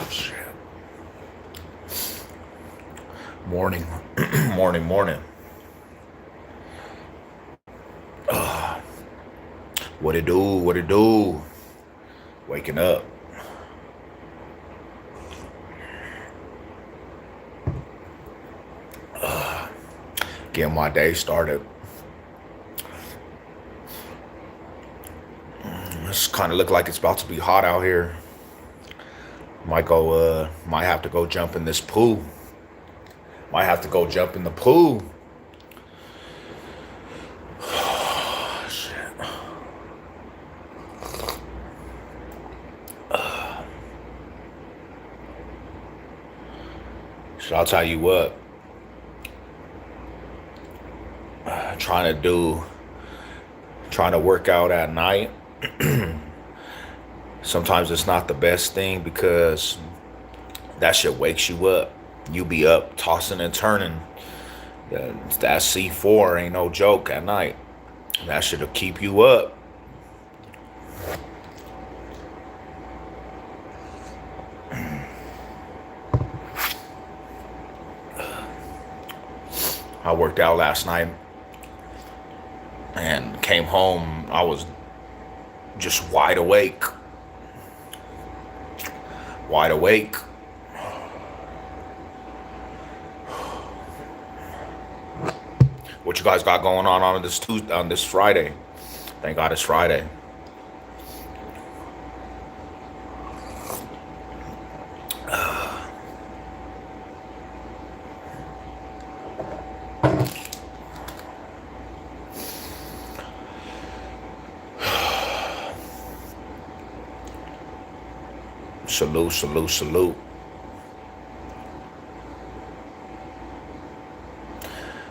Shit. Morning, morning. What it do? What it do? Waking up. Getting my day started. It's kind of look like it's about to be hot out here. Might have to go jump in this pool. Might have to go jump in the pool. Shit. So I'll tell you what. Trying to work out at night. Sometimes it's not the best thing because that shit wakes you up. You be up tossing and turning. That C4 ain't no joke at night. That shit'll keep you up. I worked out last night and came home. I was just wide awake. Wide awake. What you guys got going on this Tuesday, on this Friday? Thank God it's Friday. Salute, salute, salute.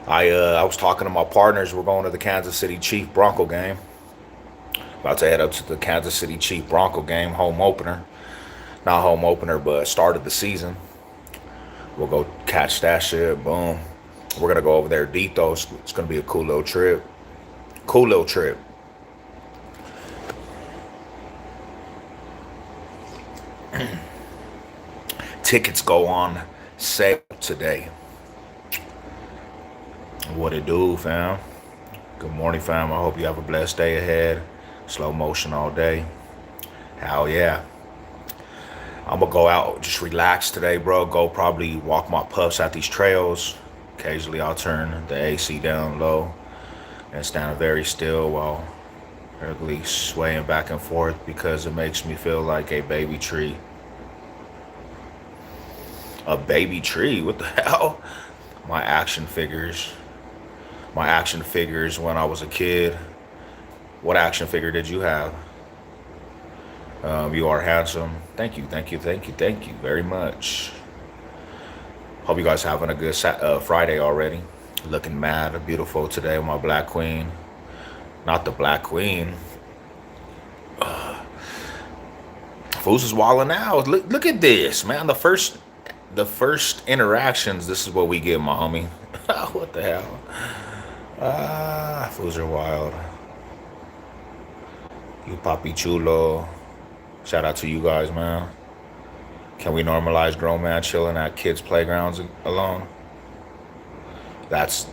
I was talking to my partners. We're going to the Kansas City Chief Bronco game. About to head up to the Kansas City Chief Bronco game, home opener. Not home opener, but start of the season. We'll go catch that shit. Boom. We're gonna go over there deep though. It's gonna be a cool little trip. Cool little trip. Tickets go on sale today. What it do, fam? Good morning, fam. I hope you have a blessed day ahead. Slow motion all day. Hell yeah. I'm gonna go out, just relax today, bro. Go probably walk my pups at these trails. Occasionally I'll turn the AC down low and stand very still while regularly swaying back and forth because it makes me feel like a baby tree. A baby tree? What the hell? My action figures. My action figures when I was a kid. What action figure did you have? You are handsome. Thank you, thank you, thank you, thank you very much. Hope you guys having a good Friday already. Looking mad, beautiful today with my black queen. Not the black queen. Fools is wilding out. Look at this, man. The first interactions. This is what we get, my homie. What the hell? Fools are wild. You papi chulo. Shout out to you guys, man. Can we normalize grown man chilling at kids' playgrounds alone? That's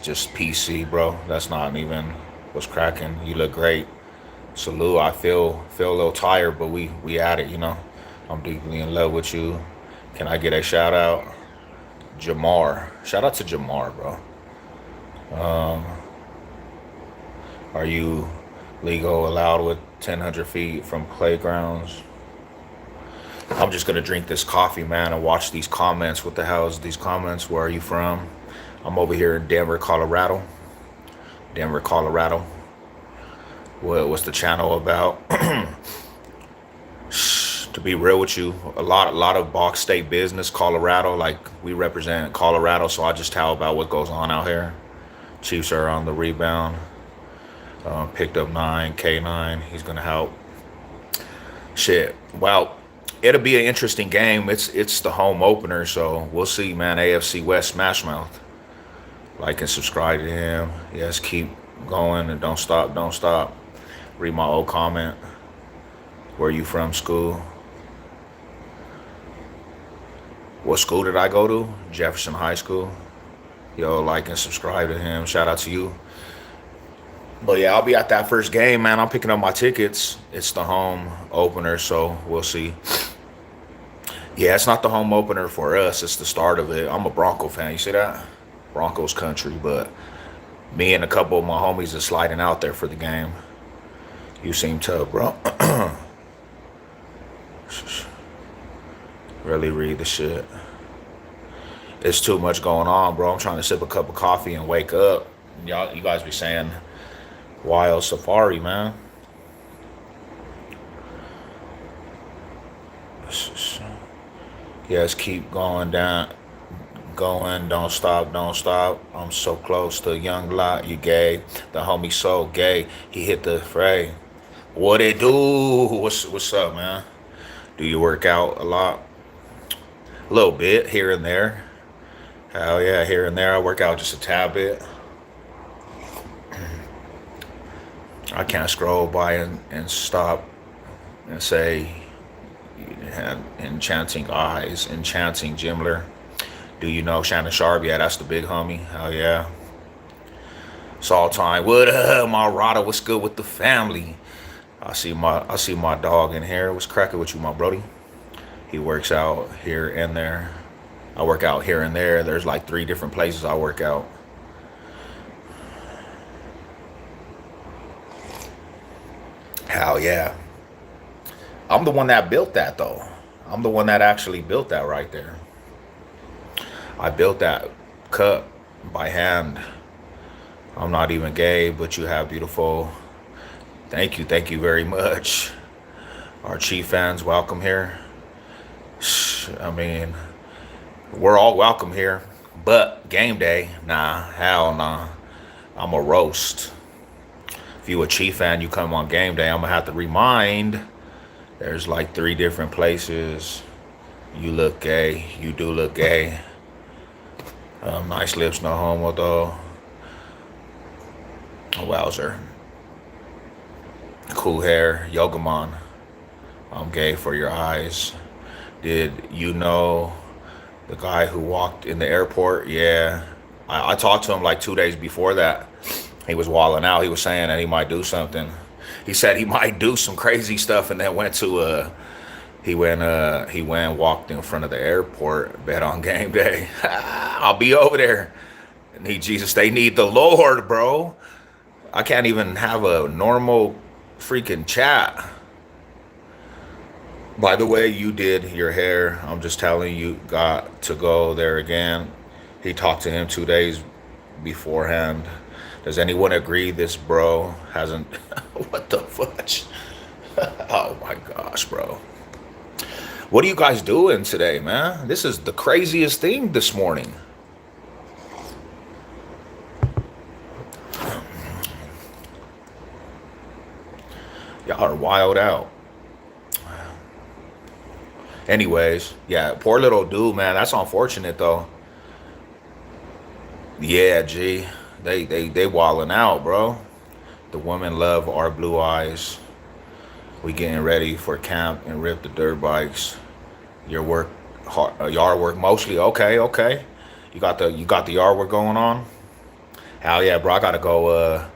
just PC, bro. That's not even what's cracking. You look great. Salute. I feel a little tired, but we at it, you know. I'm deeply in love with you. Can I get a shout out? Jamar. Shout out to Jamar, bro. Are you legal allowed with 1,000 feet from playgrounds? I'm just gonna drink this coffee, man, and watch these comments. What the hell is these comments? Where are you from? I'm over here in Denver, Colorado. Denver, Colorado. What's the channel about? To be real with you, a lot of Baux State business, Colorado. Like we represent Colorado, so I just tell about what goes on out here. Chiefs are on the rebound. Picked up 9, K9. He's gonna help. Shit. Well, it'll be an interesting game. It's the home opener, so we'll see, man. AFC West Smash Mouth. Like and subscribe to him. Yes, keep going and don't stop. Don't stop. Read my old comment. Where you from, school? What school did I go to? Jefferson High School. Yo, like and subscribe to him. Shout out to you. But yeah, I'll be at that first game, man. I'm picking up my tickets. It's the home opener, so we'll see. Yeah, it's not the home opener for us. It's the start of it. I'm a Bronco fan. You see that? Broncos country. But me and a couple of my homies are sliding out there for the game. You seem tough, bro. Really read the shit. It's too much going on, bro. I'm trying to sip a cup of coffee and wake up. You guys be saying wild safari, man. Yes, keep going down, going, don't stop, don't stop. I'm so close to young lot you gave. The homie so gay, he hit the fray. What it do? What's up, man? Do you work out a lot? A little bit here and there. Hell yeah, here and there. I work out just a tad bit. I can't scroll by and stop and say you have enchanting eyes, enchanting Jimler. Do you know Shannon Sharp? Yeah, that's the big homie. Hell yeah. It's all time. What up, my Rada? What's good with the family? I see my dog in here. What's cracking with you, my brody? He works out here and there. I work out here and there. There's like 3 different places I work out. Hell yeah. I'm the one that built that though. I'm the one that actually built that right there. I built that cup by hand. I'm not even gay, but you have beautiful. Thank you very much. Our Chief fans, welcome here. I mean, we're all welcome here, but game day, nah, hell nah. I'm a roast. If you a Chief fan, you come on game day, I'm gonna have to remind. There's like 3 different places. You look gay. You do look gay. Nice lips, no homo though. Wowzer. Cool hair, Yogamon. I'm gay for your eyes. Did you know the guy who walked in the airport? Yeah. I talked to him like 2 days before that. He was wilding out. He was saying that he might do something. He said he might do some crazy stuff, and then he went walked in front of the airport, bet on game day. I'll be over there. Need Jesus. They need the Lord, bro. I can't even have a normal freaking chat. By the way, you did your hair. I'm just telling you, got to go there again. He talked to him 2 days beforehand. Does anyone agree this bro hasn't? What the fudge? Oh my gosh, bro. What are you guys doing today, man? This is the craziest thing this morning. Y'all are wild out. Anyways, yeah, poor little dude, man. That's unfortunate though. Yeah, G. They wilding out, bro. The women love our blue eyes. We getting ready for camp and rip the dirt bikes. Your work, yard work mostly. Okay. You got the yard work going on. Hell yeah, bro. I gotta go.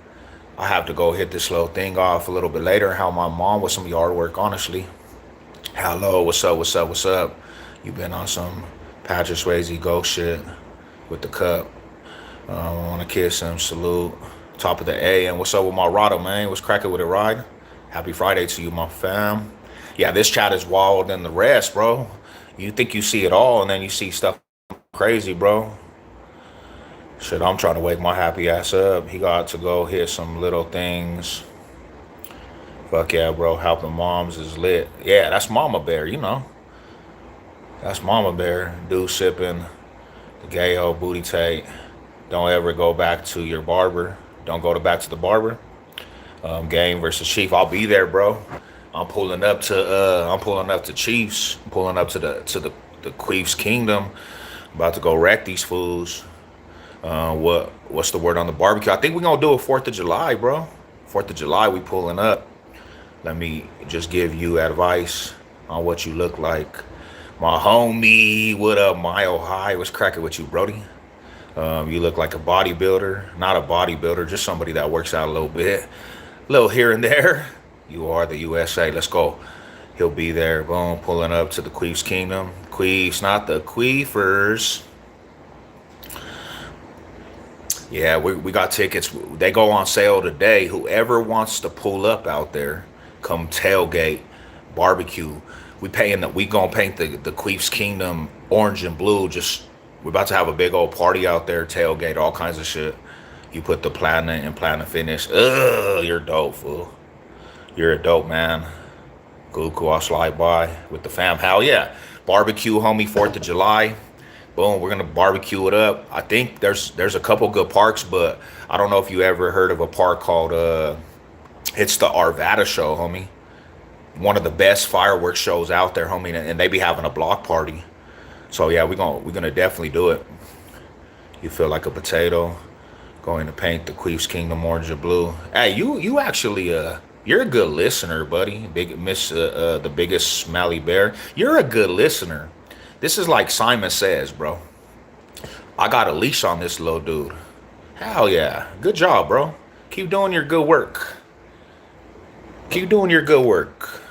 I have to go hit this little thing off a little bit later. Help my mom with some yard work, honestly. Hello, what's up? You been on some Patrick Swayze ghost shit with the cup. I want to kiss him, salute. Top of the A, and what's up with my Rado, man? What's cracking with it, ride? Happy Friday to you, my fam. Yeah, this chat is wild than the rest, bro. You think you see it all, and then you see stuff crazy, bro. Shit, I'm trying to wake my happy ass up. He got to go hit some little things. Fuck yeah, bro. Helping moms is lit. Yeah, that's Mama Bear, you know. That's Mama Bear. Dude sipping the gay old booty tape. Don't ever go back to your barber. Don't go back to the barber. Game versus Chief. I'll be there, bro. I'm pulling up to Chiefs. I'm pulling up to the Queef's Kingdom. About to go wreck these fools. What's the word on the barbecue? I think we're gonna do a 4th of July, bro. 4th of July, we pulling up. Let me just give you advice on what you look like My homie, what up, Mile High? What's cracking with you, Brody? You look like a bodybuilder. Not a bodybuilder, just somebody that works out a little bit. A little here and there. You are the USA. Let's go. He'll be there. Boom, pulling up to the Queef's Kingdom. Queefs, not the Queefers. Yeah, we got tickets. They go on sale today. Whoever wants to pull up out there, come tailgate, barbecue. We gonna paint the Queef's Kingdom orange and blue. Just we're about to have a big old party out there, tailgate, all kinds of shit. You put the platinum and platinum finish. Ugh, you're dope, fool. You're a dope man. Cool, I'll slide by with the fam. Hell yeah. Barbecue, homie, 4th of July. Boom, we're gonna barbecue it up. I think there's a couple good parks, but I don't know if you ever heard of a park called it's the Arvada show, homie. One of the best fireworks shows out there, homie, and they be having a block party. So yeah, we're gonna definitely do it. You feel like a potato. Going to paint the Queef's Kingdom orange and blue. Hey, you actually you're a good listener, buddy. Big Miss the biggest smelly bear. You're a good listener. This is like Simon Says, bro. I got a leash on this little dude. Hell yeah. Good job, bro. Keep doing your good work. Keep doing your good work.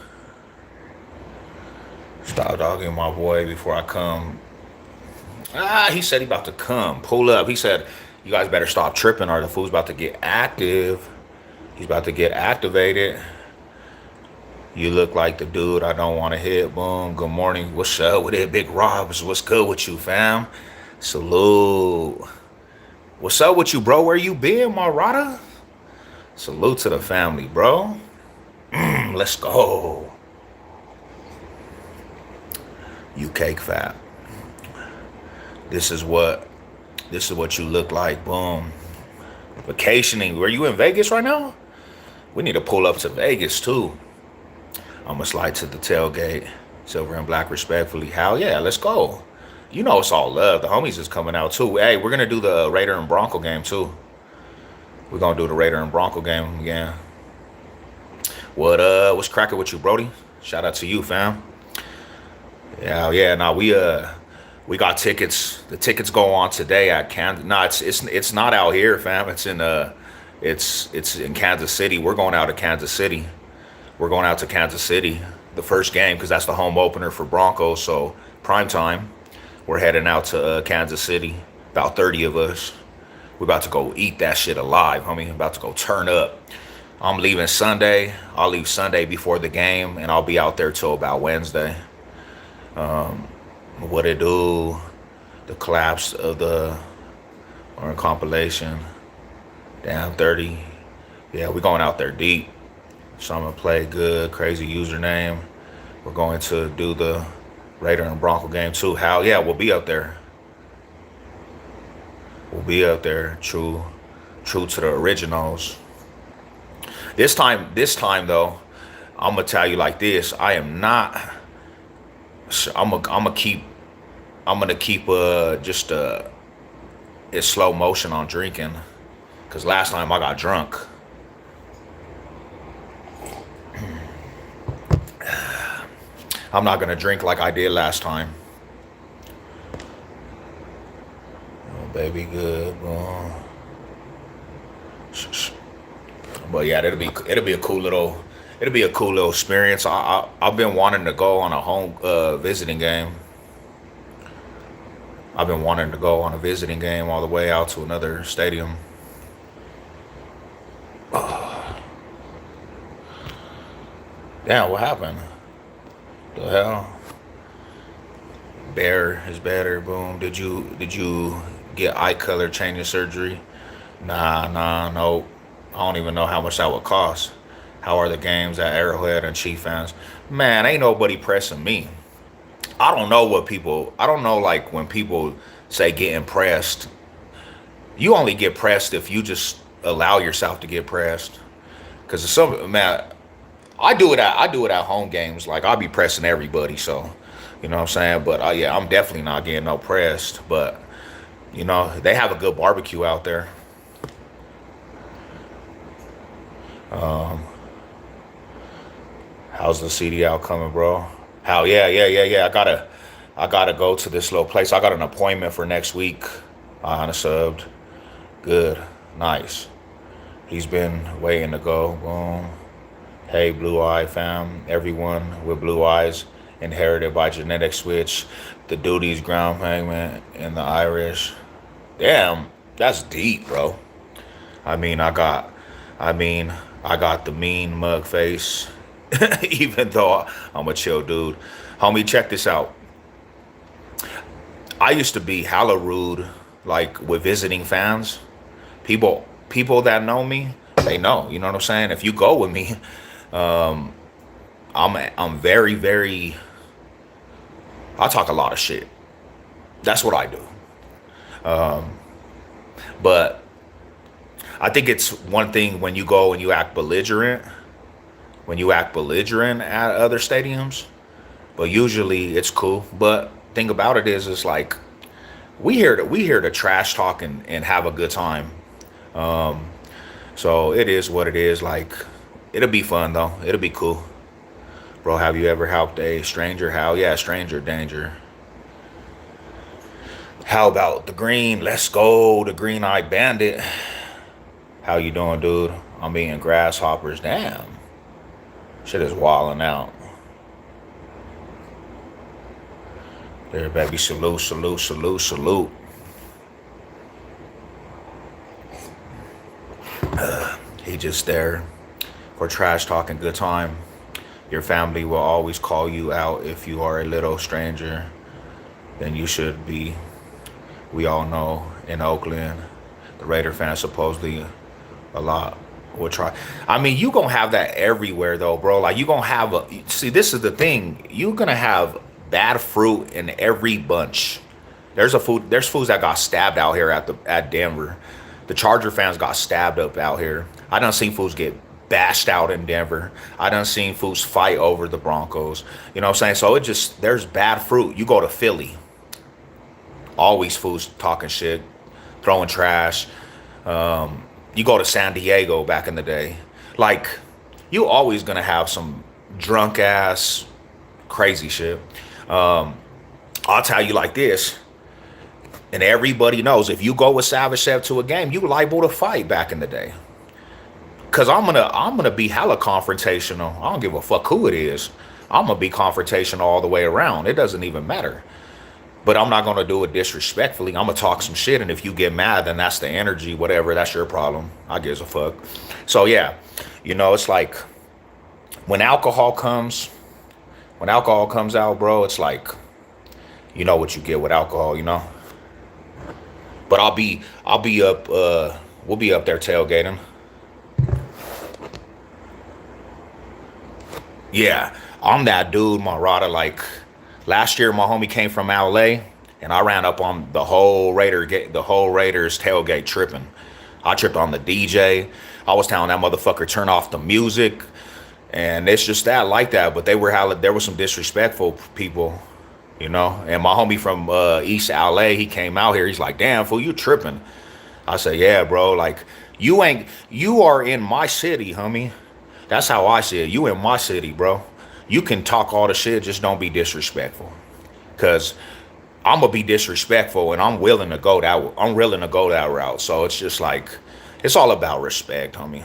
Stop dogging my boy before I come. He said he about to come. Pull up. He said, you guys better stop tripping or the fool's about to get active. He's about to get activated. You look like the dude I don't want to hit. Boom. Good morning. What's up with it, Big Robs? What's good with you, fam? Salute. What's up with you, bro? Where you been, Marada? Salute to the family, bro. Let's go. You cake fat. This is what you look like. Boom. Vacationing. Were you in Vegas right now? We need to pull up to Vegas too. I'm gonna slide to the tailgate. Silver and black respectfully. Hell yeah, let's go. You know it's all love. The homies is coming out too. Hey, we're gonna do the Raider and Bronco game too. We're gonna do the Raider and Bronco game again. What's cracking with you, Brody? Shout out to you, fam. Yeah. Now we got tickets. The tickets go on today at Kansas. No, it's not out here, fam. It's in Kansas City. We're going out to Kansas City. We're going out to Kansas City, the first game, because that's the home opener for Broncos. So prime time, we're heading out to Kansas City. About 30 of us. We're about to go eat that shit alive, homie. About to go turn up. I'm leaving Sunday. I'll leave Sunday before the game, and I'll be out there till about Wednesday. What it do? The collapse of the or compilation. Damn, 30. Yeah, we're going out there deep. So I'm gonna play good, crazy username. We're going to do the Raider and Bronco game too. Hell yeah, we'll be up there. We'll be up there. True to the originals. This time though, I'm gonna tell you like this. I am not. I'm gonna keep just in slow motion on drinking, cause last time I got drunk. I'm not gonna drink like I did last time. Oh, baby, good. But yeah, it'll be a cool little experience. I've been wanting to go on a home visiting game. I've been wanting to go on a visiting game all the way out to another stadium. Damn, what happened? The hell? Bear is better. Boom. Did you get eye color changing surgery? Nah, no. I don't even know how much that would cost. How are the games at Arrowhead and Chief fans? Man, ain't nobody pressing me. I don't know like when people say getting pressed. You only get pressed if you just allow yourself to get pressed. Cause man, I do it at home games. Like I'll be pressing everybody, so you know what I'm saying. But yeah, I'm definitely not getting no pressed. But you know they have a good barbecue out there. How's the CDL coming, bro? How yeah. I I gotta go to this little place. I got an appointment for next week. I unsubbed. Good. Nice. He's been waiting to go. Boom. Hey, blue eye fam. Everyone with blue eyes inherited by genetic switch. The duties, ground payment, and the Irish. Damn, that's deep, bro. I mean, I got, I mean, I got the mean mug face, even though I'm a chill dude. Homie, check this out. I used to be hella rude, like with visiting fans. People that know me, they know. You know what I'm saying? If you go with me, I'm very, very. I talk a lot of shit. That's what I do. But I think it's one thing when you go and you act belligerent, when you act belligerent at other stadiums. But usually it's cool. But thing about it is, it's like we here to trash talk and have a good time. So it is what it is. Like it'll be fun though. It'll be cool. Bro, have you ever helped a stranger? How? Yeah, stranger danger. How about the green? Let's go, the green eye bandit. How you doing, dude? I'm eating grasshoppers. Damn. Shit is wilding out. There, baby. Salute, salute, salute, salute. He just there for trash talking good time. Your family will always call you out if you are a little stranger. Then you should be. We all know in Oakland, the Raider fans supposedly a lot will try. I mean, you gonna have that everywhere though, bro. Like you gonna have a. See, this is the thing. You gonna have bad fruit in every bunch. There's foods that got stabbed out here at Denver. The Charger fans got stabbed up out here. I done seen foods get bashed out in Denver. I done seen foods fight over the Broncos. You know what I'm saying? So it just there's bad fruit. You go to Philly, always foods talking shit, throwing trash. You go to San Diego back in the day, like you always gonna have some drunk ass crazy shit. I'll tell you like this, and everybody knows if you go with Savage Chef to a game, you liable to fight back in the day. Cause I'm gonna be hella confrontational. I don't give a fuck who it is. I'm gonna be confrontational all the way around. It doesn't even matter. But I'm not gonna do it disrespectfully. I'm gonna talk some shit, and if you get mad, then that's the energy. Whatever, that's your problem. I gives a fuck. So yeah, it's like when alcohol comes, out, bro. It's like you know what you get with alcohol. But I'll be up. We'll be up there tailgating. Yeah, I'm that dude, Marada. Like last year, my homie came from LA, and I ran up on the whole Raiders tailgate tripping. I tripped on the DJ. I was telling that motherfucker turn off the music, and it's just that like that. But there was some disrespectful people. And my homie from East LA, he came out here. He's like, "Damn fool, you tripping?" I said, "Yeah, bro. Like you are in my city, homie." That's how I see it. You in my city, bro. You can talk all the shit, just don't be disrespectful. Cause I'm gonna be disrespectful, and I'm willing to go that route. So it's just like, it's all about respect, homie.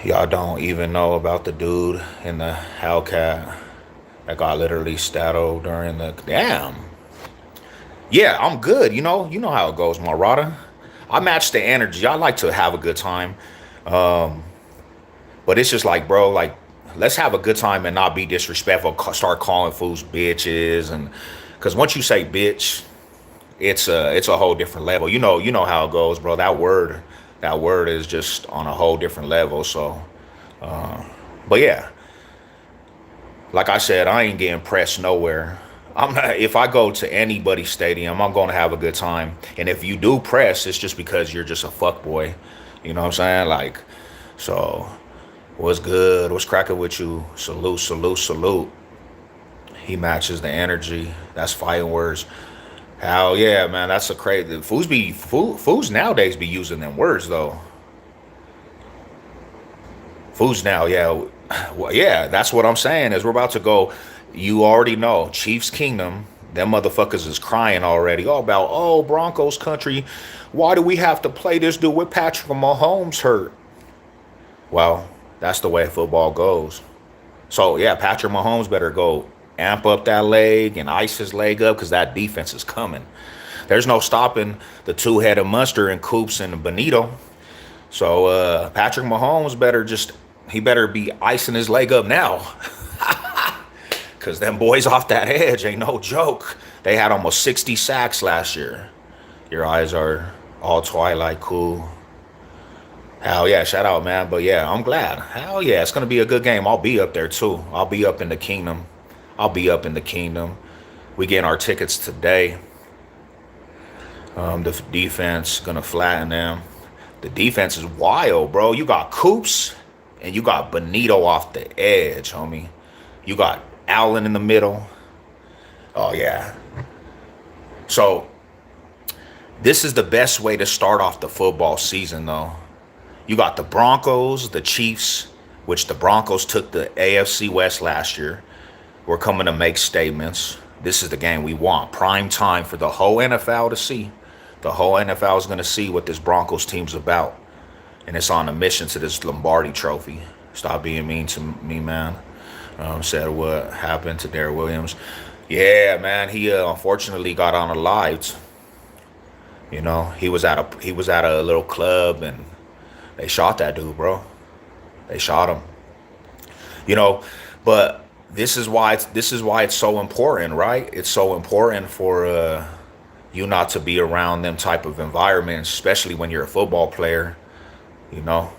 Y'all don't even know about the dude in the Hellcat that got literally stabbed during the damn. Yeah, I'm good. You know how it goes, Marada. I match the energy. I like to have a good time. But it's just like, bro, like, let's have a good time and not be disrespectful. Start calling fools bitches, and because once you say bitch, it's a whole different level. You know how it goes, bro. That word is just on a whole different level. So, but yeah, like I said, I ain't getting pressed nowhere. I'm not, if I go to anybody's stadium, I'm going to have a good time. And if you do press, it's just because you're just a fuck boy. You know what I'm saying? Like, so what's good? What's cracking with you? Salute, salute, salute. He matches the energy. That's fighting words. Hell yeah, man. That's a crazy. Fools nowadays be using them words though. Fools now, yeah. Well, yeah, that's what I'm saying. Is we're about to go. You already know, Chiefs Kingdom, them motherfuckers is crying already. All about, oh, Broncos country. Why do we have to play this dude with Patrick Mahomes hurt? Well, that's the way football goes. So yeah, Patrick Mahomes better go amp up that leg and ice his leg up because that defense is coming. There's no stopping the two-headed monster in Coops and Benito. So Patrick Mahomes better be icing his leg up now. Cause them boys off that edge ain't no joke. They had almost 60 sacks last year. Your eyes are all twilight cool. Hell yeah, shout out, man. But yeah, I'm glad. Hell yeah, it's gonna be a good game. I'll be up there too. I'll be up in the kingdom. I'll be up in the kingdom. We getting our tickets today. The defense gonna flatten them. The defense is wild, bro. You got Coops and you got Benito off the edge, homie. You got Allen in the middle. Oh yeah. So this is the best way to start off the football season, though. You got the Broncos, the Chiefs, which the Broncos took the AFC West last year. We're coming to make statements. This is the game we want. Prime time for the whole NFL to see. The whole NFL is going to see what this Broncos team's about. And it's on a mission to this Lombardi trophy. Stop being mean to me, man. Said what happened to Derek Williams. Yeah, man, he unfortunately got unalived. You know, he was at a little club and they shot that dude, bro. They shot him. You know, but this is why it's so important, right? It's so important for you not to be around them type of environments, especially when you're a football player, you know.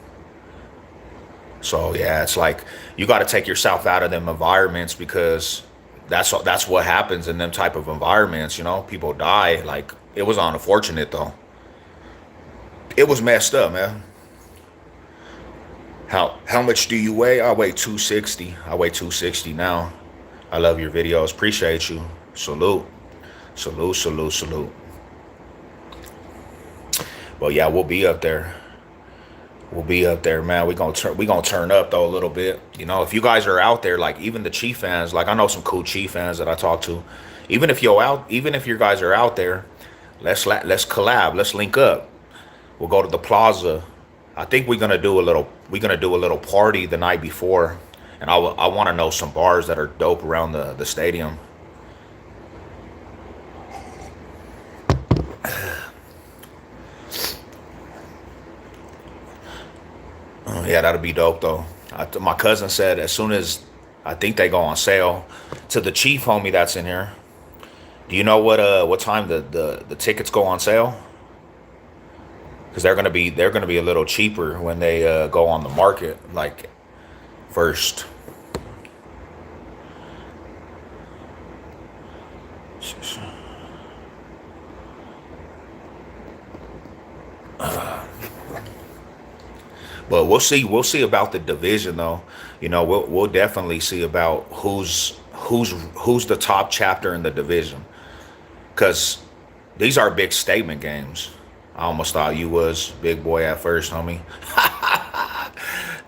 So yeah, it's like you got to take yourself out of them environments because that's what happens in them type of environments, you know. People die. Like, it was unfortunate though. It was messed up, man. How much do you weigh? I weigh 260. I weigh 260 now. I love your videos. Appreciate you. Salute. Salute, salute, salute. But yeah, we'll be up there. We'll be up there, man. We gonna turn up though a little bit. You know, if you guys are out there, like even the Chief fans, like I know some cool Chief fans that I talk to. Even if you guys are out there, let's collab. Let's link up. We'll go to the plaza. I think we're gonna do a little party the night before, and I want to know some bars that are dope around the stadium. Yeah, that'll be dope though. My cousin said as soon as I think they go on sale to the Chief homie that's in here. Do you know what time the tickets go on sale? Because they're gonna be a little cheaper when they go on the market like first. But we'll see about the division though. You know, we'll definitely see about who's the top chapter in the division. Cause these are big statement games. I almost thought you was big boy at first, homie.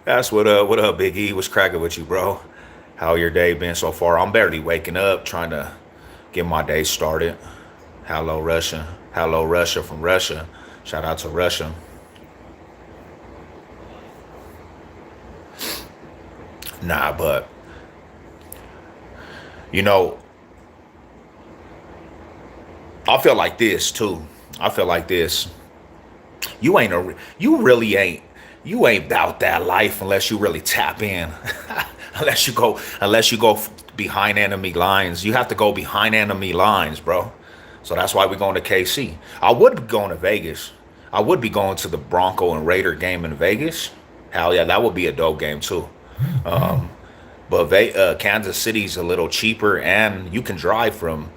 That's what up, Big E? What's cracking with you, bro? How your day been so far? I'm barely waking up, trying to get my day started. Hello, Russia. Hello, Russia from Russia. Shout out to Russia. Nah, but you know, I feel like this too. I feel like this. You ain't about that life unless you really tap in. unless you go behind enemy lines. You have to go behind enemy lines, bro. So that's why we're going to KC. I would be going to Vegas. I would be going to the Bronco and Raider game in Vegas. Hell yeah, that would be a dope game too. But Kansas City's a little cheaper, and you can drive from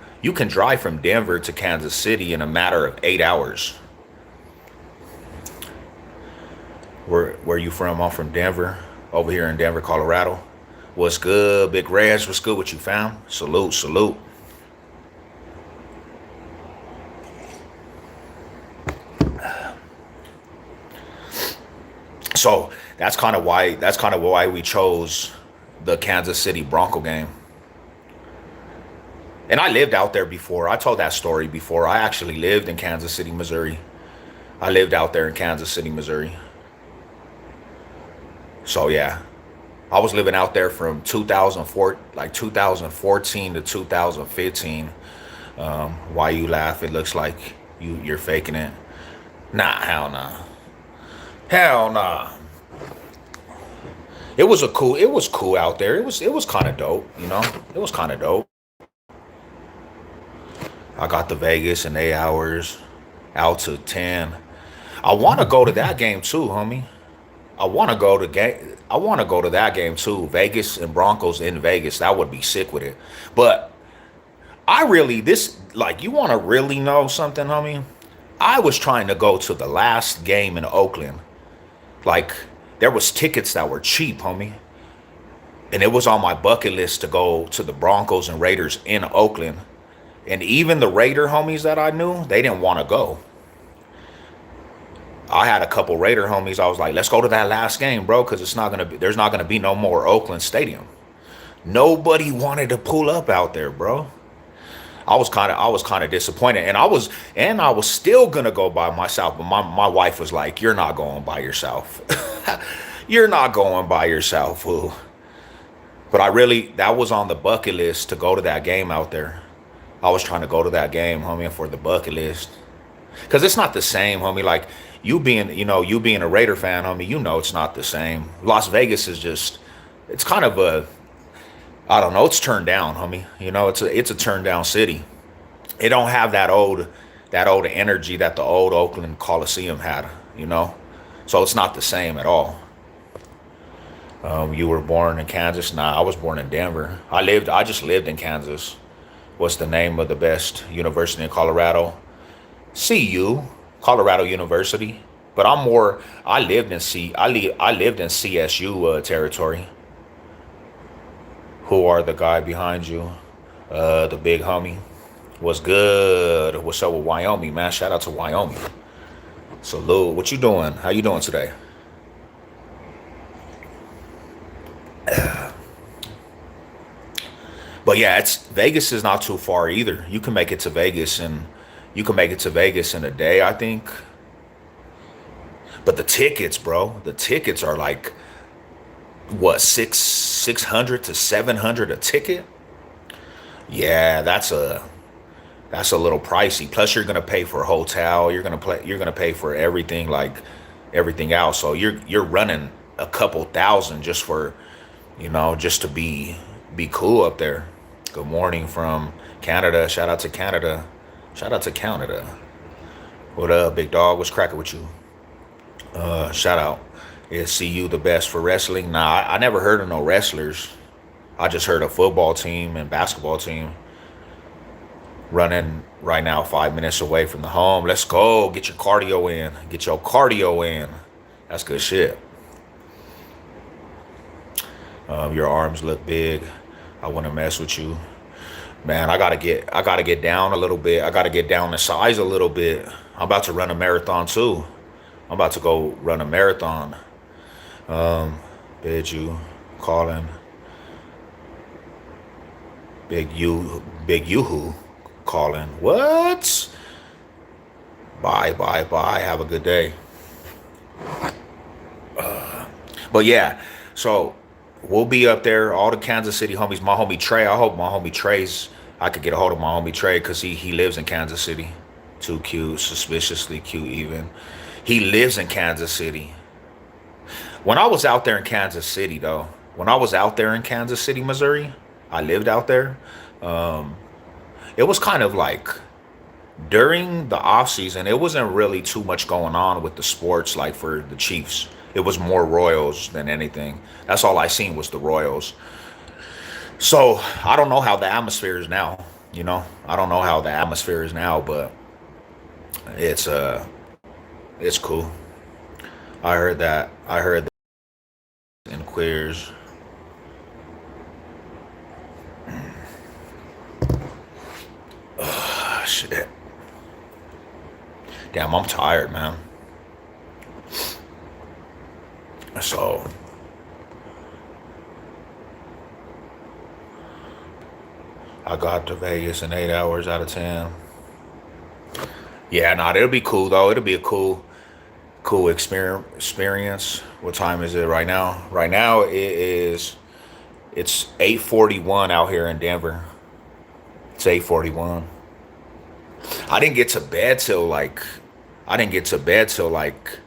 Denver to Kansas City in a matter of 8 hours. Where you from? I'm from Denver, over here in Denver, Colorado. What's good, Big Reg? What's good with you, fam? Salute, salute. So that's kind of why we chose the Kansas City Bronco game. And I lived out there before. I told that story before. I actually lived in Kansas City, Missouri. I lived out there in Kansas City, Missouri. So yeah, I was living out there from 2004, like 2014 to 2015. Why you laugh? It looks like you're faking it. Nah, hell nah. Hell nah. It was cool out there. It was kind of dope, you know? It was kind of dope. I got to Vegas in 8 hours, out to 10. I want to go to that game too, homie. I want to go to that game too. Vegas and Broncos in Vegas. That would be sick with it. But I really this like you want to really know something, homie? I was trying to go to the last game in Oakland. Like there was tickets that were cheap, homie. And it was on my bucket list to go to the Broncos and Raiders in Oakland. And even the Raider homies that I knew, they didn't want to go. I had a couple Raider homies. I was like, let's go to that last game, bro, because there's not gonna be no more Oakland Stadium. Nobody wanted to pull up out there, bro. I was kind of disappointed, and I was still gonna go by myself, but my wife was like, "You're not going by yourself. You're not going by yourself, fool." But that was on the bucket list to go to that game out there. I was trying to go to that game, homie, for the bucket list. Cause it's not the same, homie. Like you being a Raider fan, homie, you know it's not the same. Las Vegas is just, it's kind of I don't know, it's turned down, homie. You know, it's a turned down city. It don't have that old energy that the old Oakland Coliseum had, you know. So it's not the same at all. You were born in Kansas? Nah, I was born in Denver. I just lived in Kansas. What's the name of the best university in Colorado? CU, Colorado University. But I lived in CSU territory. Who are the guy behind you? The big homie. What's good? What's up with Wyoming, man? Shout out to Wyoming. Salute. What you doing? How you doing today? But yeah, it's Vegas is not too far either. You can make it to Vegas in a day, I think. But the tickets, bro, the tickets are like what, 600 to 700 a ticket? Yeah, that's a little pricey. Plus you're gonna pay for a hotel, you're gonna pay for everything, like everything else. So you're running a couple thousand just for, just to be cool up there. Good morning from Canada. Shout out to Canada. Shout out to Canada. What up, big dog? What's cracking with you? Shout out. Is CU the best for wrestling? Nah, I never heard of no wrestlers. I just heard a football team and basketball team running right now 5 minutes away from the home. Let's go. Get your cardio in. Get your cardio in. That's good shit. Your arms look big. I want to mess with you. Man, I gotta get down a little bit. I gotta get down in size a little bit. I'm about to run a marathon too. I'm about to go run a marathon. Bid you calling big Yoo-hoo calling. What? Bye, bye, bye. Have a good day. But yeah, so we'll be up there. All the Kansas City homies. My homie Trey. I hope my homie Trey's. I could get a hold of my homie Trey because he lives in Kansas City. Too cute, suspiciously cute even. He lives in Kansas City. When I was out there in Kansas City, though, when I was out there in Kansas City, Missouri, I lived out there. Um, it was kind of like during the off season, it wasn't really too much going on with the sports, like for the Chiefs. It was more Royals than anything. That's all I seen was the Royals. So I don't know how the atmosphere is now. I don't know how the atmosphere is now, but it's it's cool. I heard that. I heard that in queers. Shit. Damn, I'm tired, man. So I got to Vegas in 8 hours out of 10. Yeah, nah, it'll be cool though. It'll be a cool experience. What time is it right now? Right now it's 8:41 out here in Denver. It's 8:41. I didn't get to bed till like I didn't get to bed till like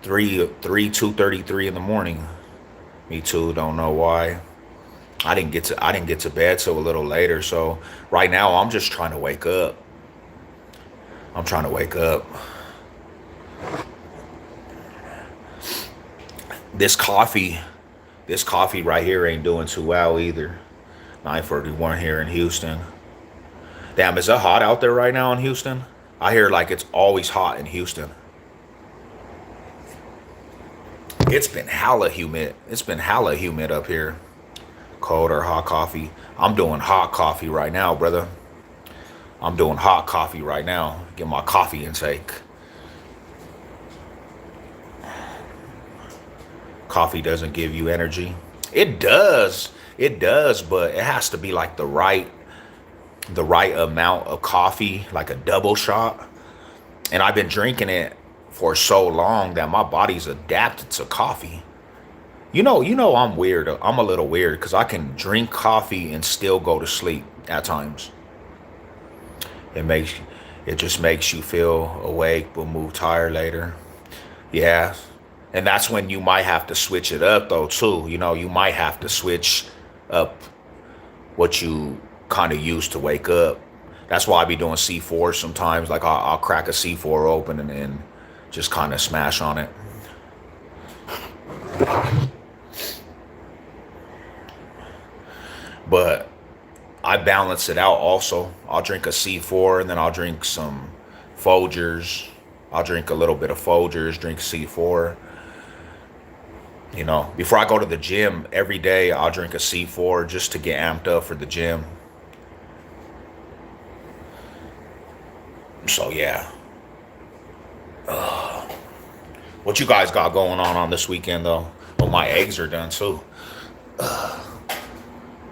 2:33 in the morning. Me too, don't know why. I didn't get to bed till a little later. So right now I'm just trying to wake up. I'm trying to wake up. This coffee, this coffee right here ain't doing too well either. 9:41 here in Houston. Damn, is it hot out there right now in Houston? I hear like it's always hot in Houston. It's been hella humid. It's been hella humid up here. Cold or hot coffee? I'm doing hot coffee right now, brother. I'm doing hot coffee right now. Get my coffee intake. Coffee doesn't give you energy. It does. It does, but it has to be like the right amount of coffee, like a double shot. And I've been drinking it for so long that my body's adapted to coffee. You know I'm weird. I'm a little weird because I can drink coffee and still go to sleep at times. It makes it just makes you feel awake but move tired later. Yeah. And that's when you might have to switch it up though too. You might have to switch up what you kind of use to wake up. That's why I be doing C4 sometimes. Like I'll crack a C4 open and then just kind of smash on it. But I balance it out also. I'll drink a C4 and then I'll drink some Folgers. I'll drink a little bit of Folgers, drink C4. Before I go to the gym every day, I'll drink a C4 just to get amped up for the gym. So yeah. What you guys got going on this weekend though? Well, my eggs are done too.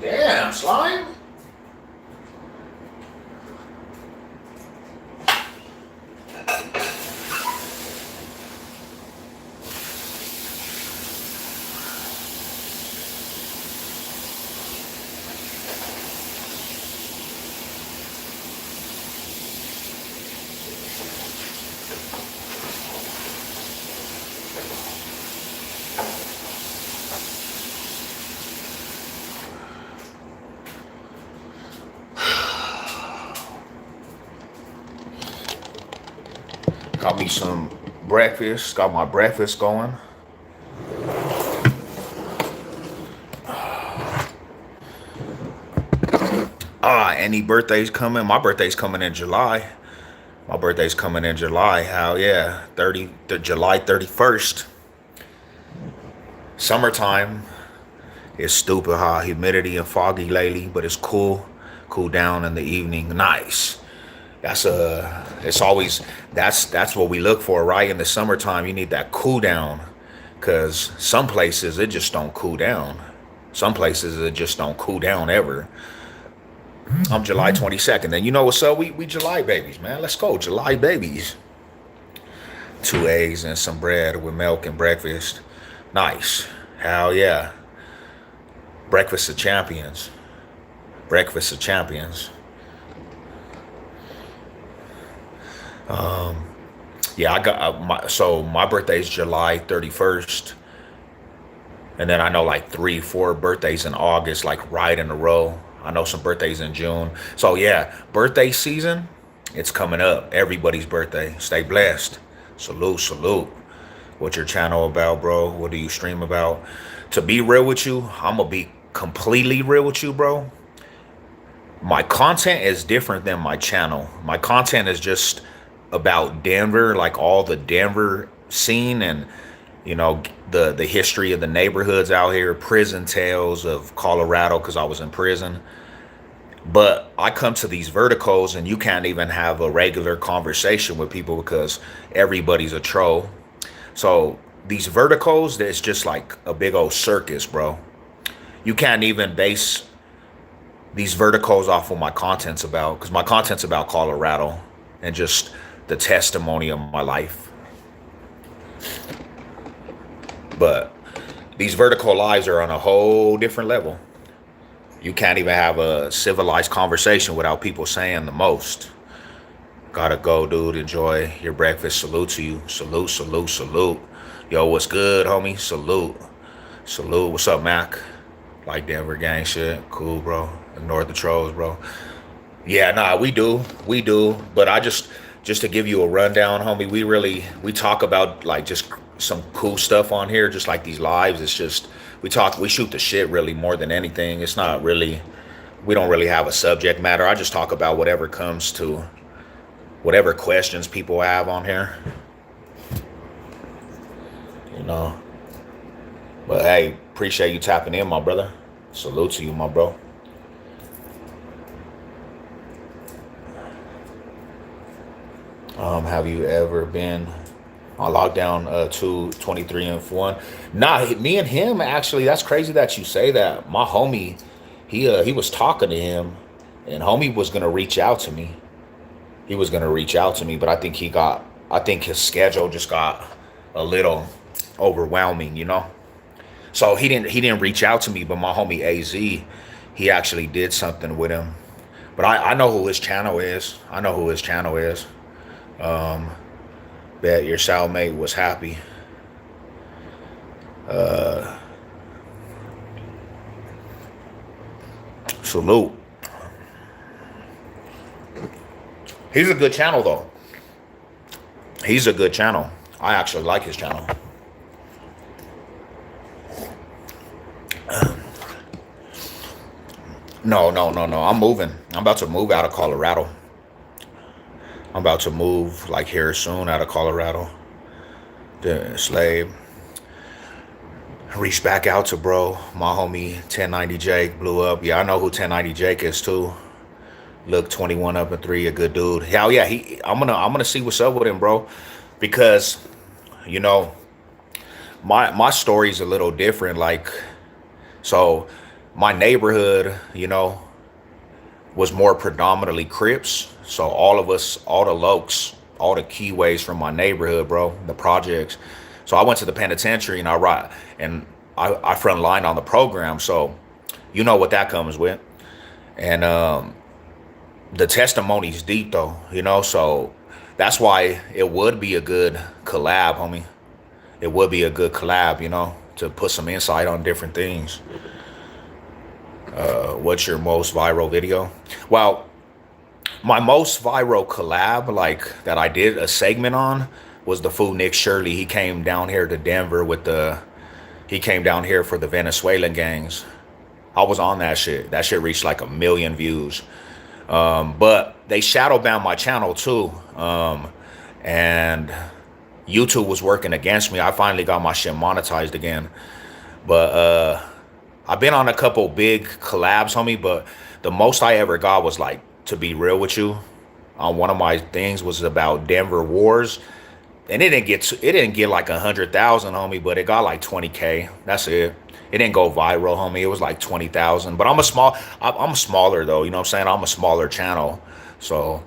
Damn, slime. Got me some breakfast. Got my breakfast going. Any birthdays coming? My birthday's coming in July. My birthday's coming in July. Hell yeah. July 31st. Summertime. It's stupid hot, humidity and foggy lately, but it's cool. Cool down in the evening. Nice. It's always that's what we look for, right? In the summertime, you need that cool down, cause some places it just don't cool down. Some places it just don't cool down ever. I'm July 22nd, and you know what's up? We July babies, man. Let's go, July babies. 2 eggs and some bread with milk and breakfast. Nice. Hell yeah. Breakfast of champions. Breakfast of champions. Yeah, I got my birthday's July 31st, and then I know like 4 birthdays in August, like right in a row. I know some birthdays in June. So yeah, birthday season, it's coming up. Everybody's birthday. Stay blessed. Salute, salute. What your channel about, bro? What do you stream about? To be real with you, I'm gonna be completely real with you, bro. My content is different than my channel. My content is just about Denver, like all the Denver scene and the history of the neighborhoods out here, prison tales of Colorado because I was in prison. But I come to these verticals and you can't even have a regular conversation with people because everybody's a troll. So these verticals, that's just like a big old circus, bro. You can't even these verticals off what my content's about, because my content's about Colorado and just the testimony of my life. But these vertical lives are on a whole different level. You can't even have a civilized conversation without people saying the most. Gotta go, dude. Enjoy your breakfast. Salute to you. Salute, salute, salute. Yo, what's good, homie? Salute. Salute. What's up, Mac? Like Denver gang shit. Cool, bro. Ignore the trolls, bro. Yeah, nah, we do. We do. But I just to give you a rundown, homie, we talk about like just some cool stuff on here, just like these lives. It's just we shoot the shit really more than anything. It's not really, we don't really have a subject matter. I just talk about whatever comes to, whatever questions people have on here. You know. But hey, appreciate you tapping in, my brother. Salute to you, my bro. Have you ever been on lockdown 23 and 1? Nah, me and him actually. That's crazy that you say that. My homie, he was talking to him, and homie was gonna reach out to me. He was gonna reach out to me, but I think his schedule just got a little overwhelming, you know. So he didn't reach out to me, but my homie AZ, he actually did something with him. But I know who his channel is. I know who his channel is. Bet your cellmate was happy. Salute. He's a good channel though. He's a good channel. I actually like his channel. No. I'm moving. I'm about to move out of Colorado. I'm about to move like here soon out of Colorado. The slave. Reached back out to bro. My homie 1090 Jake blew up. Yeah, I know who 1090 Jake is too. Look, 21 up and 3, a good dude. Hell yeah, I'm gonna see what's up with him, bro. Because, you know, my story's a little different. Like, so my neighborhood, you know, was more predominantly Crips. So all of us, all the lokes, all the keyways from my neighborhood, bro, the projects. So I went to the penitentiary and I front line on the program. So you know what that comes with. And the testimony's deep though, you know, so that's why it would be a good collab, homie. It would be a good collab, you know, to put some insight on different things. What's your most viral video? Well, my most viral collab, like that I did a segment on, was the fool Nick Shirley. He came down here to Denver he came down here for the Venezuelan gangs. I was on that shit. That shit reached like 1 million views. But they shadow banned my channel too. And YouTube was working against me. I finally got my shit monetized again. But I've been on a couple big collabs, homie, but the most I ever got was, like, to be real with you, on one of my things was about Denver wars. And it didn't get like 100,000, homie, but it got like 20K. That's it. It didn't go viral, homie. It was like 20,000. But I'm smaller though, you know what I'm saying? I'm a smaller channel. So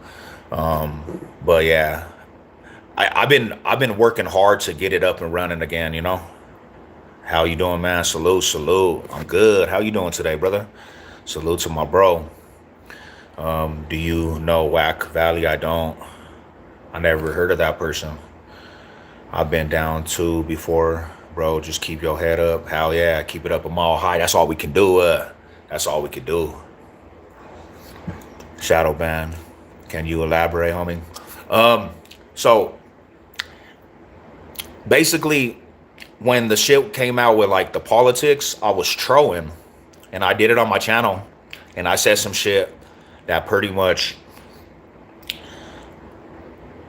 but yeah. I've been working hard to get it up and running again, you know. How you doing, man? Salute. I'm good. How you doing today, brother? Salute to my bro. Do you know Whack Valley? I don't. I never heard of that person. I've been down too before, bro. Just keep your head up. Hell yeah, keep it up a mile high. That's all we can do. That's all we can do. Shadow ban. Can you elaborate, homie? So basically, when the shit came out with like the politics, I was trolling, and I did it on my channel, and I said some shit that pretty much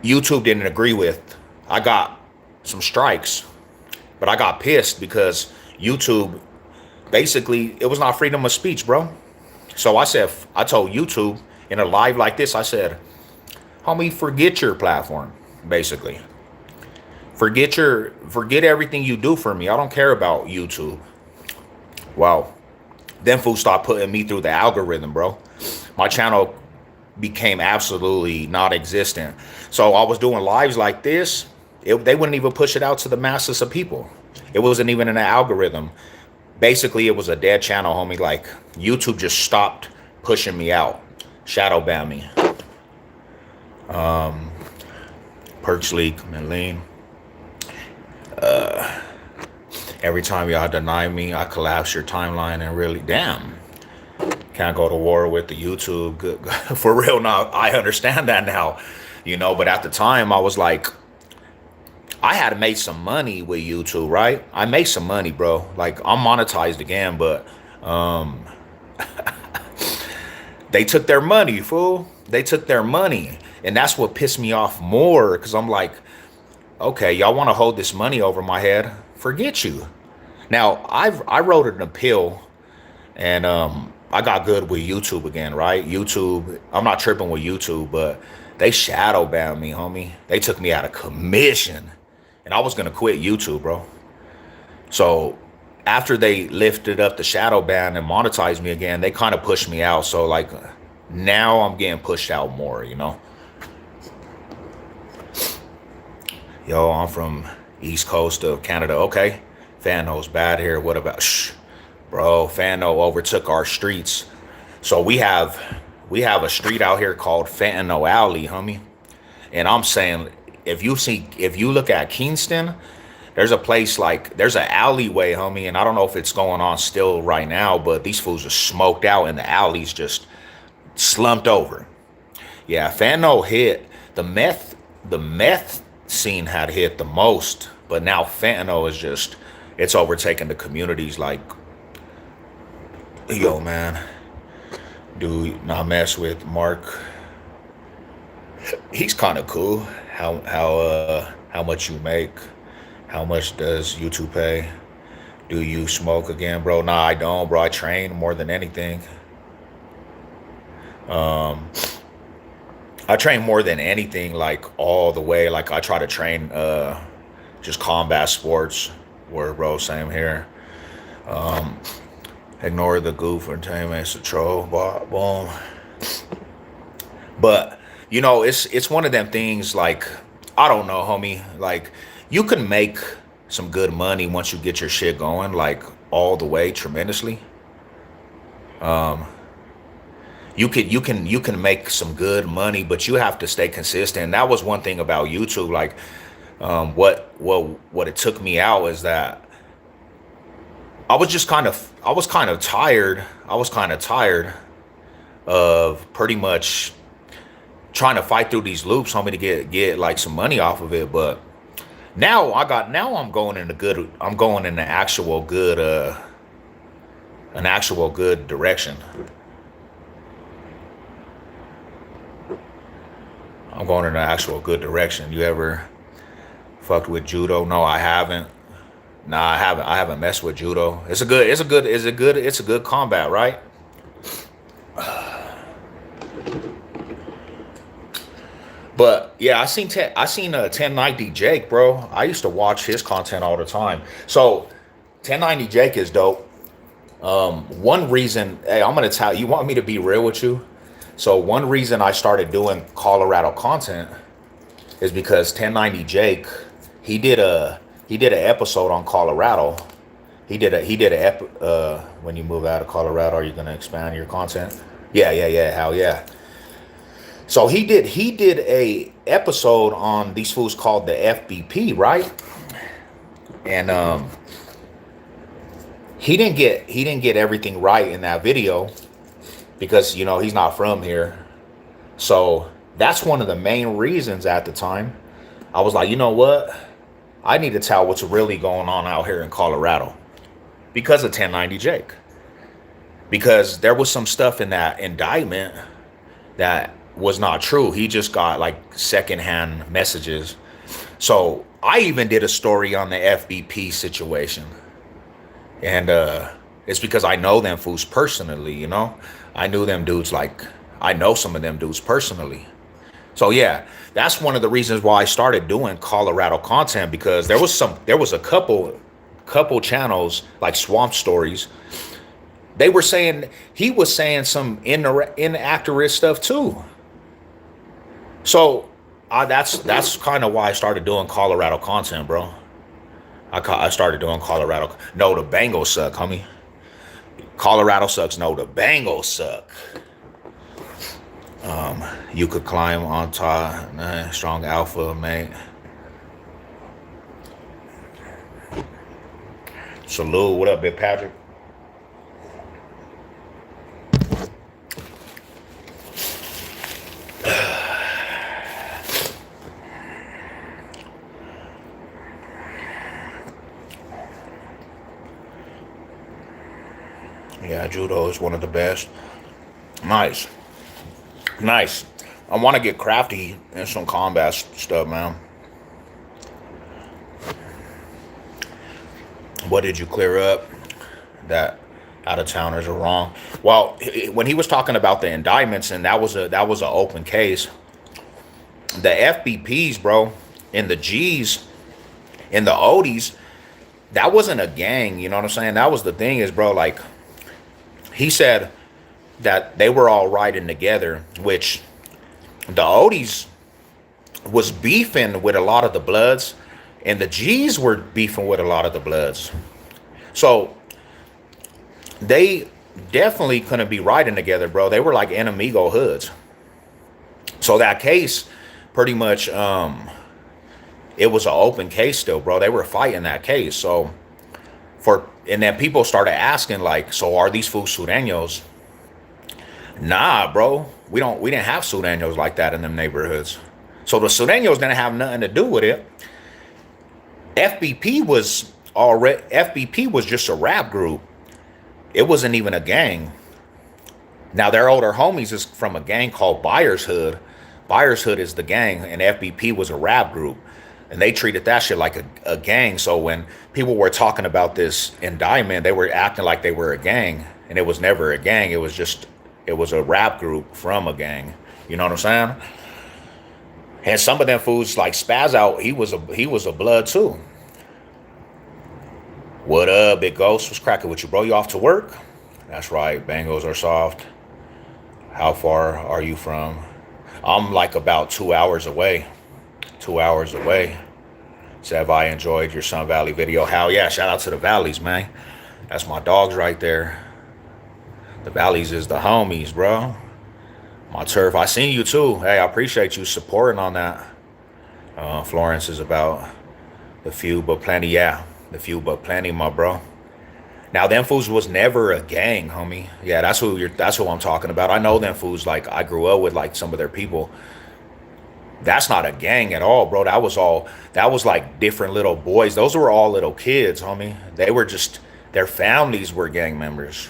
YouTube didn't agree with. I got some strikes, but I got pissed because YouTube, basically, it was not freedom of speech, bro. So I told YouTube in a live like this, I said, homie, forget your platform, basically. Forget everything you do for me. I don't care about YouTube. Well, Then fools start putting me through the algorithm, bro. My channel became absolutely non-existent. So I was doing lives like this. They wouldn't even push it out to the masses of people. It wasn't even in the algorithm. Basically, it was a dead channel, homie. Like, YouTube just stopped pushing me out. Shadow ban me. Perks leak, Malene. Every time y'all deny me, I collapse your timeline and really, damn. Can't go to war with the YouTube. Good. For real now, I understand that now. You know, but at the time, I was like, I had made some money with YouTube, right? I made some money, bro. Like, I'm monetized again, but they took their money, fool. They took their money. And that's what pissed me off more, because I'm like, okay, y'all want to hold this money over my head? Forget you. Now, I wrote an appeal, and I got good with YouTube again, right? YouTube, I'm not tripping with YouTube, but they shadow banned me, homie. They took me out of commission, and I was going to quit YouTube, bro. So after they lifted up the shadow ban and monetized me again, they kind of pushed me out. So like now I'm getting pushed out more, you know? Yo, I'm from East Coast of Canada. Okay. Fano's bad here. What about, bro, Fano overtook our streets. So we have a street out here called Fentanyl Alley, homie. And I'm saying, if you look at Kingston, there's a place like, there's an alleyway, homie. And I don't know if it's going on still right now, but these fools are smoked out and the alley's just slumped over. Yeah, Fentanyl hit. The meth scene had hit the most, but now fentanyl is just, it's overtaking the communities. Like, yo, man, do not mess with Mark. He's kind of cool. How much you make? How much does YouTube pay? Do you smoke again, bro? Nah, I don't, bro. I train more than anything. I train more than anything, like all the way. Like I try to train just combat sports. Word, bro, same here. Ignore the goof entertainment, it's a troll. Boom. But you know, it's one of them things. Like, I don't know, homie. Like, you can make some good money once you get your shit going, like all the way tremendously. You can make some good money, but you have to stay consistent. And that was one thing about YouTube. Like, what it took me out is that I was kind of tired. I was kind of tired of pretty much trying to fight through these loops, homie, to get like some money off of it. But now I'm going in the actual good an actual good direction. I'm going in the actual good direction. You ever fucked with judo? No, I haven't. Nah, I haven't messed with judo. It's a good combat, right? But yeah, I seen 1090 Jake, bro. I used to watch his content all the time. So 1090 Jake is dope. One reason, hey, I'm gonna tell you, want me to be real with you? So one reason I started doing Colorado content is because 1090 Jake, he did an episode on Colorado. When you move out of Colorado, are you gonna expand your content? Yeah, hell yeah. So he did a episode on these fools called the FBP, right? And he didn't get everything right in that video because, you know, he's not from here. So that's one of the main reasons at the time I was like, you know what? I need to tell what's really going on out here in Colorado because of 1090 Jake. Because there was some stuff in that indictment that was not true. He just got like secondhand messages. So I even did a story on the FBP situation. And it's because I know them fools personally, you know? I knew them dudes, like, I know some of them dudes personally. So yeah, that's one of the reasons why I started doing Colorado content, because there was a couple channels like Swamp Stories They were saying he was saying some inaccurate stuff too. So that's kind of why I started doing Colorado content, bro. I started doing Colorado. No, the Bengals suck, homie. Colorado sucks. No, the Bengals suck. You could climb on top. Strong alpha, mate. Salute. What up, Big Patrick? Yeah, judo is one of the best. Nice. Nice. I want to get crafty in some combat stuff, man. What did you clear up that out of towners are wrong? Well, when he was talking about the indictments, and that was an open case. The FBPs, bro, and the G's and the Odies, that wasn't a gang. You know what I'm saying? That was the thing is, bro. Like he said that they were all riding together, which the Odies was beefing with a lot of the Bloods, and the G's were beefing with a lot of the Bloods. So they definitely couldn't be riding together, bro. They were like enemigo hoods. So that case, pretty much, it was an open case still, bro. They were fighting that case. So and then people started asking like, so are these fools Sureños? Nah, bro. We didn't have Sureños like that in them neighborhoods. So the Sureños didn't have nothing to do with it. FBP was just a rap group. It wasn't even a gang. Now their older homies is from a gang called Buyers Hood. Buyers Hood is the gang, and FBP was a rap group. And they treated that shit like a gang. So when people were talking about this indictment, they were acting like they were a gang. And it was never a gang. It was a rap group from a gang. You know what I'm saying? And some of them fools like Spaz Out, he was a blood too. What up, Big Ghost? What's cracking with you, bro? You off to work? That's right. Bangos are soft. How far are you from? I'm like about 2 hours away. 2 hours away. So have I enjoyed your Sun Valley video? Hell yeah. Shout out to the Valleys, man. That's my dogs right there. The Valleys is the homies, bro. My turf. I seen you too. Hey, I appreciate you supporting on that. Florence is about the few but plenty. Yeah, the few but plenty, my bro. Now, them fools was never a gang, homie. Yeah, that's who I'm talking about. I know them fools. Like I grew up with like some of their people. That's not a gang at all, bro. That was like different little boys. Those were all little kids, homie. They were just, their families were gang members.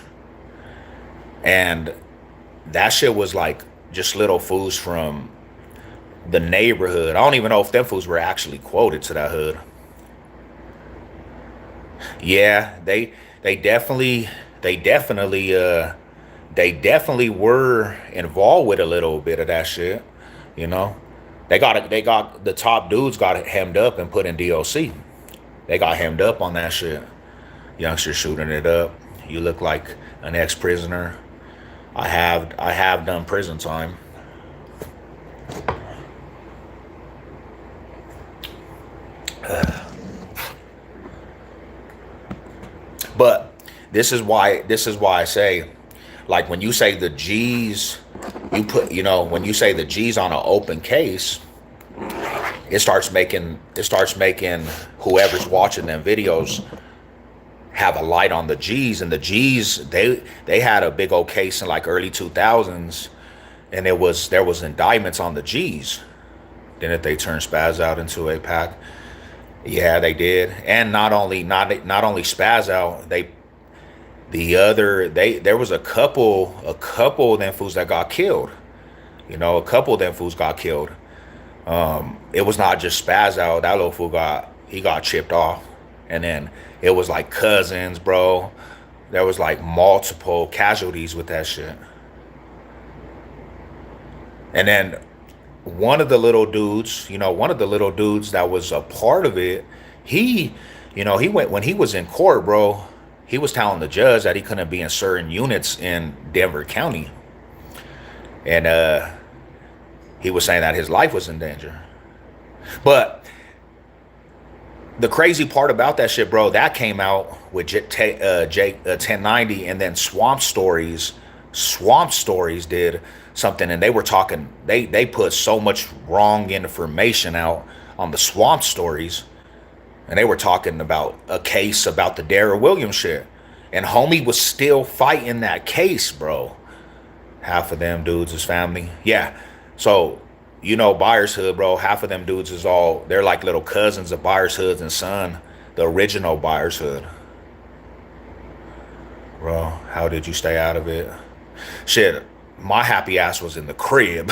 And that shit was like just little fools from the neighborhood. I don't even know if them fools were actually quoted to that hood. Yeah, they definitely were involved with a little bit of that shit, you know. They got the top dudes got hemmed up and put in DOC. They got hemmed up on that shit. Youngster shooting it up. You look like an ex-prisoner. I have done prison time. But this is why I say, like when you say the G's, when you say the G's on an open case, it starts making whoever's watching them videos have a light on the G's. And the G's, they had a big old case in like early 2000s, and there was indictments on the G's. Didn't they turn Spaz Out into a pack? Yeah, they did. And not only Spaz Out, there was a couple of them fools that got killed. You know, a couple of them fools got killed. It was not just Spaz Out. That little fool got chipped off. And then it was like cousins, bro. There was like multiple casualties with that shit. And then one of the little dudes that was a part of it, he went, when he was in court, bro, he was telling the judge that he couldn't be in certain units in Denver County, and he was saying that his life was in danger. But the crazy part about that shit, bro, that came out with 1090, and then Swamp Stories did something, and they were talking. They put so much wrong information out on the Swamp Stories, and they were talking about a case about the Darrell Williams shit, and homie was still fighting that case, bro. Half of them dudes is family, yeah. So Byers Hood, bro. Half of them dudes is they're like little cousins of Byers Hood and Son, the original Byers Hood. Bro, how did you stay out of it? Shit, my happy ass was in the crib.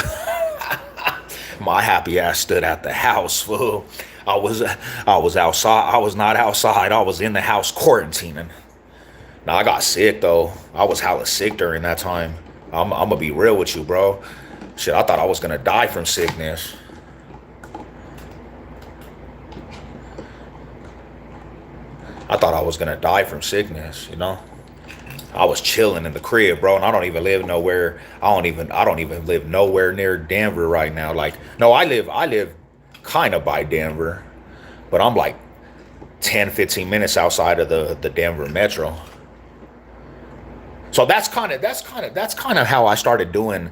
My happy ass stood at the house, fool. I was outside. I was not outside. I was in the house quarantining. Now I got sick though. I was hella sick during that time. I'm gonna be real with you, bro. Shit, I thought I was gonna die from sickness. I thought I was gonna die from sickness, I was chilling in the crib, bro, and I don't even live nowhere. I don't even live nowhere near Denver right now. Like, no, I live kind of by Denver, but I'm like 10, 15 minutes outside of the Denver metro. So that's kind of how I started doing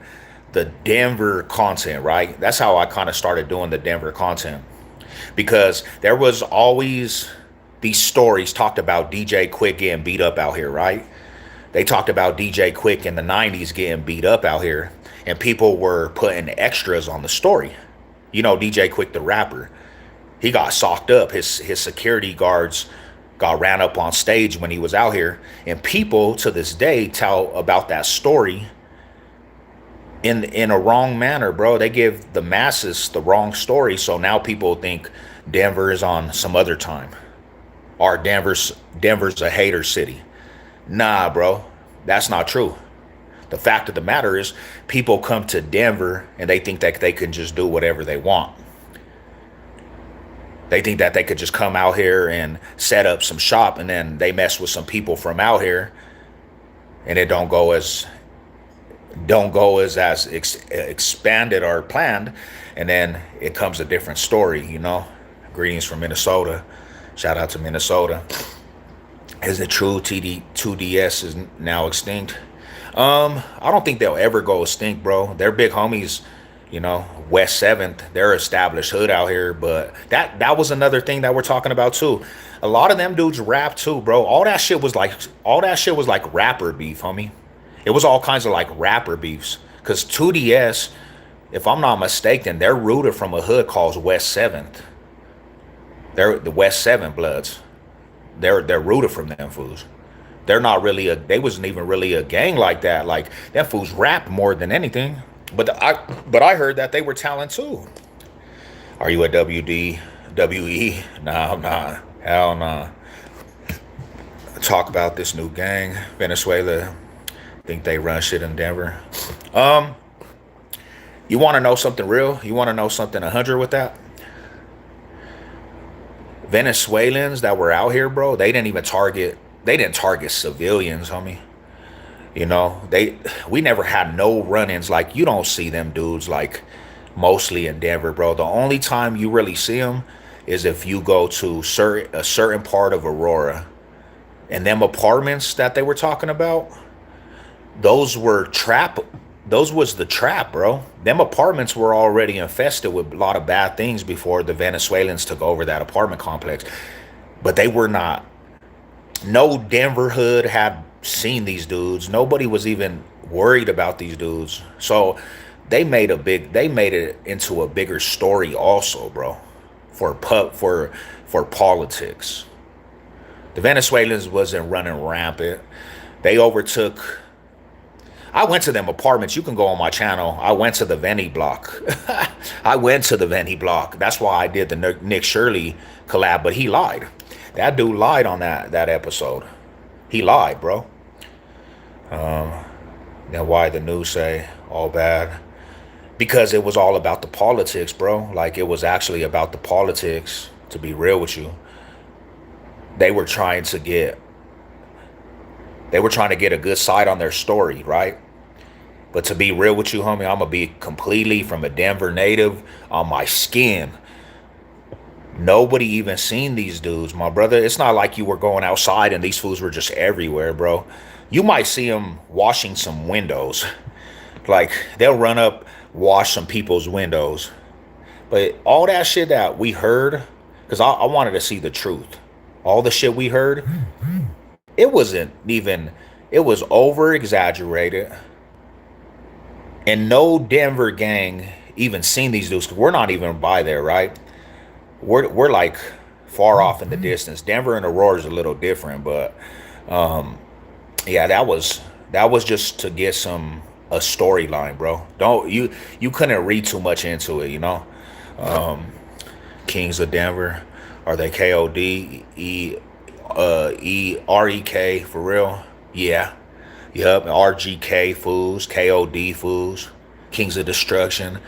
the Denver content, right? That's how I kind of started doing the Denver content, because there was always these stories talked about DJ Quick getting beat up out here, right? They talked about DJ Quick in the 90s getting beat up out here, and people were putting extras on the story. DJ Quick, the rapper, he got socked up. His security guards got ran up on stage when he was out here, and people to this day tell about that story in a wrong manner, bro. They give the masses the wrong story, so now people think Denver is on some other time, or Denver's a hater city. Nah, bro, that's not true. The fact of the matter is, people come to Denver and they think that they can just do whatever they want. They think that they could just come out here and set up some shop, and then they mess with some people from out here, and it don't go as expanded or planned, and then it comes a different story. Greetings from Minnesota. Shout out to Minnesota. Is it true 2DS is now extinct? I don't think they'll ever go extinct, bro. They're big homies, West 7th. They're established hood out here, but that was another thing that we're talking about too. A lot of them dudes rap too, bro. All that shit was like rapper beef, homie. It was all kinds of like rapper beefs. Cause 2DS, if I'm not mistaken, they're rooted from a hood called West 7th. They're the West 7 Bloods. They're rooted from them fools. They're not really they wasn't even really a gang like that. Like, them fools rap more than anything. But I heard that they were talent too. Are you a WE? Nah, I'm not. Hell nah. Talk about this new gang, Venezuela. Think they run shit in Denver. You want to know something real? You want to know something 100 with that? Venezuelans that were out here, bro, they didn't target civilians, homie. We never had no run-ins. Like, you don't see them dudes like mostly in Denver, bro. The only time you really see them is if you go to a certain part of Aurora, and them apartments that they were talking about, those was the trap, bro. Them apartments were already infested with a lot of bad things before the Venezuelans took over that apartment complex. But they were not. No Denver hood had seen these dudes. Nobody was even worried about these dudes. So they made it into a bigger story also, bro, for politics. The Venezuelans wasn't running rampant. They overtook. I went to them apartments. You can go on my channel. I went to the Venny block. That's why I did the Nick Shirley collab, but he lied. That dude lied on that episode. He lied, bro. Then why the news say all bad? Because it was all about the politics, bro. Like, it was actually about the politics, to be real with you. They were trying to get They were trying to get a good side on their story, right? But to be real with you, homie, I'm gonna be completely from a Denver native on my skin. Nobody even seen these dudes, my brother. It's not like you were going outside and these fools were just everywhere, bro. You might see them washing some windows. Like they'll run up, wash some people's windows. But all that shit that we heard, because I wanted to see the truth. All the shit we heard, it wasn't even, it was over exaggerated. And no Denver gang even seen these dudes. 'Cause we're not even by there, right? We're like far off in the distance. Denver and Aurora is a little different, but yeah, that was just to get some a storyline, bro. Don't you couldn't read too much into it, you know. Kings of Denver, are they KODEREK for real? Yeah, yep. RGK fools, KOD fools, Kings of Destruction.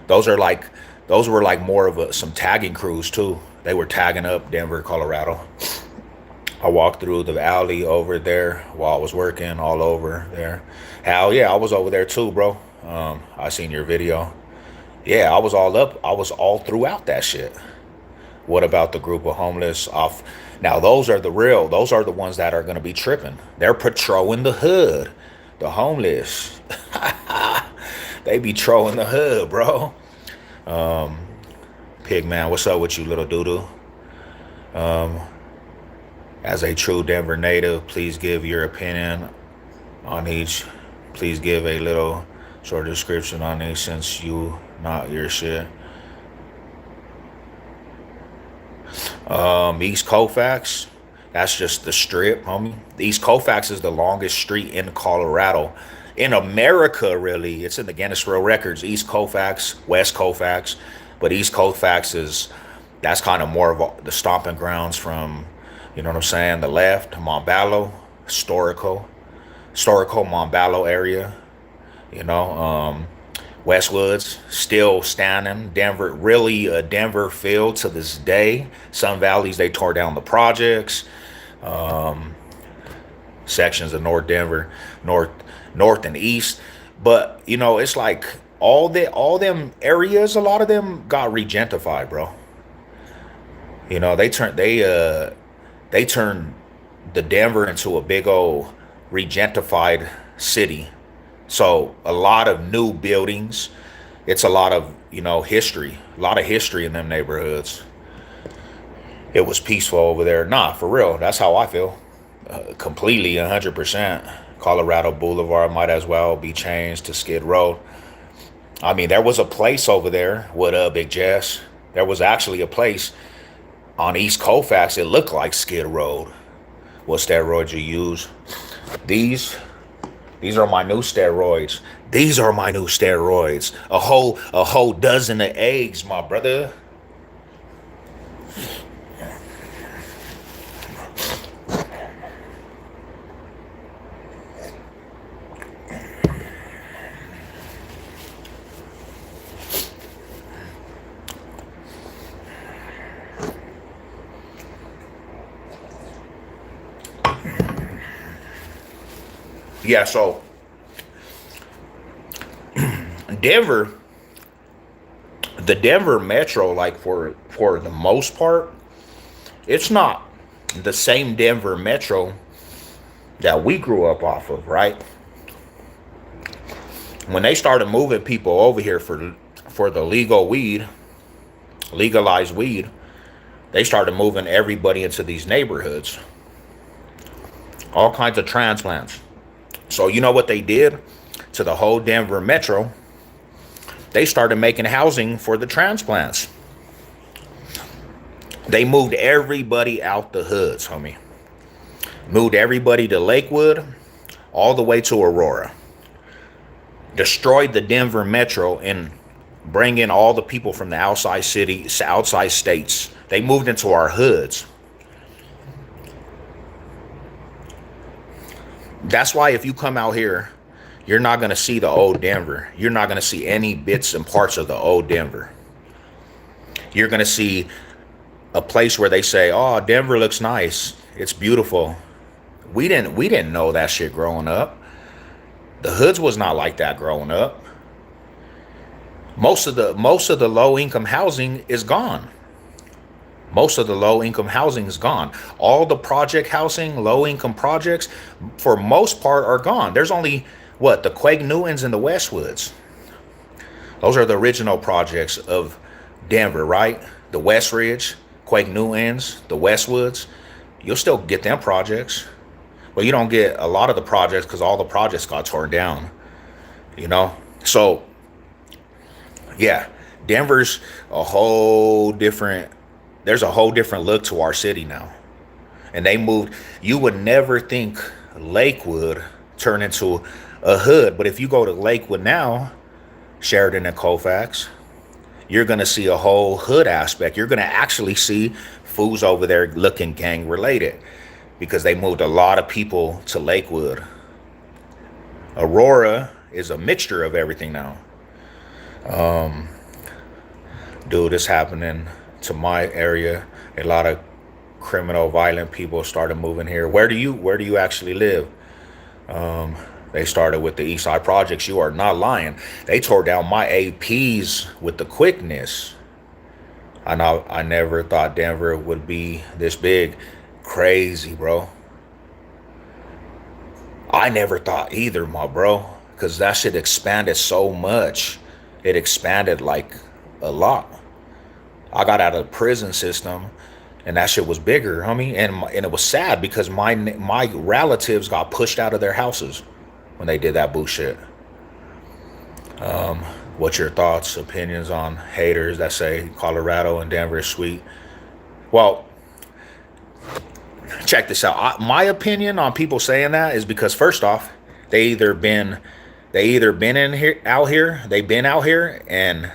Those are like those were like more of some tagging crews too. They were tagging up Denver, Colorado. I walked through the alley over there while I was working all over there. Hell yeah, I was over there too, bro. I seen your video. Yeah, I was all up. I was all throughout that shit. What about the group of homeless off? Now those are the real. Those are the ones that are gonna be tripping. They're patrolling the hood. The homeless. They be trolling the hood, bro. Pigman, what's up with you, little doo-doo? As a true Denver native, please give your opinion on each. Please give a little short description on each since you not your shit. East Colfax, that's just the strip, homie. East Colfax is the longest street in Colorado. In America, really. It's in the Guinness World Records. East Colfax, West Colfax. But East Colfax that's kind of more of the stomping grounds from, you know what I'm saying, the left, Montbello, historical Montbello area, you know, Westwoods, still standing. Denver, really a Denver feel to this day. Sun Valleys, they tore down the projects. Sections of North Denver, North and East. But, you know, it's like all them areas, a lot of them got regentified, bro. You know, they turned the Denver into a big old regentified city. So a lot of new buildings. It's a lot of, you know, history. A lot of history in them neighborhoods. It was peaceful over there. Nah, for real. That's how I feel. Completely, 100%. Colorado Boulevard might as well be changed to Skid Row. I mean, there was a place over there. What up, Big Jess? There was actually a place on East Colfax. It looked like Skid Row. What steroids you use? These are my new steroids. These are my new steroids. A whole dozen of eggs, my brother. Yeah, so Denver, the Denver metro, like for the most part, it's not the same Denver metro that we grew up off of, right? When they started moving people over here for the legalized weed, they started moving everybody into these neighborhoods. All kinds of transplants. So you know what they did to the whole Denver metro? They started making housing for the transplants. They moved everybody out the hoods, homie. Moved everybody to Lakewood, all the way to Aurora. Destroyed the Denver metro and bring in all the people from the outside states. They moved into our hoods. That's why if you come out here, you're not going to see the old Denver. You're not going to see any bits and parts of the old Denver. You're going to see a place where they say, oh, Denver looks nice. It's beautiful. We didn't know that shit growing up. The hoods was not like that growing up. Most of the low income housing is gone. Most of the low income housing is gone. All the project housing, low income projects, for most part, are gone. There's only what, the Quake Newtons and the Westwoods. Those are the original projects of Denver, right? The West Ridge, Quake Newtons, the Westwoods. You'll still get them projects, but you don't get a lot of the projects because all the projects got torn down. You know, so yeah, Denver's a whole different. There's a whole different look to our city now, and they moved. You would never think Lakewood turned into a hood, but if you go to Lakewood now, Sheridan and Colfax, you're gonna see a whole hood aspect. You're gonna actually see fools over there looking gang related because they moved a lot of people to Lakewood. Aurora is a mixture of everything now. Dude, it's happening to my area. A lot of criminal, violent people started moving here. Where do you actually live? They started with the East Side Projects. You are not lying. They tore down my APs with the quickness. I never thought Denver would be this big. Crazy, bro. I never thought either, my bro, because that shit expanded so much. It expanded like a lot. I got out of the prison system, and that shit was bigger, homie. And it was sad because my relatives got pushed out of their houses when they did that bullshit. What's your thoughts, opinions on haters that say Colorado and Denver is sweet? Well, check this out. My opinion on people saying that is because first off, they either been in here out here, they've been out here, and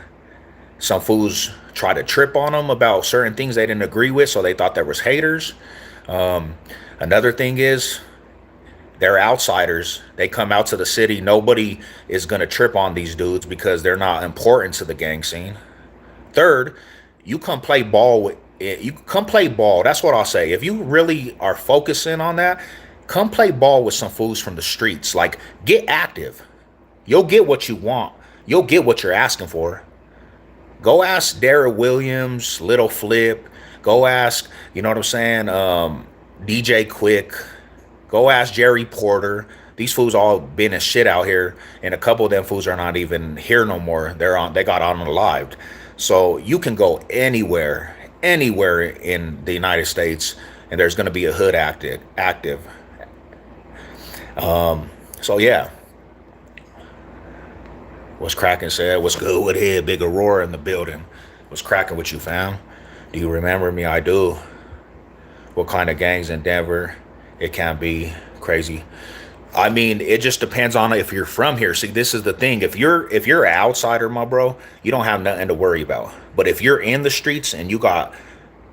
some fools try to trip on them about certain things they didn't agree with, so they thought there was haters. Another thing is they're outsiders. They come out to the city. Nobody is gonna trip on these dudes because they're not important to the gang scene. Third, you come play ball with you come play ball. That's what I'll say. If you really are focusing on that, come play ball with some fools from the streets. Like, get active. You'll get what you want. You'll get what you're asking for. Go ask Darrell Williams, Little Flip. Go ask, you know what I'm saying, DJ Quick. Go ask Jerry Porter. These fools all been and shit out here, and a couple of them fools are not even here no more. They got unalived. So you can go anywhere in the United States, and there's going to be a hood active. So yeah. What's cracking said, what's good with it? Big Aurora in the building. What's cracking with you, fam? Do you remember me? I do. What kind of gangs in Denver? It can be crazy. I mean, it just depends on if you're from here. See, this is the thing. If you're an outsider, my bro, you don't have nothing to worry about. But if you're in the streets and you got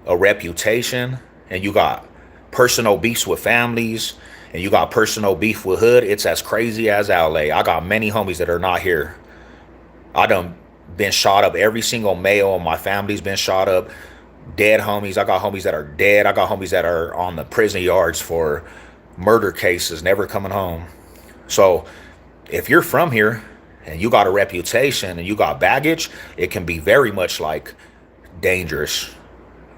a reputation and you got personal beefs with families and you got personal beef with hood, it's as crazy as LA. I got many homies that are not here. I done been shot up. Every single male in my family's been shot up. Dead homies. I got homies that are dead. I got homies that are on the prison yards for murder cases, never coming home. So if you're from here and you got a reputation and you got baggage, it can be very much like dangerous.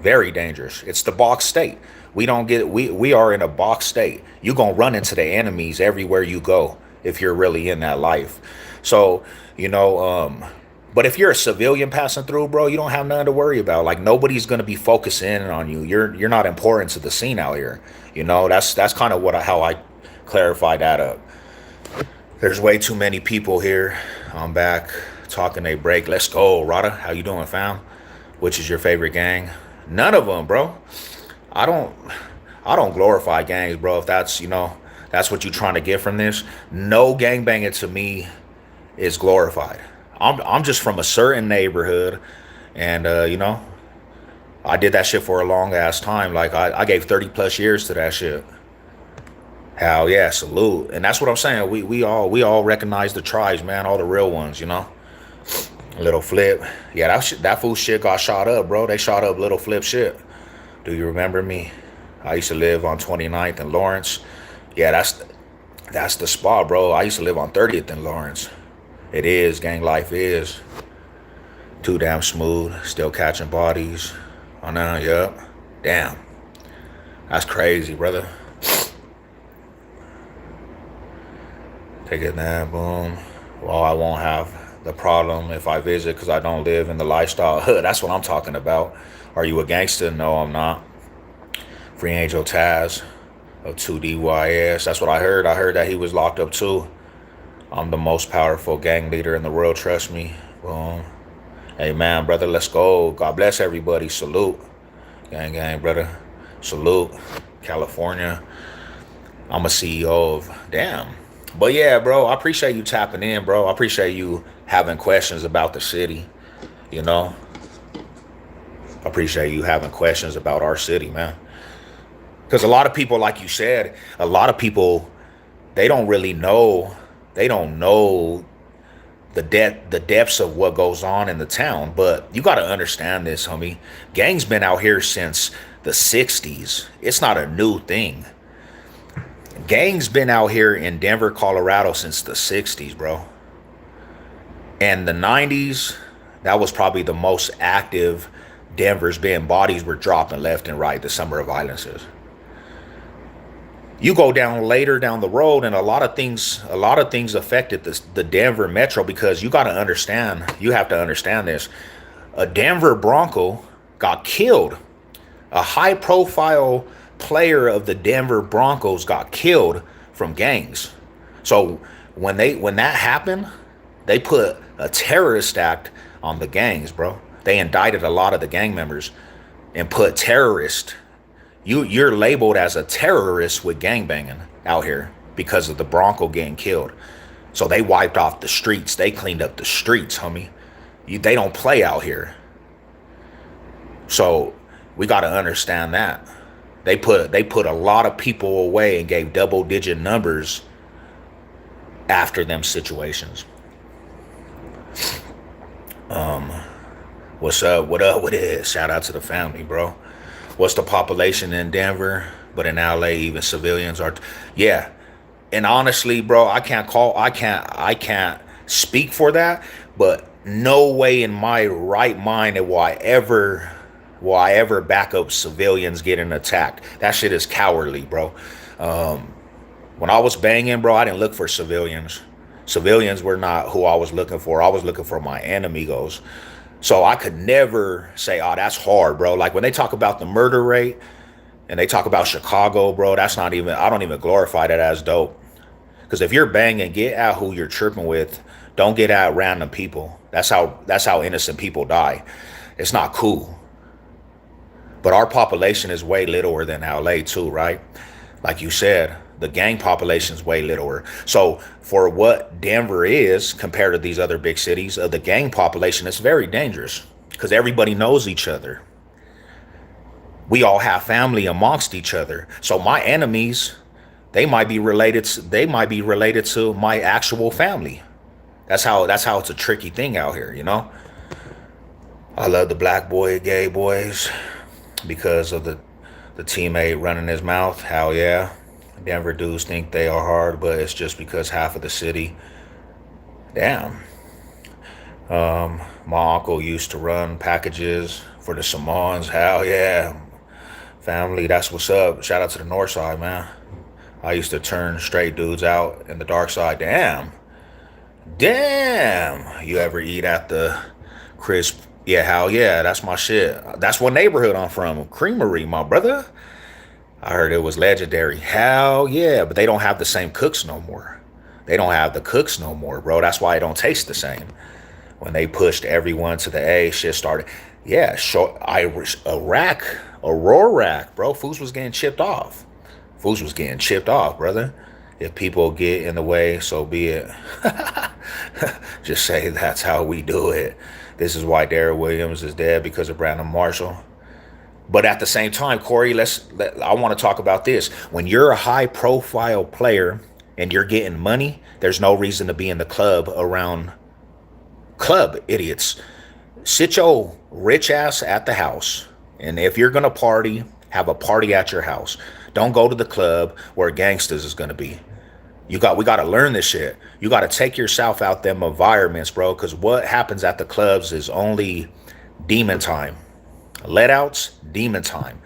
Very dangerous. It's the box state. We are in a box state. You're gonna run into the enemies everywhere you go if you're really in that life. So, but if you're a civilian passing through, bro, you don't have nothing to worry about. Like, nobody's gonna be focusing in on you. You're not important to the scene out here. That's kind of how I clarify that up. There's way too many people here. I'm back talking a break. Let's go, Rada. How you doing, fam? Which is your favorite gang? None of them, bro. I don't glorify gangs, bro. If that's what you're trying to get from this. No gangbanging to me is glorified. I'm just from a certain neighborhood, and I did that shit for a long ass time. Like, I gave 30 plus years to that shit. Hell yeah, salute. And that's what I'm saying. We all recognize the tribes, man, all the real ones, Little Flip. Yeah, that fool shit got shot up, bro. They shot up Little Flip shit. Do you remember me? I used to live on 29th and Lawrence. Yeah, that's the spot, bro. I used to live on 30th in Lawrence. It is, gang life is too damn smooth. Still catching bodies. Oh no, yep. Damn, that's crazy, brother. Take it down, boom. Well, I won't have the problem if I visit because I don't live in the lifestyle hood. That's what I'm talking about. Are you a gangster? No, I'm not. Free Angel Taz of 2DYS. That's what I heard. I heard that he was locked up too. I'm the most powerful gang leader in the world. Trust me. Boom. Hey, man, brother, let's go. God bless everybody. Salute. Gang, gang, brother. Salute. California. I'm a CEO of, damn. But yeah, bro, I appreciate you tapping in, bro. I appreciate you having questions about the city. You know, I appreciate you having questions about our city, man. Because a lot of people, like you said, a lot of people, they don't really know. They don't know the depths of what goes on in the town. But you got to understand this, homie. Gang's been out here since the 60s. It's not a new thing. Gang's been out here in Denver, Colorado since the 60s, bro. And the 90s, that was probably the most active Denver's been. Bodies were dropping left and right, the summer of violences. You go down later down the road, and a lot of things affected the Denver metro, because you got to understand, you have to understand this. A Denver Bronco got killed. A high profile player of the Denver Broncos got killed from gangs. So when that happened, they put a terrorist act on the gangs, bro. They indicted a lot of the gang members and put terrorist. You're labeled as a terrorist with gangbanging out here because of the Bronco getting killed. So they wiped off the streets. They cleaned up the streets, homie. They don't play out here. So we got to understand that. They put a lot of people away and gave double digit numbers after them situations. What's up? What up with it? Shout out to the family, bro. What's the population in Denver? But in LA, even civilians are. Yeah. And honestly, bro, I can't speak for that, but no way in my right mind will I ever back up civilians getting attacked. That shit is cowardly, bro. When I was banging, bro, I didn't look for civilians. Civilians were not who I was looking for. I was looking for my enemigos. So I could never say, oh, that's hard, bro. Like when they talk about the murder rate and they talk about Chicago, bro, that's not even, I don't even glorify that as dope. Because if you're banging, get out who you're tripping with. Don't get out random people. That's how innocent people die. It's not cool. But our population is way littler than LA too, right? Like you said, the gang population is way littler. So for what Denver is compared to these other big cities, the gang population is very dangerous because everybody knows each other. We all have family amongst each other. So my enemies, they might be related to my actual family. That's how it's a tricky thing out here, you know? I love the black boy, gay boys, because of the teammate running his mouth. Hell yeah. Denver dudes think they are hard, but it's just because half of the city. Damn. My uncle used to run packages for the Samoans. Hell yeah. Family, that's what's up. Shout out to the north side, man. I used to turn straight dudes out in the dark side. Damn. Damn. You ever eat at the crisp? Yeah, hell yeah. That's my shit. That's what neighborhood I'm from. Creamery, my brother. I heard it was legendary. Hell yeah. But they don't have the same cooks no more. They don't have the cooks no more, bro. That's why it don't taste the same. When they pushed everyone to the A, shit started. Yeah, Irish, Aurora rack, bro. Foods was getting chipped off. Foods was getting chipped off, brother. If people get in the way, so be it. Just say that's how we do it. This is why Darrell Williams is dead, because of Brandon Marshall. But at the same time, Corey, I want to talk about this. When you're a high profile player and you're getting money, there's no reason to be in the club around club idiots. Sit your rich ass at the house. And if you're going to party, have a party at your house. Don't go to the club where gangsters is gonna be. We gotta learn this shit. You gotta take yourself out them environments, bro. Cause what happens at the clubs is only demon time. Let outs, demon time.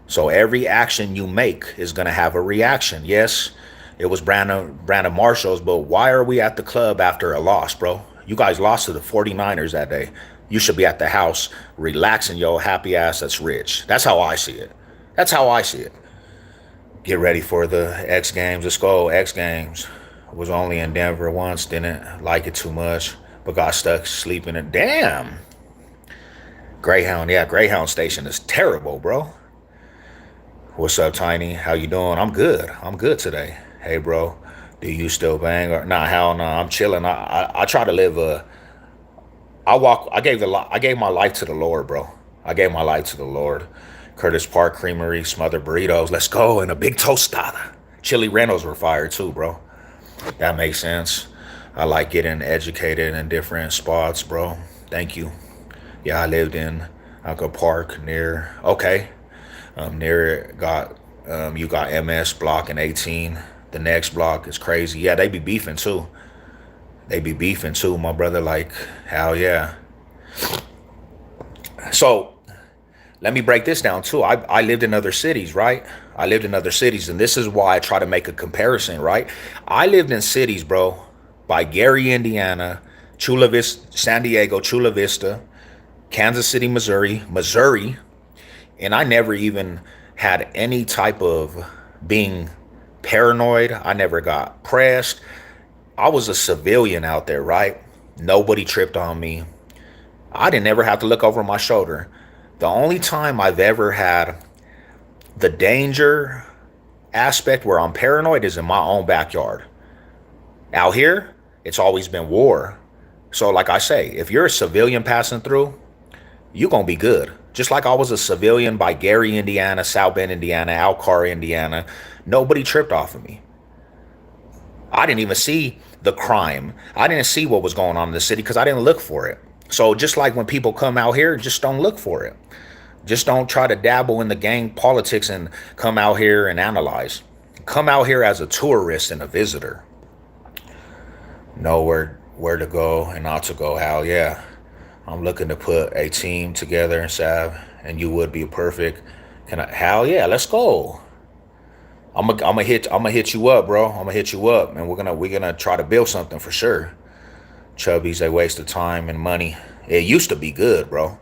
So every action you make is gonna have a reaction. Yes, it was Brandon Marshall's, but why are we at the club after a loss, bro? You guys lost to the 49ers that day. You should be at the house relaxing your happy ass that's rich. That's how I see it. That's how I see it. Get ready for the X Games. Let's go, X Games. Was only in Denver once, didn't like it too much, but got stuck sleeping it. Damn. Greyhound, yeah, Greyhound Station is terrible, bro. What's up, Tiny? How you doing? I'm good. I'm good today. Hey, bro, do you still bang or nah? Hell no. I'm chilling. I try to live a. I walk. I gave my life to the Lord, bro. I gave my life to the Lord. Curtis Park Creamery, smothered burritos. Let's go, and a big tostada. Chili Reynolds were fired too, bro. That makes sense. I like getting educated in different spots, bro. Thank you. Yeah, I lived in Uncle Park near. Okay, near got you got MS block and 18. The next block is crazy. Yeah, they be beefing too. They be beefing too, my brother. Like hell yeah. So let me break this down too. I lived in other cities, right? I lived in other cities, and this is why I try to make a comparison, right? I lived in cities, bro, by Gary, Indiana, Chula Vista, San Diego, Chula Vista, Kansas City, Missouri, and I never even had any type of being paranoid. I never got pressed. I was a civilian out there, right? Nobody tripped on me. I didn't ever have to look over my shoulder. The only time I've ever had the danger aspect where I'm paranoid is in my own backyard. Out here, it's always been war. So like I say, if you're a civilian passing through, you're going to be good. Just like I was a civilian by Gary, Indiana, South Bend, Indiana, Alcar, Indiana, nobody tripped off of me. I didn't even see the crime. I didn't see what was going on in the city because I didn't look for it. So just like when people come out here, just don't look for it. Just don't try to dabble in the gang politics and come out here and analyze. Come out here as a tourist and a visitor. Know where to go and not to go. Hell yeah. I'm looking to put a team together, Sav, and you would be perfect. Can I? Hell yeah, let's go. I'm gonna hit you up, bro. I'm gonna hit you up, and we're gonna try to build something for sure. Chubbies, they waste of time and money. It used to be good, bro.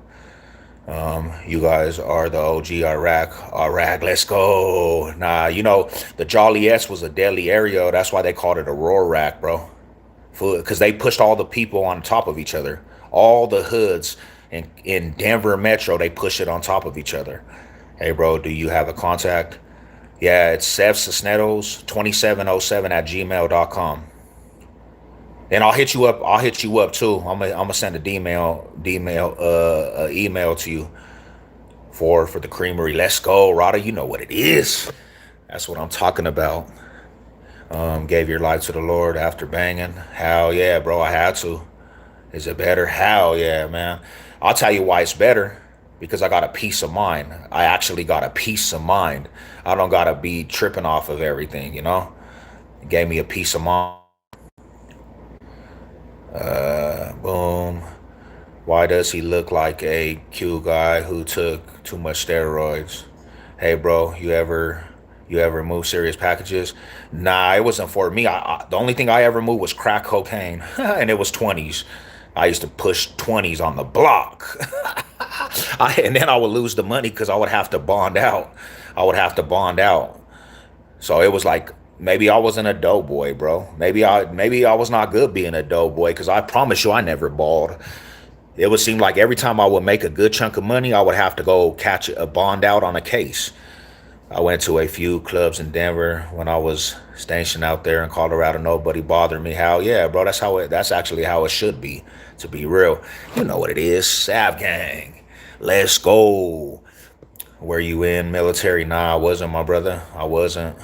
You guys are the OG Iraq. Iraq, let's go. Nah, the Jolly S was a deadly area. That's why they called it a Roar Rack, bro. Because they pushed all the people on top of each other. All the hoods in Denver Metro, they push it on top of each other. Hey, bro, do you have a contact? Yeah, it's Sev Cisneros 2707 at gmail.com. Then I'll hit you up. I'll hit you up too. I'm gonna send a email to you for the creamery. Let's go, Rada. You know what it is. That's what I'm talking about. Gave your life to the Lord after banging. Hell yeah, bro. I had to. Is it better? Hell yeah, man. I'll tell you why it's better. Because I got a peace of mind. I actually got a peace of mind. I don't gotta be tripping off of everything, It gave me a peace of mind. Boom. Why does he look like a cute guy who took too much steroids? Hey, bro, you ever move serious packages? Nah, it wasn't for me. The only thing I ever moved was crack cocaine, and it was 20s. I used to push 20s on the block. And then I would lose the money because I would have to bond out. So it was like, maybe I wasn't a dope boy, bro. Maybe I was not good being a dope boy because I promise you I never balled. It would seem like every time I would make a good chunk of money, I would have to go catch a bond out on a case. I went to a few clubs in Denver when I was stationed out there in Colorado. Nobody bothered me. Hell yeah, bro. That's actually how it should be, to be real. You know what it is. Sav Gang. Let's go. Were you in military? Nah, I wasn't, my brother. I wasn't.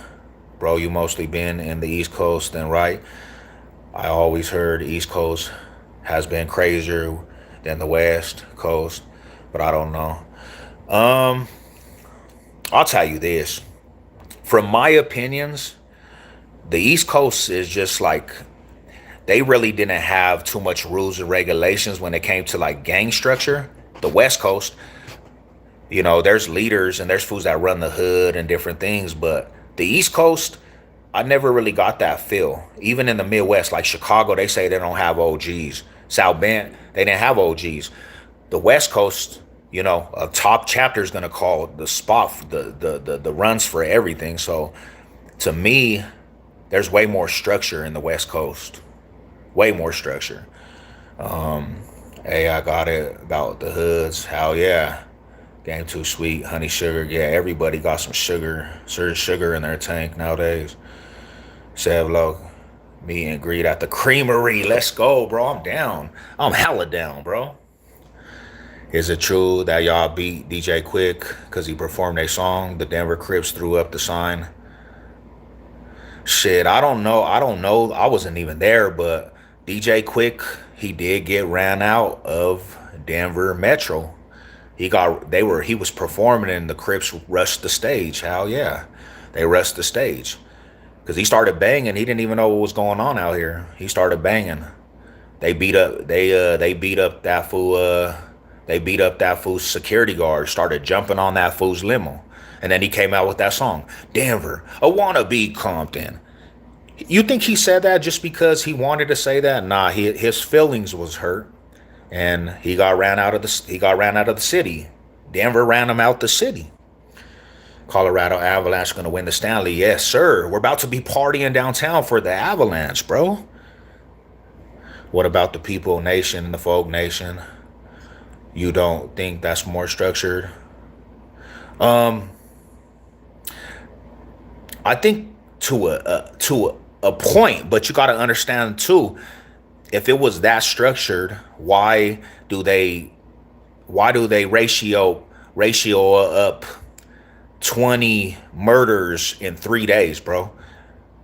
Bro, you mostly been in the East Coast, then, right? I always heard East Coast has been crazier than the West Coast, but I don't know. I'll tell you this. from my opinions, the East Coast is just like they really didn't have too much rules and regulations when it came to like gang structure. The West Coast, there's leaders and there's fools that run the hood and different things, but the East Coast, I never really got that feel. Even in the Midwest, like Chicago, they say they don't have OGs. South Bend, they didn't have OGs. The West Coast, a top chapter is gonna call the spot, the runs for everything. So to me, there's way more structure in the West Coast. Way more structure. Hey, I got it about the hoods. Hell yeah. Game too sweet, honey sugar. Yeah, everybody got some sugar in their tank nowadays. Sevlo, meet and greet at the creamery. Let's go, bro. I'm down. I'm hella down, bro. Is it true that y'all beat DJ Quick because he performed a song? The Denver Crips threw up the sign. Shit, I don't know. I don't know. I wasn't even there, but DJ Quick, he did get ran out of Denver Metro. He was performing and the Crips rushed the stage. Hell yeah. They rushed the stage. Cause he started banging. He didn't even know what was going on out here. He started banging. They beat up that fool they beat up that fool's security guard, started jumping on that fool's limo. And then he came out with that song, Denver, I wanna be Compton. You think he said that just because he wanted to say that? Nah, his feelings was hurt. And he got ran out of the city. Denver ran him out the city. Colorado Avalanche going to win the Stanley. Yes, sir. We're about to be partying downtown for the Avalanche, bro. What about the People Nation, the Folk Nation? You don't think that's more structured? I think to a point, but you got to understand too. If it was that structured, why do they ratio up 20 murders in 3 days, bro?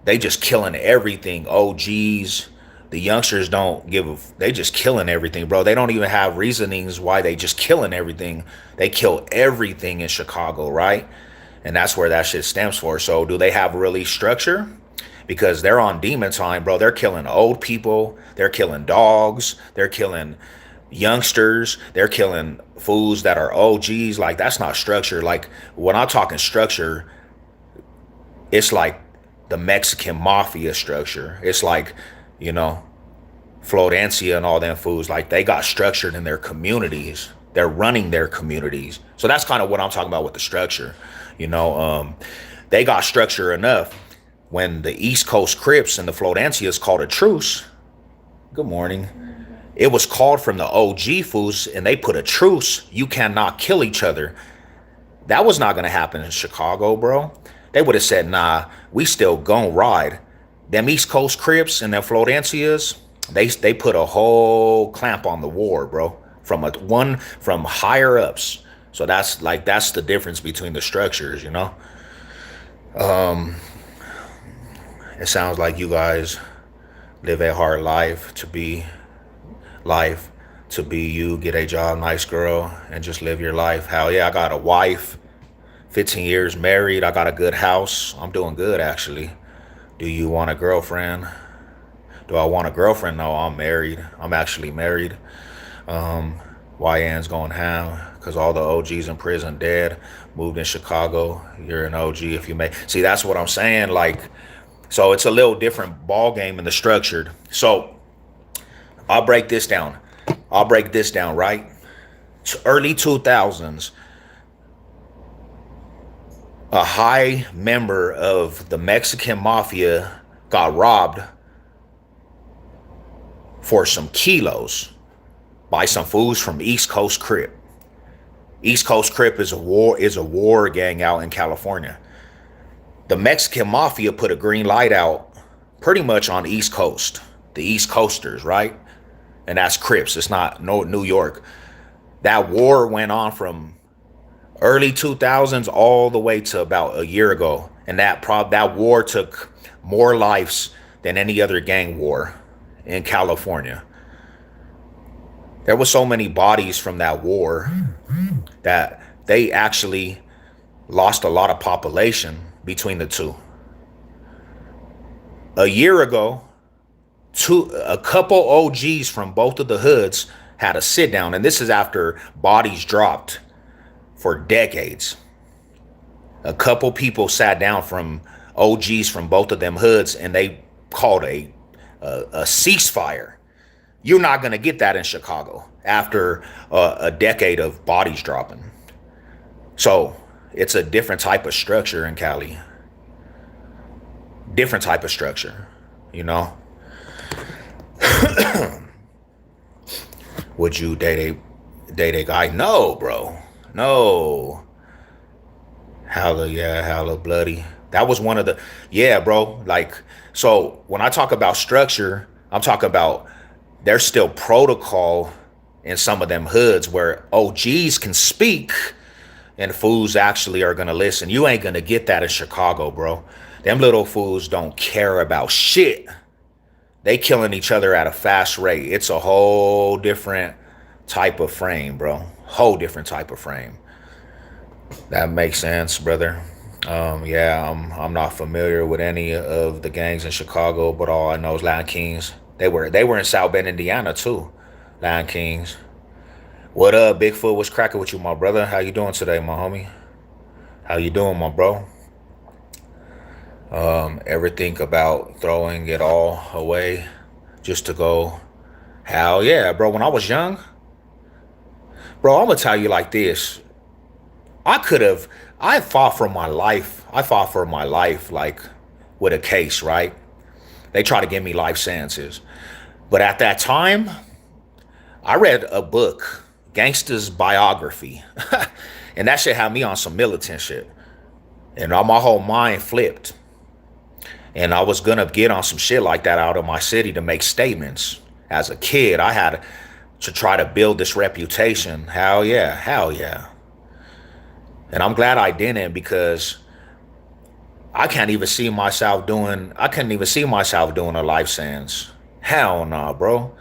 They just killing everything. OGs, the youngsters they just killing everything, bro. They don't even have reasonings why they just killing everything. They kill everything in Chicago, right? And that's where that shit stems for. So do they have really structure? Because they're on demon time, bro. They're killing old people. They're killing dogs. They're killing youngsters. They're killing fools that are OGs. Like, that's not structure. Like, when I'm talking structure, it's like the Mexican mafia structure. It's like, Florencia and all them fools. Like, they got structured in their communities. They're running their communities. So that's kind of what I'm talking about with the structure. They got structure enough. When the East Coast Crips and the Florencias called a truce, good morning, it was called from the OG fools and they put a truce. You cannot kill each other. That was not going to happen in Chicago, bro. They would have said, nah, we still gonna ride. Them East Coast Crips and them Florencias, they put a whole clamp on the war, bro, from higher ups. So that's the difference between the structures, It sounds like you guys live a hard life to be you, get a job, nice girl, and just live your life. Hell yeah, I got a wife, 15 years married. I got a good house. I'm doing good, actually. Do you want a girlfriend? Do I want a girlfriend? No, I'm married. I'm actually married. YN's going ham because all the OGs in prison dead, moved in Chicago. You're an OG if you may. See, that's what I'm saying. Like, so it's a little different ball game in the structured. So I'll break this down. Right? Early 2000s, a high member of the Mexican mafia got robbed for some kilos by some fools from East Coast Crip. East Coast Crip is a war gang out in California. The Mexican mafia put a green light out pretty much on East Coast, the East Coasters, right? And that's Crips. It's not New York. That war went on from early 2000s all the way to about a year ago. And that war took more lives than any other gang war in California. There was so many bodies from that war that they actually lost a lot of population. between the two. A year ago, a couple OGs from both of the hoods had a sit down, and this is after bodies dropped for decades. A couple people sat down from OGs from both of them hoods, and they called a ceasefire. You're not gonna get that in Chicago after a decade of bodies dropping. So it's a different type of structure in Cali. Different type of structure, you know. Would you date a guy? No, bro. No. Hella bloody. That was one of the, yeah, bro. Like, so when I talk about structure, I'm talking about there's still protocol in some of them hoods where OGs can speak and fools actually are gonna listen. You ain't gonna get that in Chicago, bro. Them little fools don't care about shit. They killing each other at a fast rate. It's a whole different type of frame, bro. Whole different type of frame. That makes sense, brother. Yeah, I'm not familiar with any of the gangs in Chicago, but all I know is Lion Kings. They were in South Bend, Indiana too. Lion Kings. What up, Bigfoot? What's cracking with you, my brother? How you doing today, my homie? How you doing, my bro? Ever think about throwing it all away just to go? Hell yeah, bro. When I was young, bro, I'm gonna tell you like this. I fought for my life. I fought for my life, like with a case, right? They try to give me life sentences. But at that time, I read a book, Gangsta's Biography. And that shit had me on some militant shit. And all my whole mind flipped. And I was gonna get on some shit like that out of my city to make statements. As a kid, I had to try to build this reputation. Hell yeah, hell yeah. And I'm glad I didn't because I couldn't even see myself doing a life sentence. Hell no, bro.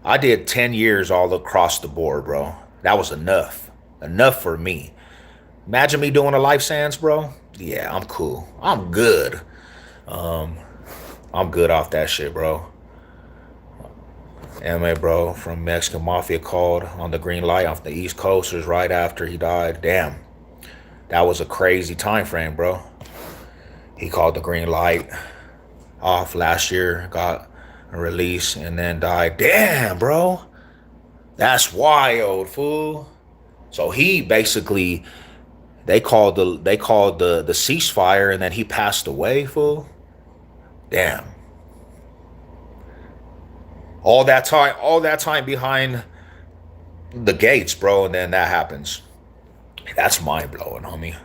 I did 10 years all across the board, bro. That was enough. Enough for me. Imagine me doing a life sentence, bro. Yeah, I'm cool. I'm good. I'm good off that shit, bro. MA, bro, from Mexican Mafia called on the green light off the East Coast. It was right after he died. Damn. That was a crazy time frame, bro. He called the green light off last year, got a release, and then died. Damn, bro. That's wild, fool. So he basically they called the ceasefire and then he passed away, fool. Damn. All that time behind the gates, bro, and then that happens. That's mind blowing, homie.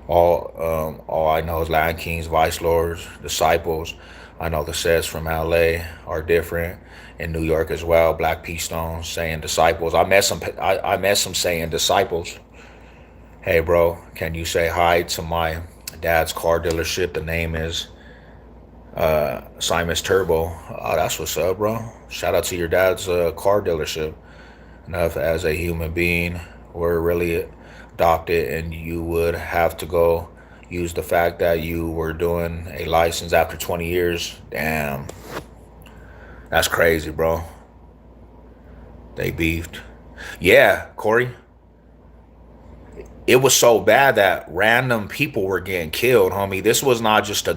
All I know is Lion Kings, Vice Lords, Disciples. I know the sets from LA are different. In New York as well, Black P Stones saying disciples. I met some saying disciples. Hey bro, can you say hi to my dad's car dealership? The name is Simon's Turbo. Oh, that's what's up, bro. Shout out to your dad's car dealership. Enough as a human being, we're really adopted, and you would have to go use the fact that you were doing a license after 20 years. Damn. That's crazy, bro. They beefed. Yeah, Corey. It was so bad that random people were getting killed, homie. This was not just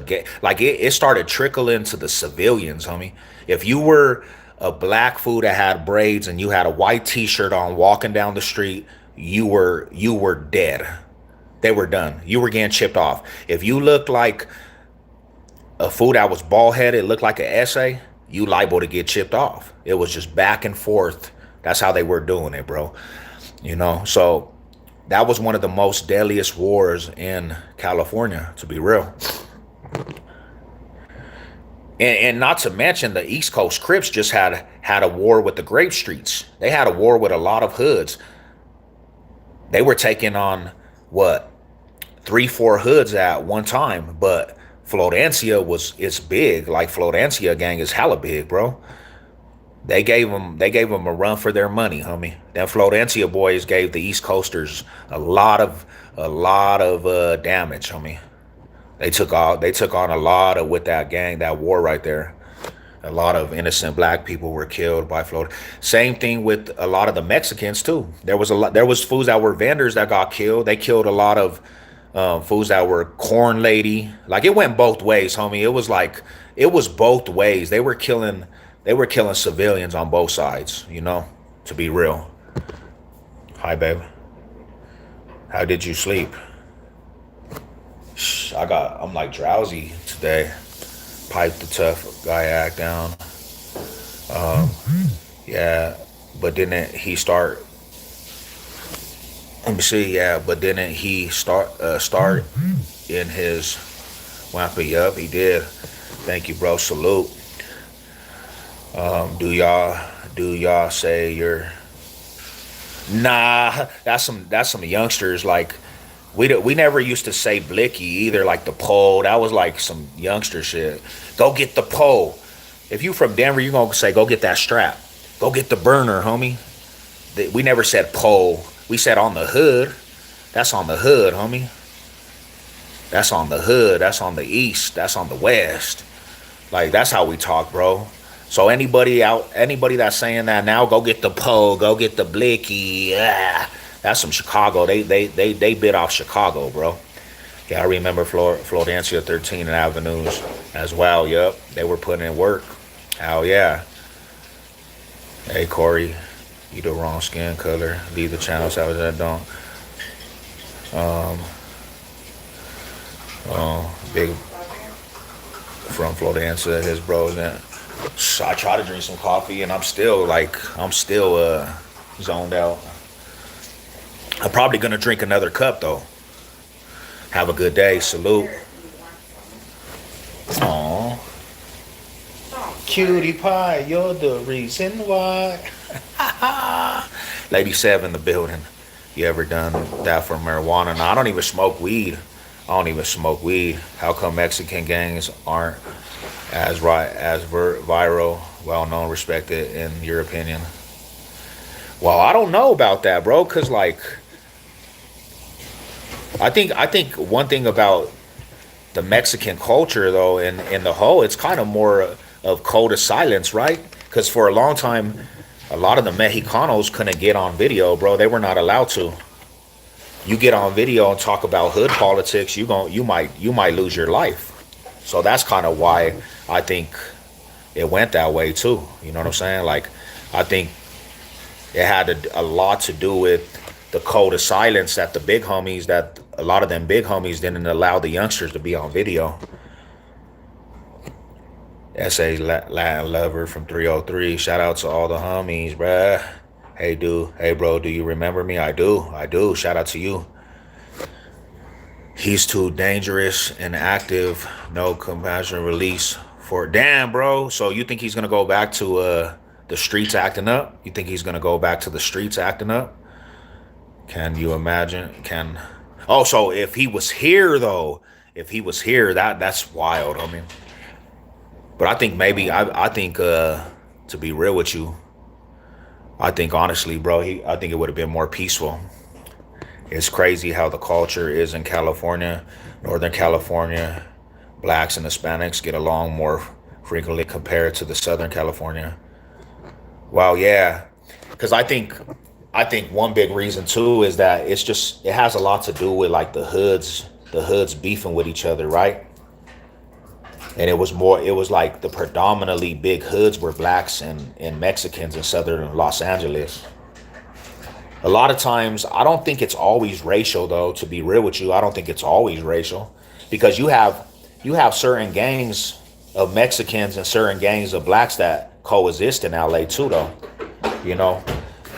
like it started trickling to the civilians, homie. If you were a black fool that had braids and you had a white t-shirt on walking down the street, you were dead. They were done. You were getting chipped off. If you looked like a fool that was bald headed, looked like an essay, you liable to get chipped off. It was just back and forth. That's how they were doing it, bro. You know, so that was one of the most deadliest wars in California, to be real. And not to mention the East Coast Crips just had a war with the Grape Streets. They had a war with a lot of hoods. They were taking on what 3-4 hoods at one time, but Florencia it's big. Like Florencia gang is hella big, bro. They gave them a run for their money, homie. Them Florencia boys gave the East Coasters a lot of damage, homie. They took on a lot of with that gang, that war right there. A lot of innocent black people were killed by Florida. Same thing with a lot of the Mexicans too. There was fools that were vendors that got killed. They killed a lot of fools that were corn lady. Like it went both ways, homie. It was both ways. They were killing civilians on both sides, to be real. Hi, babe. How did you sleep? I'm like drowsy today. Pipe the tough guy act down. Um, yeah, but didn't he start? Let me see. Yeah, but didn't he start in his wampy up? He did. Thank you, bro. Salute. Do y'all say you're nah? That's some youngsters like we never used to say blicky either. Like the pole, that was like some youngster shit. Go get the pole. If you from Denver, you gonna say go get that strap. Go get the burner, homie. We never said pole. We said on the hood. That's on the hood, homie. That's on the hood. That's on the east. That's on the west. Like that's how we talk, bro. So anybody that's saying that now, go get the pole, go get the blicky. Yeah, that's from Chicago. They bit off Chicago, bro. Yeah, I remember Florencia 13 and Avenues as well. Yup, they were putting in work. Hell yeah. Hey Corey, you the wrong skin color. Leave the channel so that don't. Um, Big from Florencia, his bros. And so I try to drink some coffee, and I'm still zoned out. I'm probably gonna drink another cup though. Have a good day. Salute. Aw, cutie pie, you're the reason why. Lady Seven in the building. You ever done that for marijuana? No, I don't even smoke weed. I don't even smoke weed. How come Mexican gangs aren't as viral, well known, respected in your opinion? Well, I don't know about that, bro. Cause like I think one thing about the Mexican culture though, in the whole, it's kind of more of code of silence, right? Because for a long time, a lot of the Mexicanos couldn't get on video, bro. They were not allowed to. You get on video and talk about hood politics, you might lose your life. So that's kind of why I think it went that way too. You know what I'm saying? Like I think it had a lot to do with the code of silence that a lot of them big homies didn't allow the youngsters to be on video. SA Latin Lover from 303. Shout out to all the homies, bruh. Hey bro, do you remember me? I do. Shout out to you. He's too dangerous and active. No compassion release for damn, bro. So you think he's gonna go back to the streets acting up? You think he's gonna go back to the streets acting up? Can you imagine? So if he was here though, if he was here, that's wild. I mean, but I think maybe I think to be real with you, I think honestly, bro, I think it would have been more peaceful. It's crazy how the culture is in California, Northern California. Blacks and Hispanics get along more frequently compared to the Southern California. Well, yeah, because I think one big reason too is that it has a lot to do with like the hoods beefing with each other, right? And it was like the predominantly big hoods were blacks and Mexicans in southern Los Angeles. A lot of times, I don't think it's always racial though. To be real with you, I don't think it's always racial, because you have certain gangs of Mexicans and certain gangs of blacks that coexist in LA too, though. You know,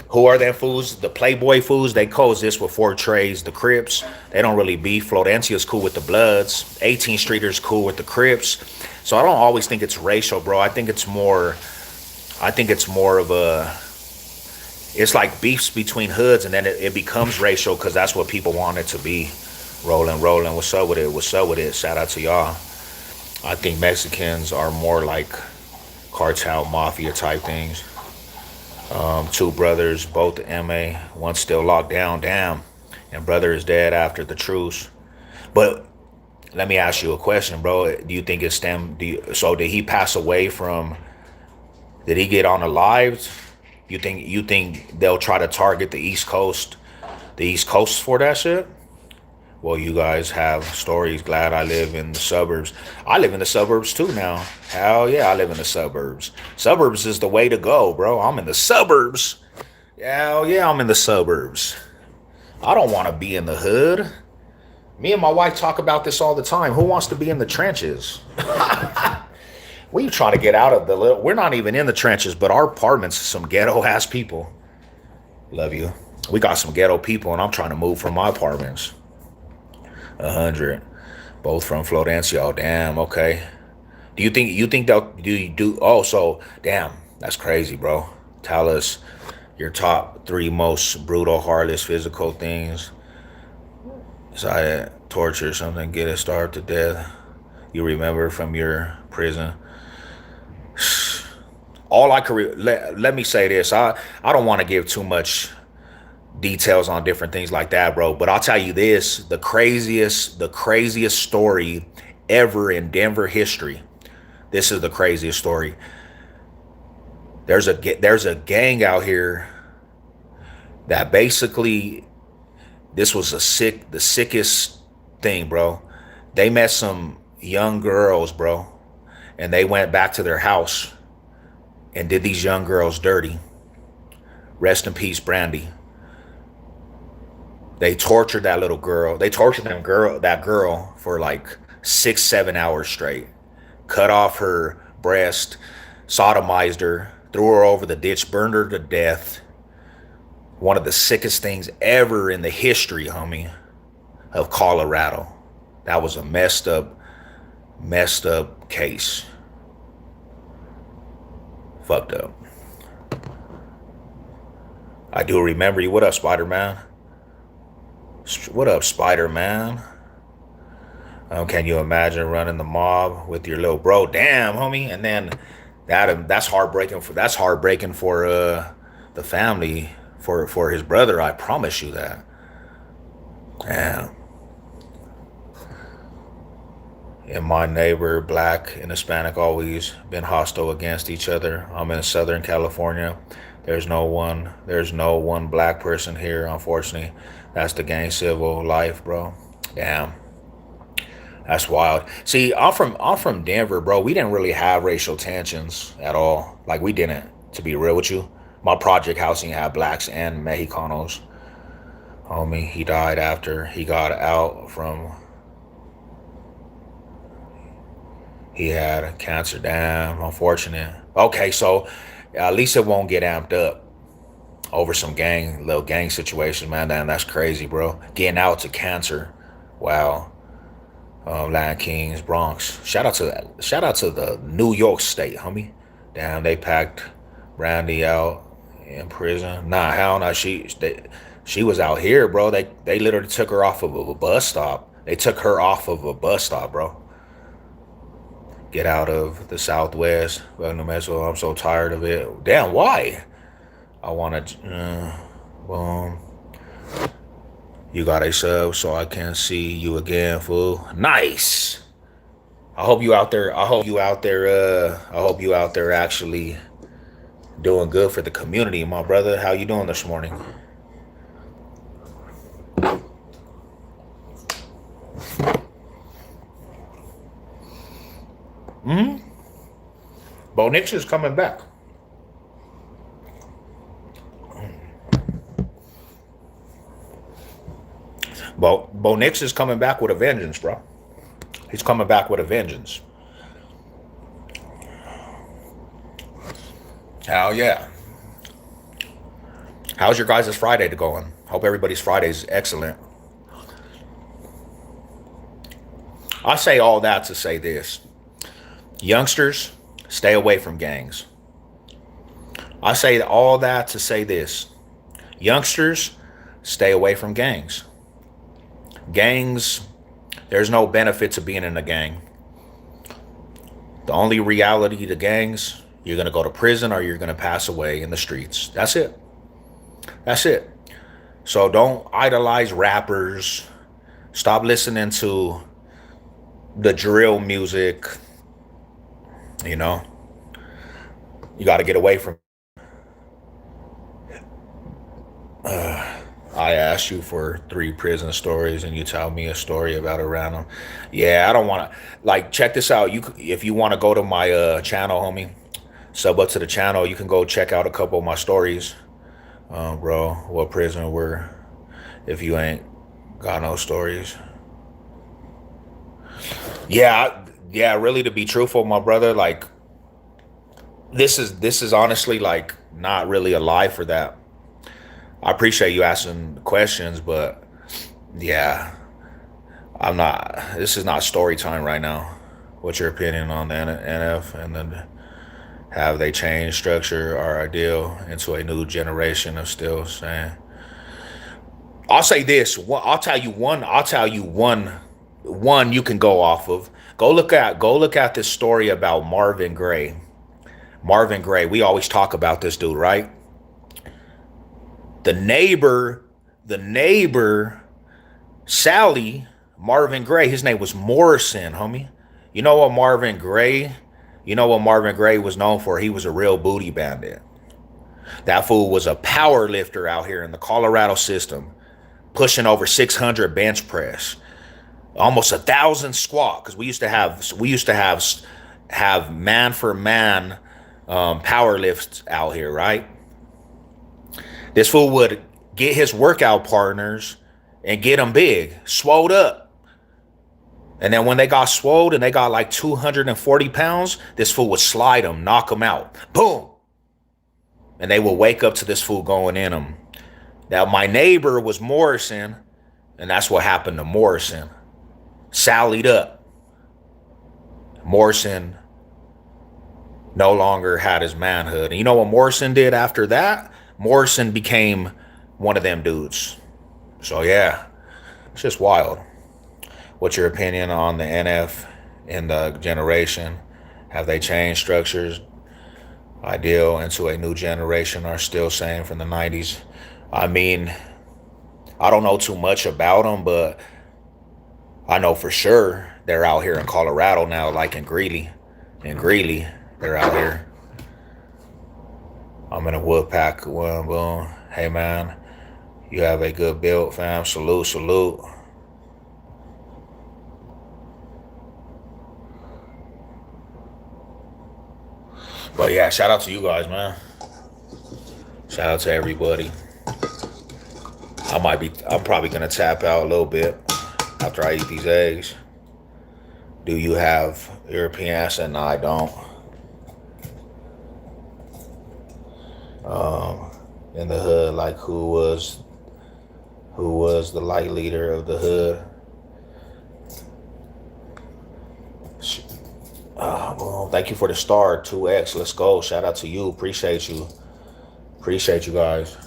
who are them fools? The Playboy fools. They coexist with Fort Trays, the Crips. They don't really beef. Florencia's cool with the Bloods. 18th Streeters cool with the Crips. So I don't always think it's racial, bro. I think it's more. Of a. It's like beefs between hoods, and then it becomes racial because that's what people want it to be. Rolling. What's up with it? Shout out to y'all. I think Mexicans are more like cartel mafia type things. Two brothers, both MA, one still locked down. Damn. And brother is dead after the truce. But let me ask you a question, bro. Do you think it stemmed? So did he pass away from? Did he get on the lives? You think they'll try to target the East Coast for that shit? Well, you guys have stories. Glad I live in the suburbs. I live in the suburbs too now. Hell yeah, I live in the suburbs. Suburbs is the way to go, bro. I'm in the suburbs. Hell yeah, I'm in the suburbs. I don't want to be in the hood. Me and my wife talk about this all the time. Who wants to be in the trenches? We trying to get out of the little. We're not even in the trenches, but our apartments, some ghetto ass people. Love you. We got some ghetto people, and I'm trying to move from my apartments. 100, both from Florencio. Damn. Okay. Do you think they'll do? Oh, so damn. That's crazy, bro. Tell us your top three most brutal, heartless, physical things. Decided torture, something, get it starved to death. You remember from your prison. All I could let me say this. I don't want to give too much details on different things like that, bro. But I'll tell you this: the craziest story ever in Denver history. This is the craziest story. There's a gang out here that basically this was the sickest thing, bro. They met some young girls, bro, and they went back to their house and did these young girls dirty. Rest in peace, Brandy. They tortured that little girl. They tortured that girl for like 6, 7 hours straight. Cut off her breast, sodomized her, threw her over the ditch, burned her to death. One of the sickest things ever in the history, homie, of Colorado. That was a messed up case. Fucked up. I do remember you. What up, Spider-Man? What up, Spider-Man? Can you imagine running the mob with your little bro? Damn, homie. And then that's heartbreaking for the family, for his brother. I promise you that. Damn. And my neighbor, black and Hispanic, always been hostile against each other. I'm in Southern California. There's no one black person here, unfortunately. That's the gang civil life, bro. Damn. That's wild. See, I'm from Denver, bro. We didn't really have racial tensions at all. Like we didn't, to be real with you. My project housing had blacks and Mexicanos. Homie, he died after he got out from. He had cancer. Damn, unfortunate. Okay, so at least it won't get amped up over some little gang situation, man. Damn, that's crazy, bro. Getting out to cancer. Wow. Lion Kings, Bronx. Shout out to the New York State, homie. Damn, they packed Brandy out in prison. Nah, hell no. She was out here, bro. They literally took her off of a bus stop. They took her off of a bus stop, bro. Get out of the Southwest, New Mexico. I'm so tired of it. Damn, why? I want to. Boom. You got a sub, so I can see you again, fool. Nice. I hope you out there. I hope you out there actually doing good for the community, my brother. How you doing this morning? Hmm. Bo Nix is coming back. Bo Nix is coming back with a vengeance, bro. He's coming back with a vengeance. Hell yeah. How's your guys' Friday going? Hope everybody's Friday's excellent. I say all that to say this. Youngsters, stay away from gangs. I say all that to say this. Youngsters, stay away from gangs. Gangs, there's no benefit to being in a gang. The only reality to gangs You're gonna go to prison or you're gonna pass away in the streets. That's it. That's it. So don't idolize rappers. Stop listening to the drill music. You know, you got to get away from. I asked you for 3 prison stories, and you tell me a story about a random. Yeah, I don't want to. Like, check this out. If you want to go to my channel, homie, sub up to the channel. You can go check out a couple of my stories, bro. What prison were? If you ain't got no stories. Yeah, yeah. Really, to be truthful, my brother, like this is honestly like not really a lie for that. I appreciate you asking questions, but yeah, I'm not. This is not story time right now. What's your opinion on the NF and then have they changed structure or ideal into a new generation of still saying? I'll say this. I'll tell you one. I'll tell you one. One you can go off of. Go look at this story about Marvin Gaye. Marvin Gaye. We always talk about this dude, right? The neighbor, Sally, Marvin Gaye, his name was Morrison, homie. You know what Marvin Gaye, you know what Marvin Gaye was known for? He was a real booty bandit. That fool was a power lifter out here in the Colorado system, pushing over 600 bench press, almost 1,000 squat. Because we used to have man for man power lifts out here, right? This fool would get his workout partners and get them big, swolled up. And then when they got swolled and they got like 240 pounds, this fool would slide them, knock them out. Boom. And they would wake up to this fool going in them. Now, my neighbor was Morrison, and that's what happened to Morrison. Sallied up. Morrison no longer had his manhood. And you know what Morrison did after that? Morrison became one of them dudes. So yeah, it's just wild. What's your opinion on the NF in the generation? Have they changed structures? Ideal into a new generation are still same from the 90s? I mean, I don't know too much about them, but I know for sure they're out here in Colorado now, like in Greeley. In Greeley, they're out here. I'm in a wood pack. Boom, boom. Hey, man, you have a good build, fam. Salute, salute. But yeah, shout out to you guys, man. Shout out to everybody. I'm probably gonna tap out a little bit after I eat these eggs. Do you have European accent? No, I don't. In the hood, like who was the light leader of the hood? Well, thank you for the star, 2X. Let's go. Shout out to you. Appreciate you. Appreciate you guys.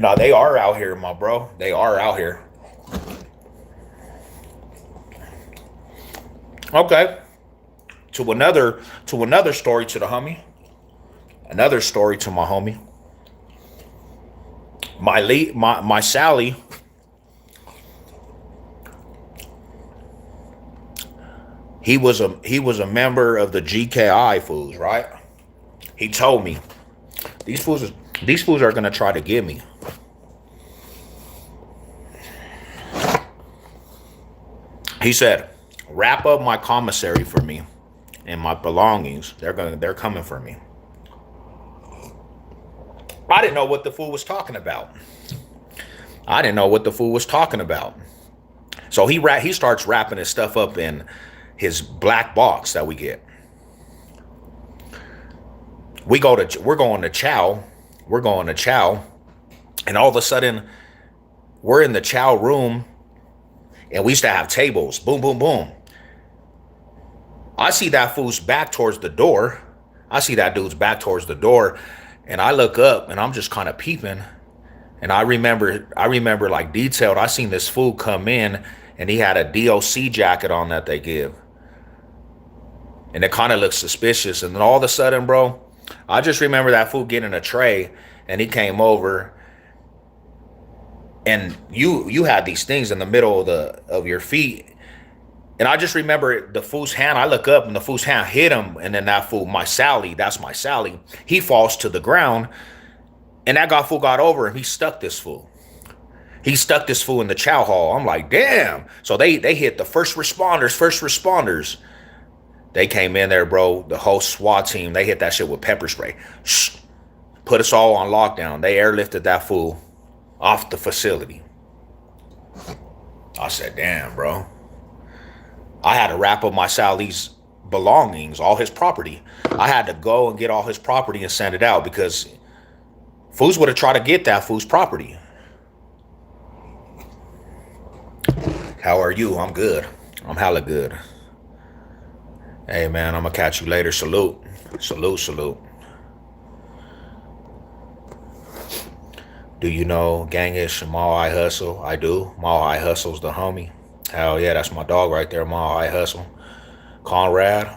No, they are out here, my bro. They are out here. Okay. To another story to the homie. Another story to my homie. My Sally. He was a member of the GKI fools, right? He told me these fools are gonna try to get me. He said, wrap up my commissary for me and my belongings. They're coming for me. I didn't know what the fool was talking about. I didn't know what the fool was talking about. So he starts wrapping his stuff up in his black box that we get. We're going to chow. We're going to chow. And all of a sudden, we're in the chow room. And we used to have tables. Boom, boom, boom. I see that fool's back towards the door. I see that dude's back towards the door, and I look up and I'm just kind of peeping. And I remember like detailed. I seen this fool come in, and he had a DOC jacket on that they give, and it kind of looked suspicious. And then all of a sudden, bro, I just remember that fool getting a tray, and he came over, and you had these things in the middle of your feet. And I just remember the fool's hand. I look up and the fool's hand hit him, and then that fool, my Sally, that's my Sally. He falls to the ground, and that guy fool got over him. He stuck this fool. He stuck this fool in the chow hall. I'm like, damn. So they hit the first responders. First responders. They came in there, bro. The whole SWAT team. They hit that shit with pepper spray. Shh. Put us all on lockdown. They airlifted that fool off the facility. I said, damn, bro. I had to wrap up my Sally's belongings, all his property. I had to go and get all his property and send it out because fools would have tried to get that fool's property. How are you? I'm good. I'm hella good. Hey, man, I'm going to catch you later. Salute. Salute, salute. Do you know Gangish and Mile High Hustle? I do. Mile High Hustle's the homie. Hell yeah, that's my dog right there, Mile High Hustle. Conrad.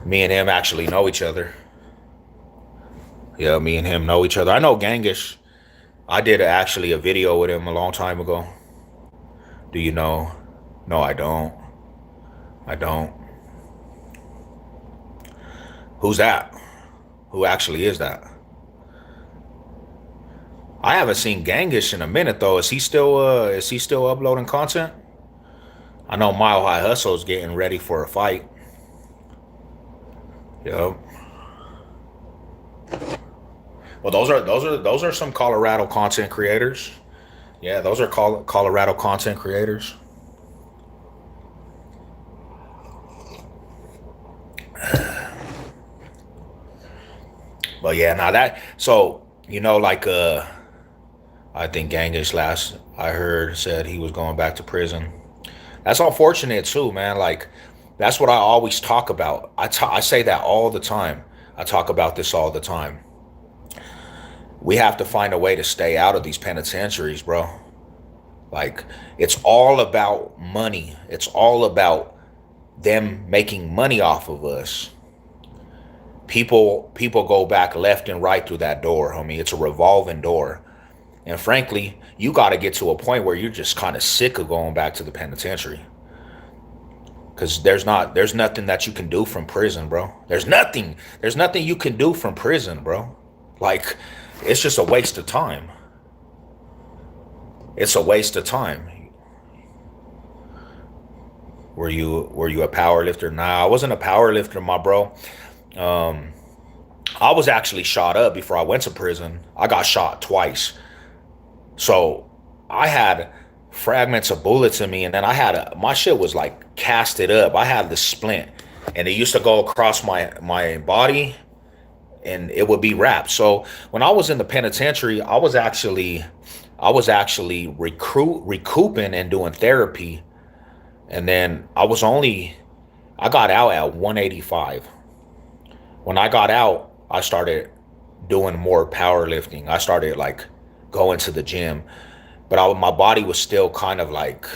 Me and him actually know each other. Yeah, me and him know each other. I know Gangish. I did actually a video with him a long time ago. Do you know? No, I don't. I don't. Who's that? Who actually is that? I haven't seen Gangish in a minute though. Is he still uploading content? I know Mile High Hustle is getting ready for a fight. Yep. Well, those are some Colorado content creators. Yeah, those are Colorado content creators. But yeah, now that so like I think Gangish last I heard said he was going back to prison. That's unfortunate too, man. Like that's what I always talk about. I say that all the time. I talk about this all the time. We have to find a way to stay out of these penitentiaries, bro. Like it's all about money. It's all about them making money off of us. People go back left and right through that door, homie. It's a revolving door. And frankly, you got to get to a point where you're just kind of sick of going back to the penitentiary. Cause there's nothing that you can do from prison, bro. There's nothing you can do from prison, bro. Like it's just a waste of time. It's a waste of time. Were you a power lifter? Nah, I wasn't a power lifter, my bro. Um, I was actually shot up before I went to prison. I got shot twice. So I had fragments of bullets in me, and then my shit was like casted up. I had the splint, and it used to go across my body, and it would be wrapped. So when I was in the penitentiary, I was actually recouping and doing therapy, and then I got out at 185. When I got out, I started doing more powerlifting. I started like going to the gym, but my body was still kind of like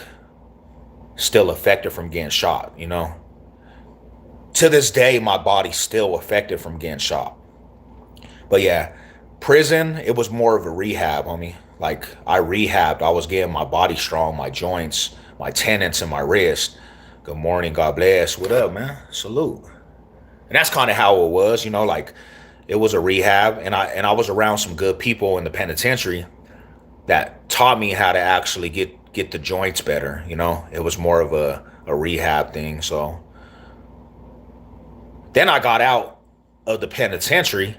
still affected from getting shot. To this day, my body's still affected from getting shot. But yeah, prison, it was more of a rehab, homie. Like I rehabbed. I was getting my body strong, my joints, my tendons in my wrist. Good morning, God bless. What up, man? Salute. And that's kind of how it was, like it was a rehab, and I was around some good people in the penitentiary that taught me how to actually get the joints better. It was more of a rehab thing. So then I got out of the penitentiary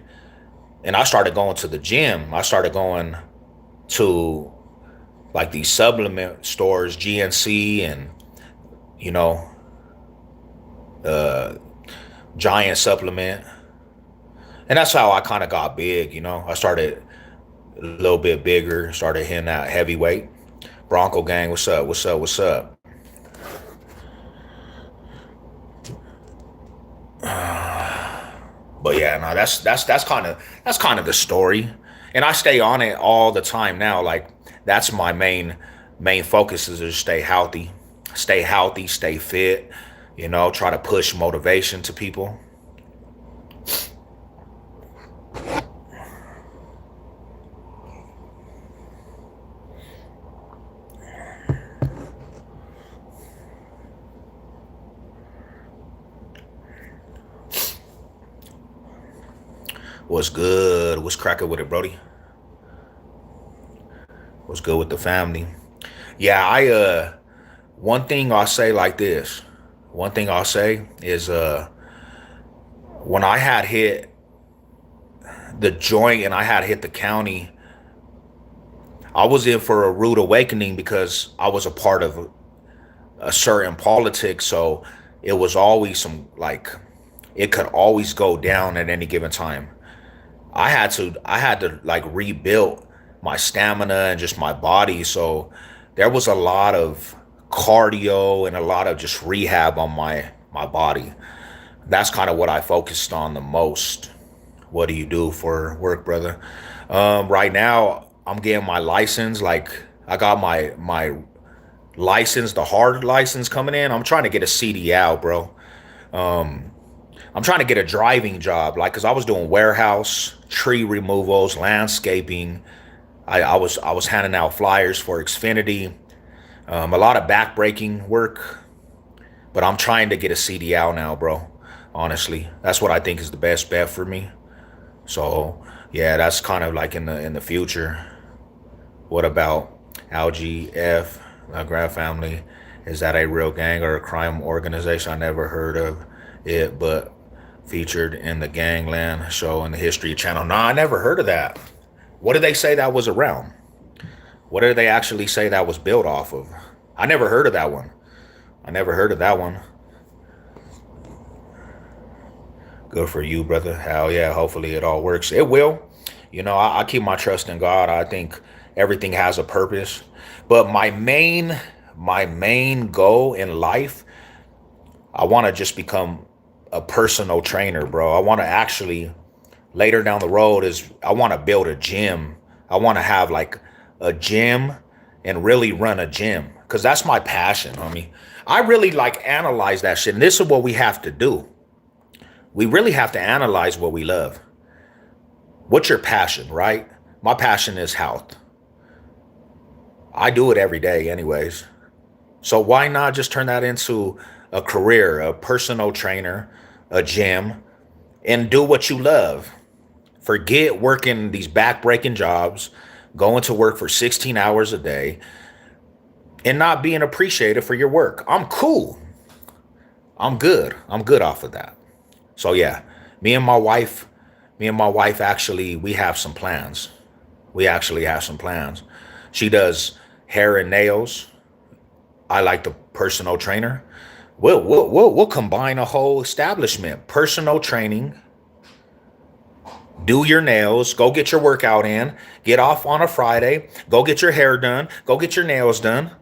and I started going to the gym. I started going to like these supplement stores, GNC, and you know, uh, Giant supplement, and that's how I kind of got big. I started a little bit bigger, started hitting that heavyweight. Bronco gang, what's up? What's up? What's up? But yeah, no, that's kind of the story, and I stay on it all the time now. Like that's my main focus is to stay healthy, stay fit. Try to push motivation to people. What's good? What's cracking with it, Brody? What's good with the family? Yeah, I one thing I'll say like this. One thing I'll say is when I had hit the joint and I had hit the county, I was in for a rude awakening because I was a part of a certain politics. So it was always some like it could always go down at any given time. I had to like rebuild my stamina and just my body. So there was a lot of cardio and a lot of just rehab on my body. That's kind of what I focused on the most. What do you do for work, brother? Right now, I'm getting my license. Like I got my license, the hard license coming in. I'm trying to get a CDL, bro. I'm trying to get a driving job, like, cause I was doing warehouse, tree removals, landscaping. I was handing out flyers for Xfinity, a lot of backbreaking work. But I'm trying to get a CDL now, bro. Honestly, that's what I think is the best bet for me. So yeah, that's kind of like in the future. What about LGF, Grab Family? Is that a real gang or a crime organization? I never heard of it, but featured in the Gangland show in the History Channel. Nah, I never heard of that. What did they say that was around? What did they actually say that was built off of? I never heard of that one. I never heard of that one. Good for you, brother. Hell yeah. Hopefully it all works. It will. I keep my trust in God. I think everything has a purpose. But my main goal in life, I want to just become a personal trainer, bro. I want to actually later down the road is I want to build a gym. I want to have like a gym and really run a gym because that's my passion, homie. I really like analyze that shit. And this is what we have to do. We really have to analyze what we love. What's your passion, right? My passion is health. I do it every day, anyways. So why not just turn that into a career, a personal trainer, a gym, and do what you love? Forget working these back-breaking jobs, going to work for 16 hours a day, and not being appreciated for your work. I'm cool. I'm good. I'm good off of that. So yeah, me and my wife, actually, we have some plans. We actually have some plans. She does hair and nails. I like the personal trainer. We'll combine a whole establishment. Personal training, do your nails, go get your workout in, get off on a Friday, go get your hair done, go get your nails done.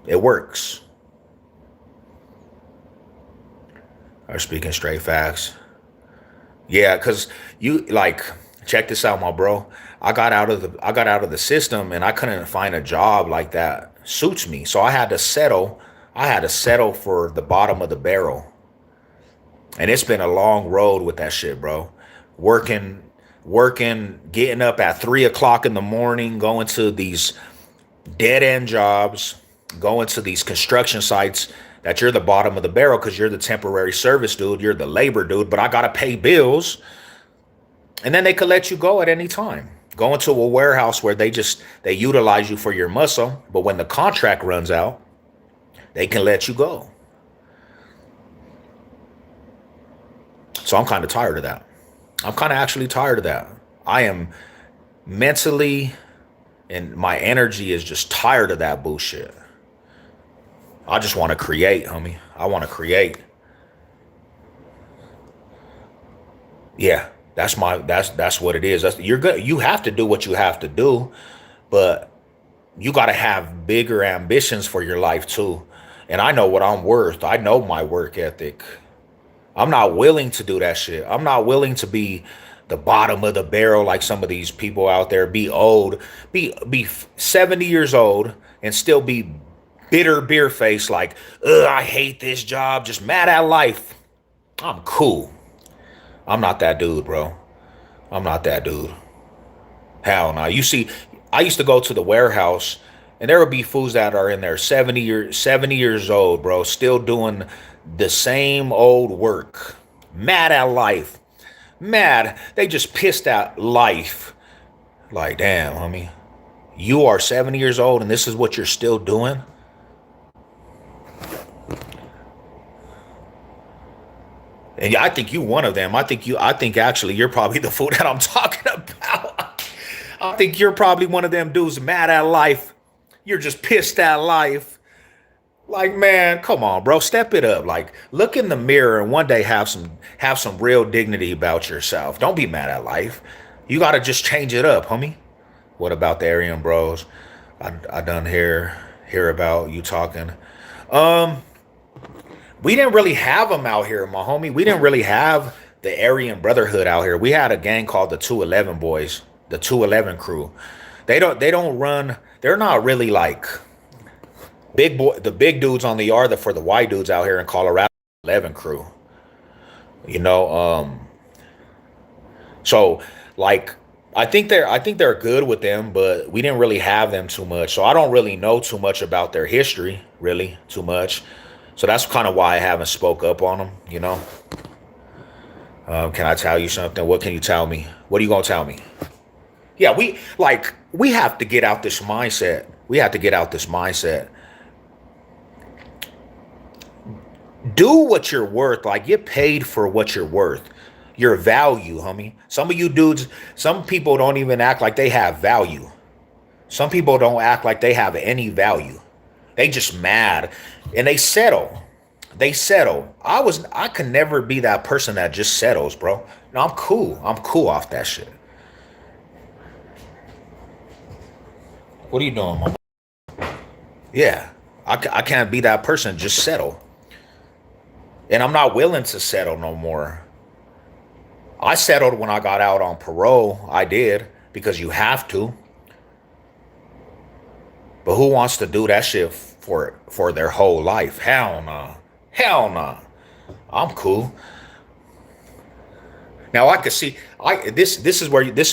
It works. I'm speaking straight facts. Yeah, cause you like check this out, my bro. I got out of the system and I couldn't find a job like that suits me. So I had to settle. I had to settle for the bottom of the barrel. And it's been a long road with that shit, bro. Working, getting up at 3 o'clock in the morning, going to these dead end jobs, going to these construction sites that you're the bottom of the barrel because you're the temporary service dude, you're the labor dude, but I gotta pay bills. And then they could let you go at any time. Go into a warehouse where they utilize you for your muscle, but when the contract runs out, they can let you go. So I'm kind of tired of that. I'm kind of actually tired of that. I am mentally and my energy is just tired of that bullshit. I just want to create, homie. I want to create. Yeah, that's what it is. You're good. You have to do what you have to do, but you got to have bigger ambitions for your life too. And I know what I'm worth. I know my work ethic. I'm not willing to do that shit. I'm not willing to be the bottom of the barrel like some of these people out there. Be old, be 70 years old and still be bitter beer face like, ugh, I hate this job, just mad at life. I'm cool. I'm not that dude, bro. I'm not that dude. Hell no. You see, I used to go to the warehouse and there would be fools that are in there 70 years old, bro, still doing the same old work. Mad at life. Mad. They just pissed at life. Like, damn, homie. You are 70 years old and this is what you're still doing? And I think you one of them. I think actually you're probably the fool that I'm talking about. I think you're probably one of them dudes mad at life. You're just pissed at life. Like, man, come on, bro. Step it up. Like, look in the mirror and one day have some real dignity about yourself. Don't be mad at life. You gotta just change it up, homie. What about the Aryan bros? I done hear about you talking. Um, we didn't really have them out here, my homie. We didn't really have the Aryan Brotherhood out here. We had a gang called the 211 Boys, the 211 crew. They don't run. They're not really like the big dudes on the yard for the white dudes out here in Colorado. 11 crew. You know, so like I think they're good with them, but we didn't really have them too much. So I don't really know too much about their history, really, too much. So that's kind of why I haven't spoke up on them, you know. Can I tell you something? What can you tell me? What are you gonna tell me? Yeah, we have to get out this mindset. We have to get out this mindset. Do what you're worth. Like, get paid for what you're worth. Your value, homie. Some of you dudes, some people don't even act like they have value. Some people don't act like they have any value. They just mad and they settle. They settle. I could never be that person that just settles, bro. No, I'm cool. I'm cool off that shit. What are you doing, mama? Yeah. I can't be that person, just settle. And I'm not willing to settle no more. I settled when I got out on parole. I did because you have to. But who wants to do that shit for their whole life? Hell no. Hell no. I'm cool. Now I could see this is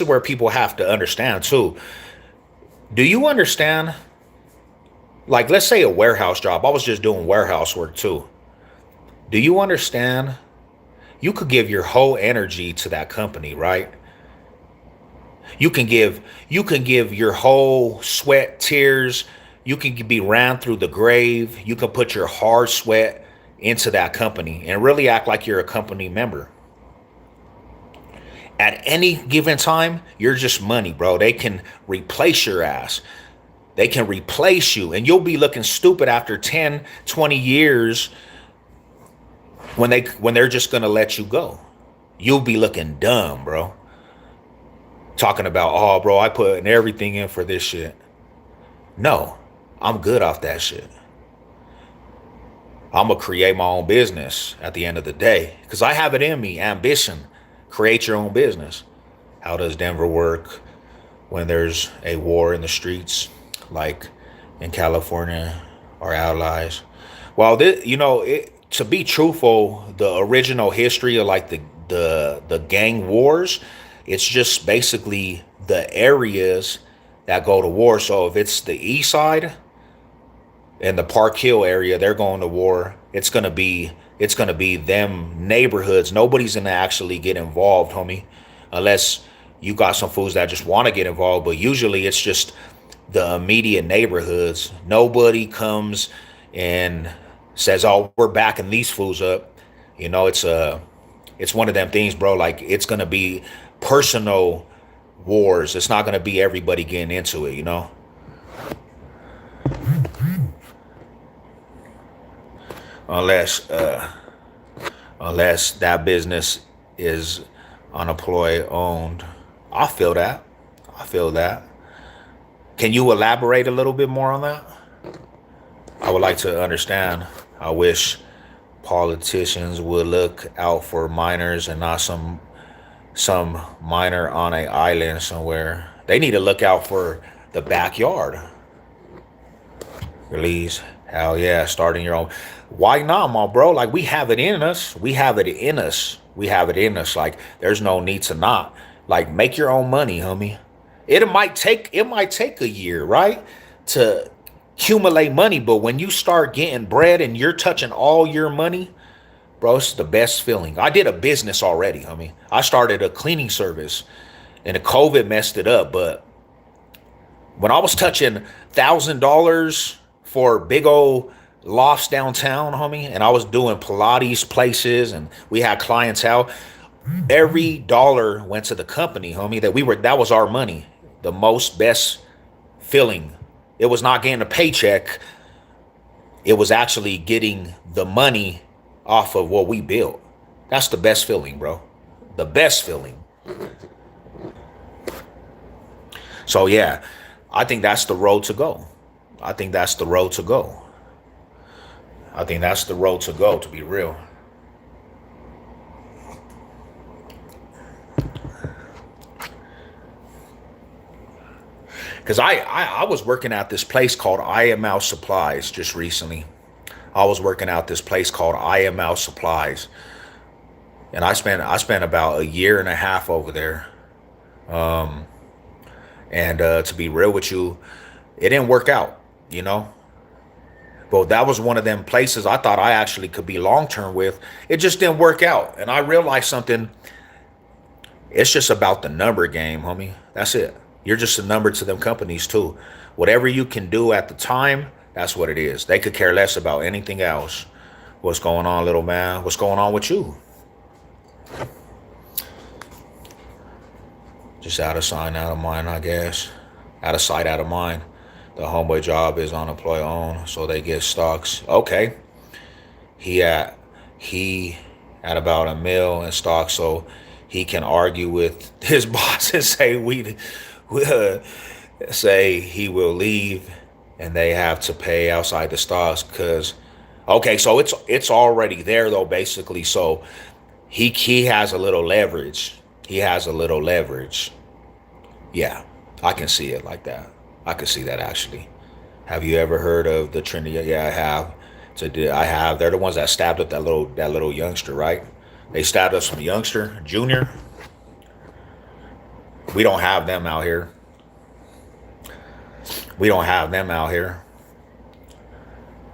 where people have to understand too. Do you understand? Like, let's say a warehouse job. I was just doing warehouse work too. Do you understand? You could give your whole energy to that company, right? You can give your whole sweat, tears. You can be ran through the grave. You can put your hard sweat into that company and really act like you're a company member. At any given time, you're just money, bro. They can replace your ass. They can replace you and you'll be looking stupid after 10, 20 years when they're just going to let you go. You'll be looking dumb, bro. Talking about, oh, bro, I put everything in for this shit. No, I'm good off that shit. I'm going to create my own business at the end of the day because I have it in me. Ambition. Create your own business. How does Denver work when there's a war in the streets like in California, our allies? Well, to be truthful, the original history of like the gang wars, it's just basically the areas that go to war. So if it's the east side and the Park Hill area, they're going to war. It's gonna be them neighborhoods. Nobody's gonna actually get involved, homie, unless you got some fools that just want to get involved. But usually it's just the immediate neighborhoods. Nobody comes and says, "Oh, we're backing these fools up." It's one of them things, bro. Like, it's gonna be personal wars. It's not gonna be everybody getting into it, unless unless that business is unemployed owned. I feel that. I feel that. Can you elaborate a little bit more on that? I would like to understand. I wish Politicians would look out for minors and not some minor on a island somewhere. They need to look out for the backyard. Release. Hell yeah, starting your own. Why not, my bro? Like we have it in us. We have it in us. We have it in us. Like there's no need to not. Like make your own money, homie. It might take a year, right? To accumulate money, but when you start getting bread and you're touching all your money, bro, it's the best feeling. I did a business already, homie. I started a cleaning service and the COVID messed it up, but when I was touching $1,000 for big old lofts downtown, homie, and I was doing Pilates places and we had clientele, every dollar went to the company, homie. That was our money. The most best feeling. It was not getting a paycheck. It was actually getting the money off of what we built. That's the best feeling, bro. The best feeling. So yeah, I think that's the road to go. I think that's the road to go. I think that's the road to go, to be real. Because I was working at this place called IML Supplies just recently. I was working out this place called IML Supplies. And I spent about a year and a half over there. And to be real with you, it didn't work out, you know. But that was one of them places I thought I actually could be long term with. It just didn't work out. And I realized something. It's just about the number game, homie. That's it. You're just a number to them companies too. Whatever you can do at the time, that's what it is. They could care less about anything else. What's going on, little man? What's going on with you? Just out of sight, out of mind, I guess. Out of sight, out of mind. The homeboy job is on employee owned, so they get stocks. Okay. He had about $1 million in stocks, so he can argue with his boss and say he will leave, and they have to pay outside the stocks because. Okay, so it's already there though, basically. So he has a little leverage. He has a little leverage. Yeah, I can see it like that. I can see that actually. Have you ever heard of the Trinity? Yeah, I have. I have. They're the ones that stabbed up that little youngster, right? They stabbed up some youngster, junior. We don't have them out here. We don't have them out here.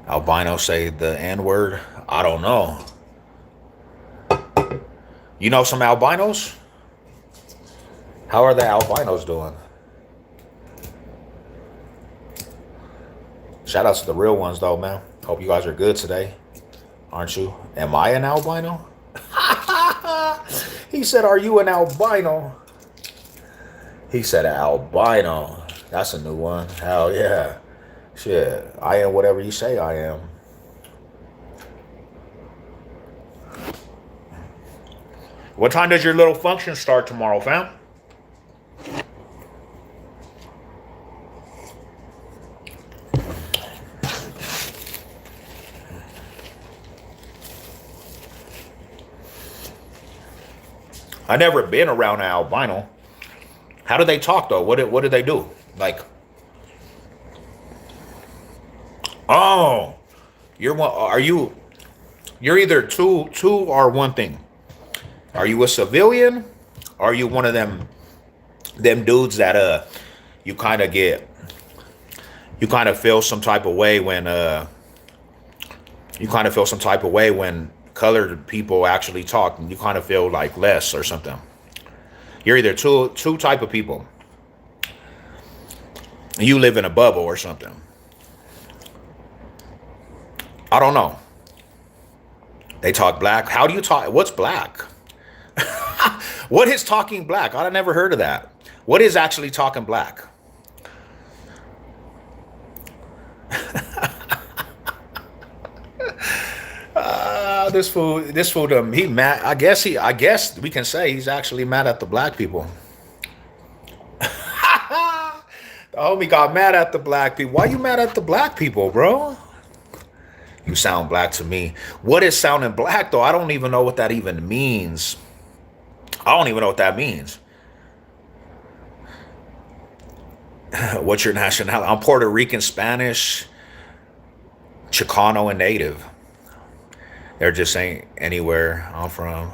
Albinos say the N word. I don't know. You know some albinos? How are the albinos doing? Shout outs to the real ones though, man. Hope you guys are good today. Aren't you? Am I an albino? He said, are you an albino? He said albino. That's a new one. Hell yeah. Shit. I am whatever you say I am. What time does your little function start tomorrow, fam? I never been around an albino. How do they talk though? What do they do? Like, oh, you're one. You're either two or one thing. Are you a civilian? Or are you one of them dudes that you kind of feel some type of way when colored people actually talk, and you kind of feel like less or something. You're either two type of people. You live in a bubble or something. I don't know. They talk black. How do you talk? What's black? What is talking black? I've never heard of that. What is actually talking black? This fool, he mad. I guess we can say he's actually mad at the black people. The homie got mad at the black people. Why you mad at the black people, bro? You sound black to me. What is sounding black though? I don't even know what that even means. I don't even know what that means. What's your nationality? I'm Puerto Rican, Spanish, Chicano, and Native. There just ain't anywhere I'm from.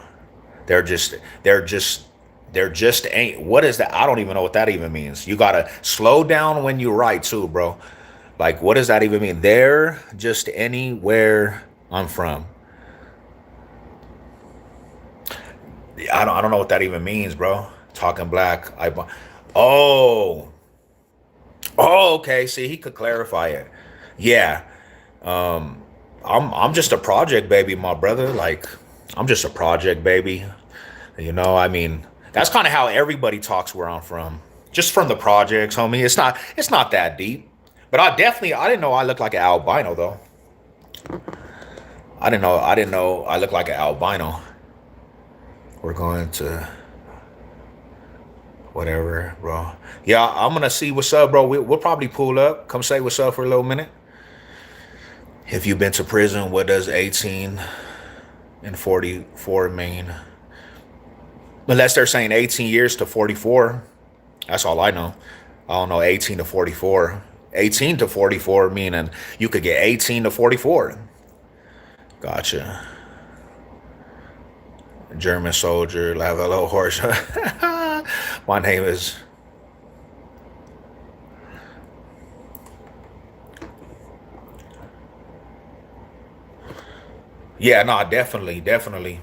They're just, they're just, they're just ain't. What is that? I don't even know what that even means. You gotta slow down when you write too, bro. Like, what does that even mean? They're just anywhere I'm from. I don't know what that even means, bro. Talking black. Oh, oh, okay. See, he could clarify it. Yeah. I'm just a project baby, my brother. Like, I'm just a project baby. I mean, that's kind of how everybody talks where I'm from. Just from the projects, homie. It's not that deep. But I didn't know I looked like an albino though. I didn't know I looked like an albino. We're going to whatever, bro. Yeah, I'm gonna see what's up, bro. We'll probably pull up. Come say what's up for a little minute. If you've been to prison, what does 18 and 44 mean? Unless they're saying 18 years to 44. That's all I know. I don't know 18 to 44. 18 to 44 meaning you could get 18 to 44. Gotcha. German soldier, have a little horse. My name is. Yeah, no, definitely, definitely.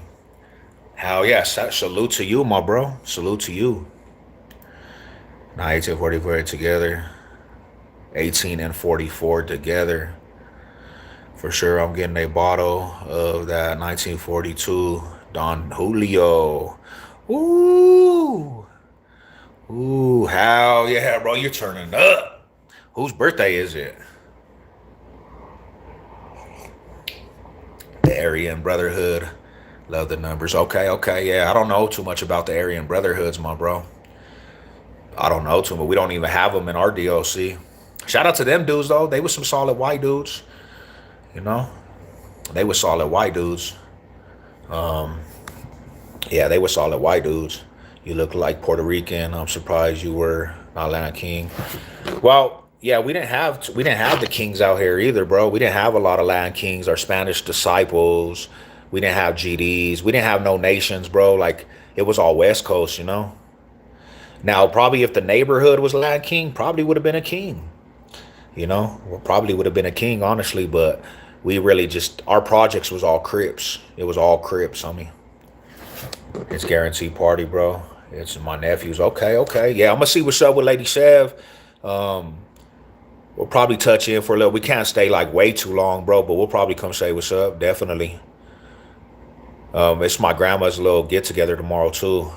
Hell yeah, salute to you, my bro. Salute to you. Now 1844 together. 18 and 44 together. For sure, I'm getting a bottle of that 1942 Don Julio. Ooh. Ooh, hell yeah, bro. You're turning up. Whose birthday is it? The Aryan Brotherhood. Love the numbers. Okay, okay, yeah. I don't know too much about the Aryan Brotherhoods, my bro. I don't know too much. We don't even have them in our DLC. Shout out to them dudes, though. They were some solid white dudes. You know? They were solid white dudes. Yeah, they were solid white dudes. You look like Puerto Rican. I'm surprised you were not Latin King. Well, yeah, we didn't have the kings out here either, bro. We didn't have a lot of Latin kings or Spanish disciples. We didn't have GDs. We didn't have no nations, bro. Like it was all West Coast, you know. Now, probably if the neighborhood was Latin king, probably would have been a king. Well, probably would have been a king, honestly. But we really just our projects was all Crips. It was all Crips, homie. It's guaranteed party, bro. It's my nephews. Okay, okay. Yeah, I'm gonna see what's up with Lady Chev. Um, we'll probably touch in for a little. We can't stay like way too long, bro. But we'll probably come say what's up. Definitely. It's my grandma's little get together tomorrow too.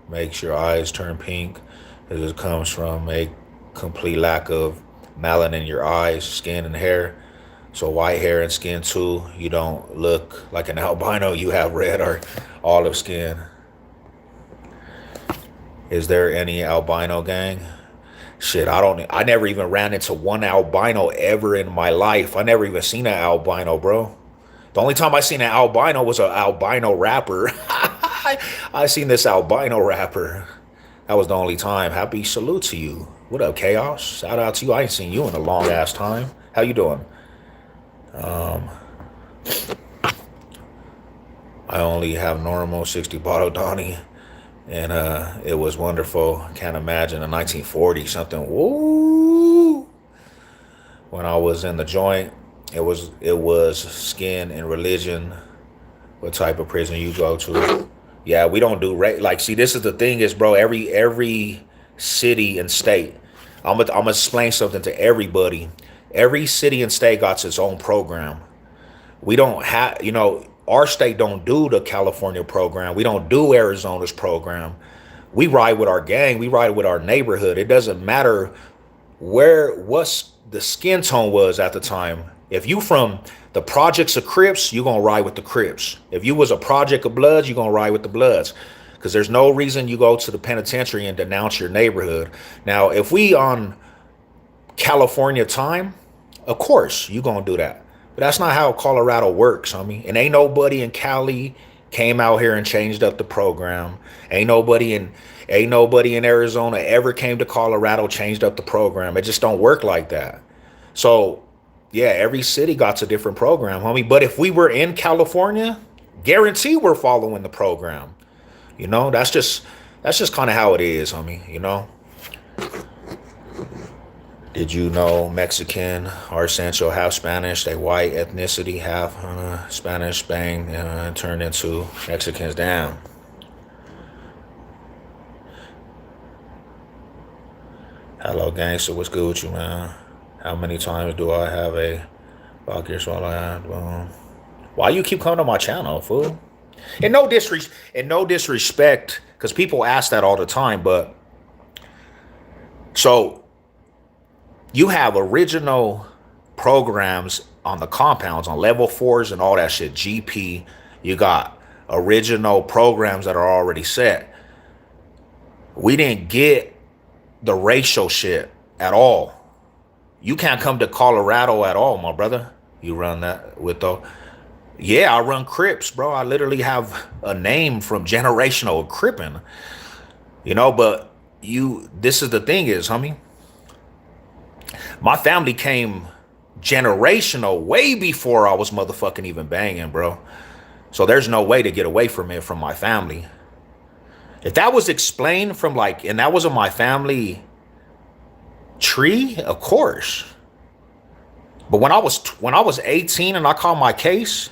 Makes your eyes turn pink. This comes from a complete lack of melanin in your eyes, skin, and hair. So white hair and skin too. You don't look like an albino. You have red or olive skin. Is there any albino gang? Shit, I don't. I never even ran into one albino ever in my life. I never even seen an albino, bro. The only time I seen an albino was an albino rapper. I seen this albino rapper. That was the only time. Happy salute to you. What up, Chaos? Shout out to you. I ain't seen you in a long ass time. How you doing? Um, I only have normal 60 bottle Donnie, and it was wonderful. Can't imagine a 1940 something. Woo! When I was in the joint, it was skin and religion. What type of prison you go to? Yeah, we don't do like. See, this is the thing is, bro. Every city and state. I'm gonna explain something to everybody. Every city and state got its own program. We don't have, our state don't do the California program. We don't do Arizona's program. We ride with our gang. We ride with our neighborhood. It doesn't matter what's the skin tone was at the time. If you from the projects of Crips, you gonna ride with the Crips. If you was a project of Bloods, you gonna ride with the Bloods. Because there's no reason you go to the penitentiary and denounce your neighborhood. Now, if we on California time, of course you gonna do that. But that's not how Colorado works, homie. And ain't nobody in Cali came out here and changed up the program. Ain't nobody in ain't nobody in Arizona ever came to Colorado, changed up the program. It just don't work like that. So yeah, every city got a different program, homie. But if we were in California, guarantee we're following the program. That's just kind of how it is, homie. Did you know Mexican are essential, half Spanish, they white ethnicity, half Spanish, Spain, turned into Mexicans? Damn. Hello, gangster. What's good with you, man? How many times do I have a fuck your swallow hat? Why you keep coming to my channel, fool? In no disrespect, because people ask that all the time, but so you have original programs on the compounds, on level fours and all that shit, GP. You got original programs that are already set. We didn't get the racial shit at all. You can't come to Colorado at all, my brother. You run that with the. Yeah, I run Crips, bro. I literally have a name from generational Crippin'. But this is the thing is, homie, my family came generational way before I was motherfucking even banging, bro. So there's no way to get away from it from my family. If that was explained from and that wasn't my family tree, of course. But when I was 18 and I called my case,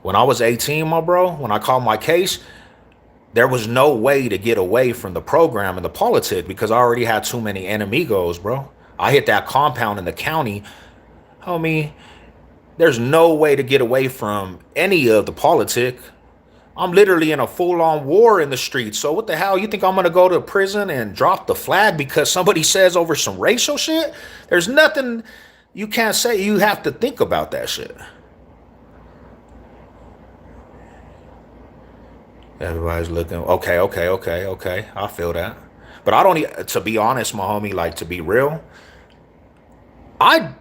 when I was 18, my bro, when I called my case, there was no way to get away from the program and the politic because I already had too many enemigos, bro. I hit that compound in the county, homie. There's no way to get away from any of the politic. I'm literally in a full-on war in the streets. So what the hell? You think I'm going to go to prison and drop the flag because somebody says over some racial shit? There's nothing you can't say. You have to think about that shit. Everybody's looking. Okay. I feel that. But I don't, to be honest, my homie, to be real, I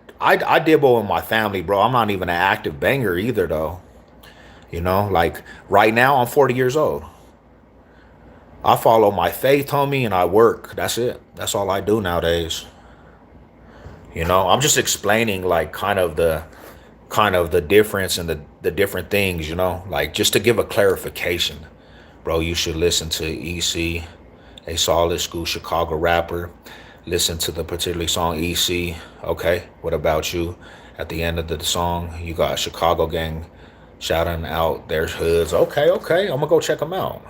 dibble in my family, bro. I'm not even an active banger either, though. Right now, I'm 40 years old. I follow my faith, homie, and I work. That's it. That's all I do nowadays. I'm just explaining kind of the difference and the different things, just to give a clarification. Bro, you should listen to EC, a solid school Chicago rapper. Listen to the particular song EC. Okay, what about you? At the end of the song, you got Chicago gang shouting out their hoods. Okay. I'm gonna go check them out.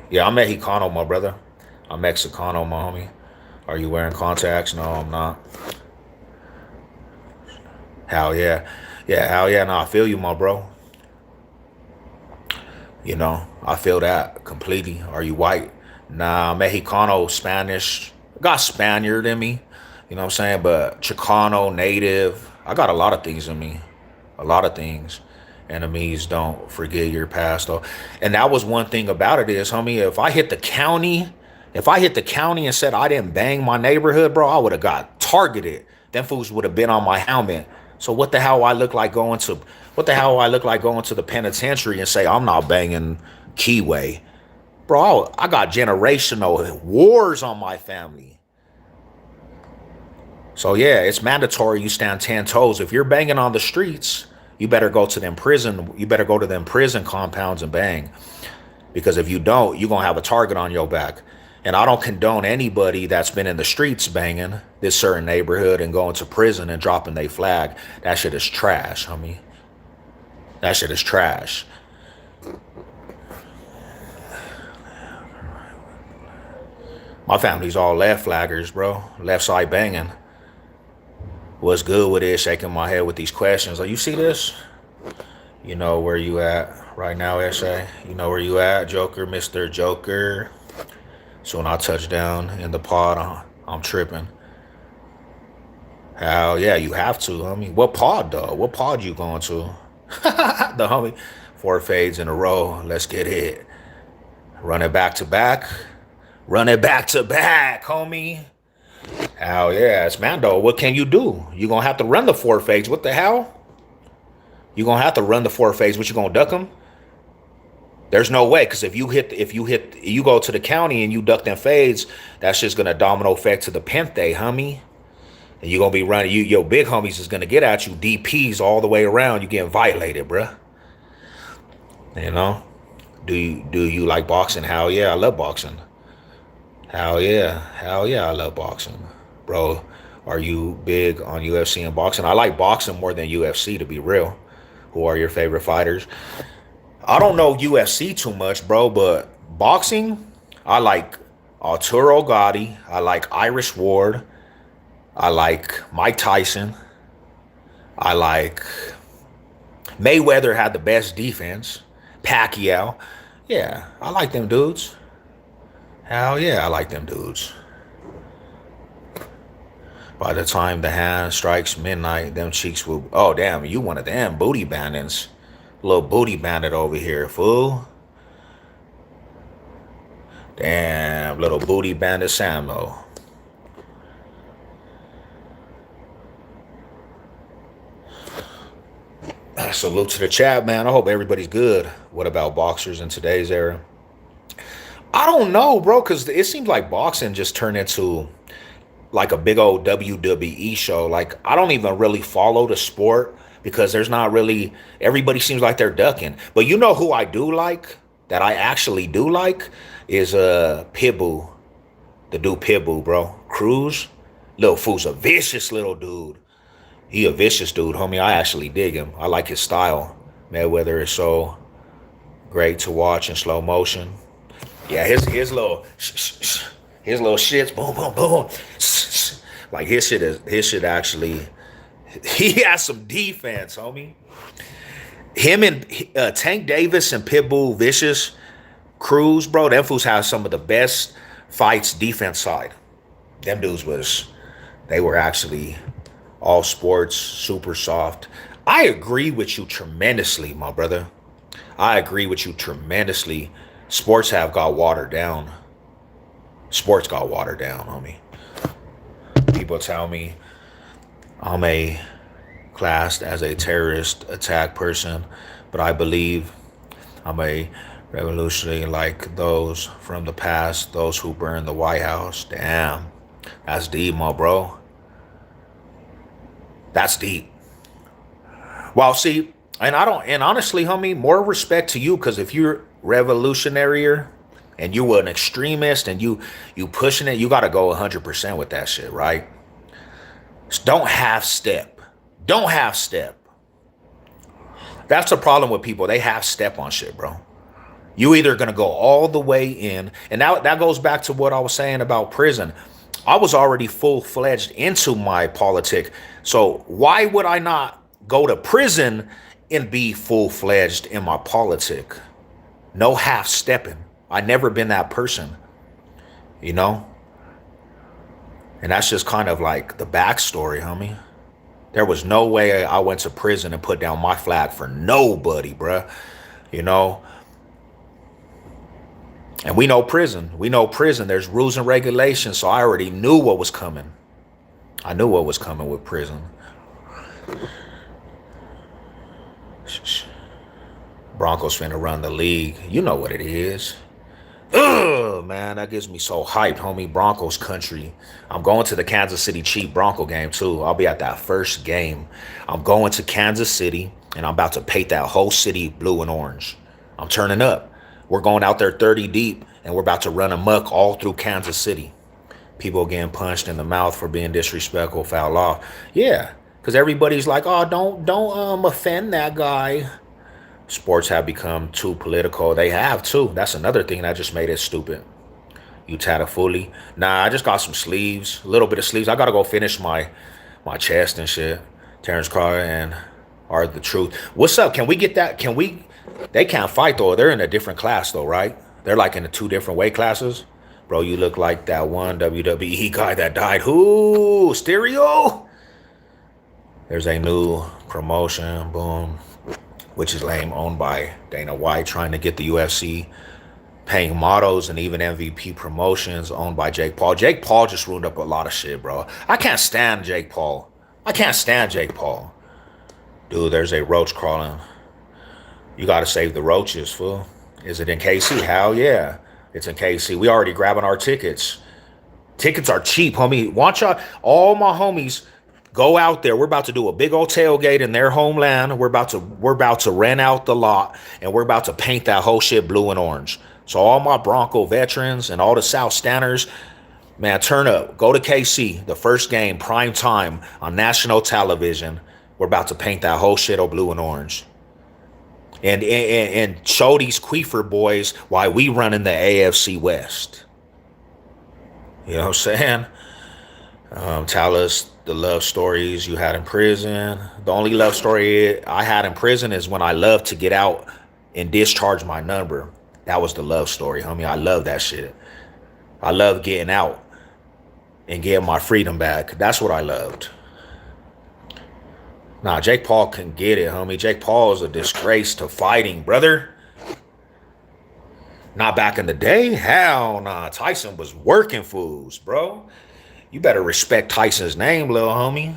Yeah, I'm Mexicano, my brother. I'm Mexicano, my homie. Are you wearing contacts? No, I'm not. Hell yeah. Yeah, hell yeah. No, I feel you, my bro. I feel that completely. Are you white? Nah, Mexicano, Spanish. Got Spaniard in me. You know what I'm saying? But Chicano, native. I got a lot of things in me. A lot of things. Enemies, don't forget your past, though. And that was one thing about it is, homie, if I hit the county and said I didn't bang my neighborhood, bro, I would have got targeted. Them fools would have been on my helmet. So what the hell I look like going to the penitentiary and say I'm not banging Keyway? Bro, I got generational wars on my family. So yeah, it's mandatory you stand 10 toes. If you're banging on the streets, you better go to them prison compounds and bang. Because if you don't, you're going to have a target on your back. And I don't condone anybody that's been in the streets banging this certain neighborhood and going to prison and dropping their flag. That shit is trash, homie. That shit is trash. My family's all left flaggers, bro. Left side banging. What's good with it? Shaking my head with these questions. Like, you see this? You know where you at right now, SA? You know where you at, Joker, Mr. Joker? So when I touch down in the pod, I'm tripping. Hell yeah, you have to, homie. What pod, though? What pod you going to? The homie. 4 fades in a row. Let's get it. Run it back to back. Run it back to back, homie. Hell yeah, it's Mando. What can you do? You gonna have to run the four phase. What the hell? You gonna have to run the four phase. What you gonna duck him? There's no way, because you go to the county and you duck them fades, that's just gonna domino effect to the Pente, homie. And you gonna be running. Your big homies is gonna get at you. DPs all the way around. You getting violated, bruh. You know. Do you like boxing? Hell yeah, I love boxing. Hell yeah, I love boxing, bro. Are you big on UFC and boxing? I like boxing more than UFC, to be real. Who are your favorite fighters? I don't know UFC too much, bro, but boxing, I like Arturo Gotti. I like Irish Ward. I like Mike Tyson. I like Mayweather had the best defense. Pacquiao. Yeah, I like them dudes. Hell yeah, I like them dudes. By the time the hand strikes midnight, them cheeks will. Oh, damn, you one of them booty bandits. Little booty bandit over here, fool. Damn, little booty bandit Samlo. Salute to the chat, man. I hope everybody's good. What about boxers in today's era? I don't know, bro, because it seems like boxing just turned into like a big old WWE show. Like, I don't even really follow the sport because there's not really, everybody seems like they're ducking. But you know who I do like, that I actually do like, is Pitbull. The dude Pitbull, bro. Cruz. Little fool's a vicious little dude. He a vicious dude, homie. I actually dig him. I like his style. Mayweather is so great to watch in slow motion. Yeah, his little shits, boom, boom, boom. Like his shit actually. He has some defense, homie. Him and Tank Davis and Pitbull, Vicious, Cruz, bro. Them fools have some of the best fights defense side. Them dudes they were actually all sports, super soft. I agree with you tremendously, my brother. I agree with you tremendously. Sports have got watered down. Sports got watered down, homie. People tell me I'm classed as a terrorist attack person, but I believe I'm a revolutionary like those from the past, those who burned the White House. Damn, that's deep, my bro. That's deep. Well, see, and honestly, homie, more respect to you, because if you're revolutionary and you were an extremist and you pushing it, you got to go 100% with that shit, right? Don't half step. Don't half step. That's the problem with people. They half step on shit, bro. You either gonna go all the way in, and that goes back to what I was saying about prison. I was already full-fledged into my politic, so why would I not go to prison and be full-fledged in my politic? No half stepping. I never been that person, you know? And that's just kind of like the backstory, homie. There was no way I went to prison and put down my flag for nobody, bruh. You know? And we know prison. We know prison. There's rules and regulations, so I already knew what was coming. I knew what was coming with prison. Broncos finna run the league. You know what it is. Ugh, man, that gets me so hyped, homie. Broncos country. I'm going to the Kansas City Chiefs Bronco game, too. I'll be at that first game. I'm going to Kansas City, and I'm about to paint that whole city blue and orange. I'm turning up. We're going out there 30 deep, and we're about to run amok all through Kansas City. People getting punched in the mouth for being disrespectful, foul off. Yeah, because everybody's like, oh, don't offend that guy. Sports have become too political. They have too. That's another thing that just made it stupid. You Tattafuli. Nah, I just got some sleeves, a little bit of sleeves. I gotta go finish my chest and shit. Terrence Carter and Are the Truth. What's up? Can we get that? Can we? They can't fight though. They're in a different class though, right? They're like in the two different weight classes. Bro, you look like that one WWE guy that died. Who? Stereo? There's a new promotion. Boom. Which is lame, owned by Dana White, trying to get the UFC paying models and even MVP promotions owned by Jake Paul. Jake Paul just ruined up a lot of shit, bro. I can't stand Jake Paul. I can't stand Jake Paul. Dude, there's a roach crawling. You got to save the roaches, fool. Is it in KC? Hell yeah. It's in KC. We already grabbing our tickets. Tickets are cheap, homie. Watch out. All my homies go out there. We're about to do a big old tailgate in their homeland. We're about to rent out the lot, and we're about to paint that whole shit blue and orange. So all my Bronco veterans and all the South Standers, man, turn up. Go to KC, the first game, prime time on national television. We're about to paint that whole shit all blue and orange. And show these Queefer boys why we run in the AFC West. You know what I'm saying? Tell us the love stories you had in prison. The only love story I had in prison is when I loved to get out and discharge my number. That was the love story, homie. I love that shit. I love getting out and getting my freedom back. That's what I loved. Nah, Jake Paul can get it, homie. Jake Paul is a disgrace to fighting, brother. Not back in the day? Hell nah. Tyson was working fools, bro. You better respect Tyson's name, little homie.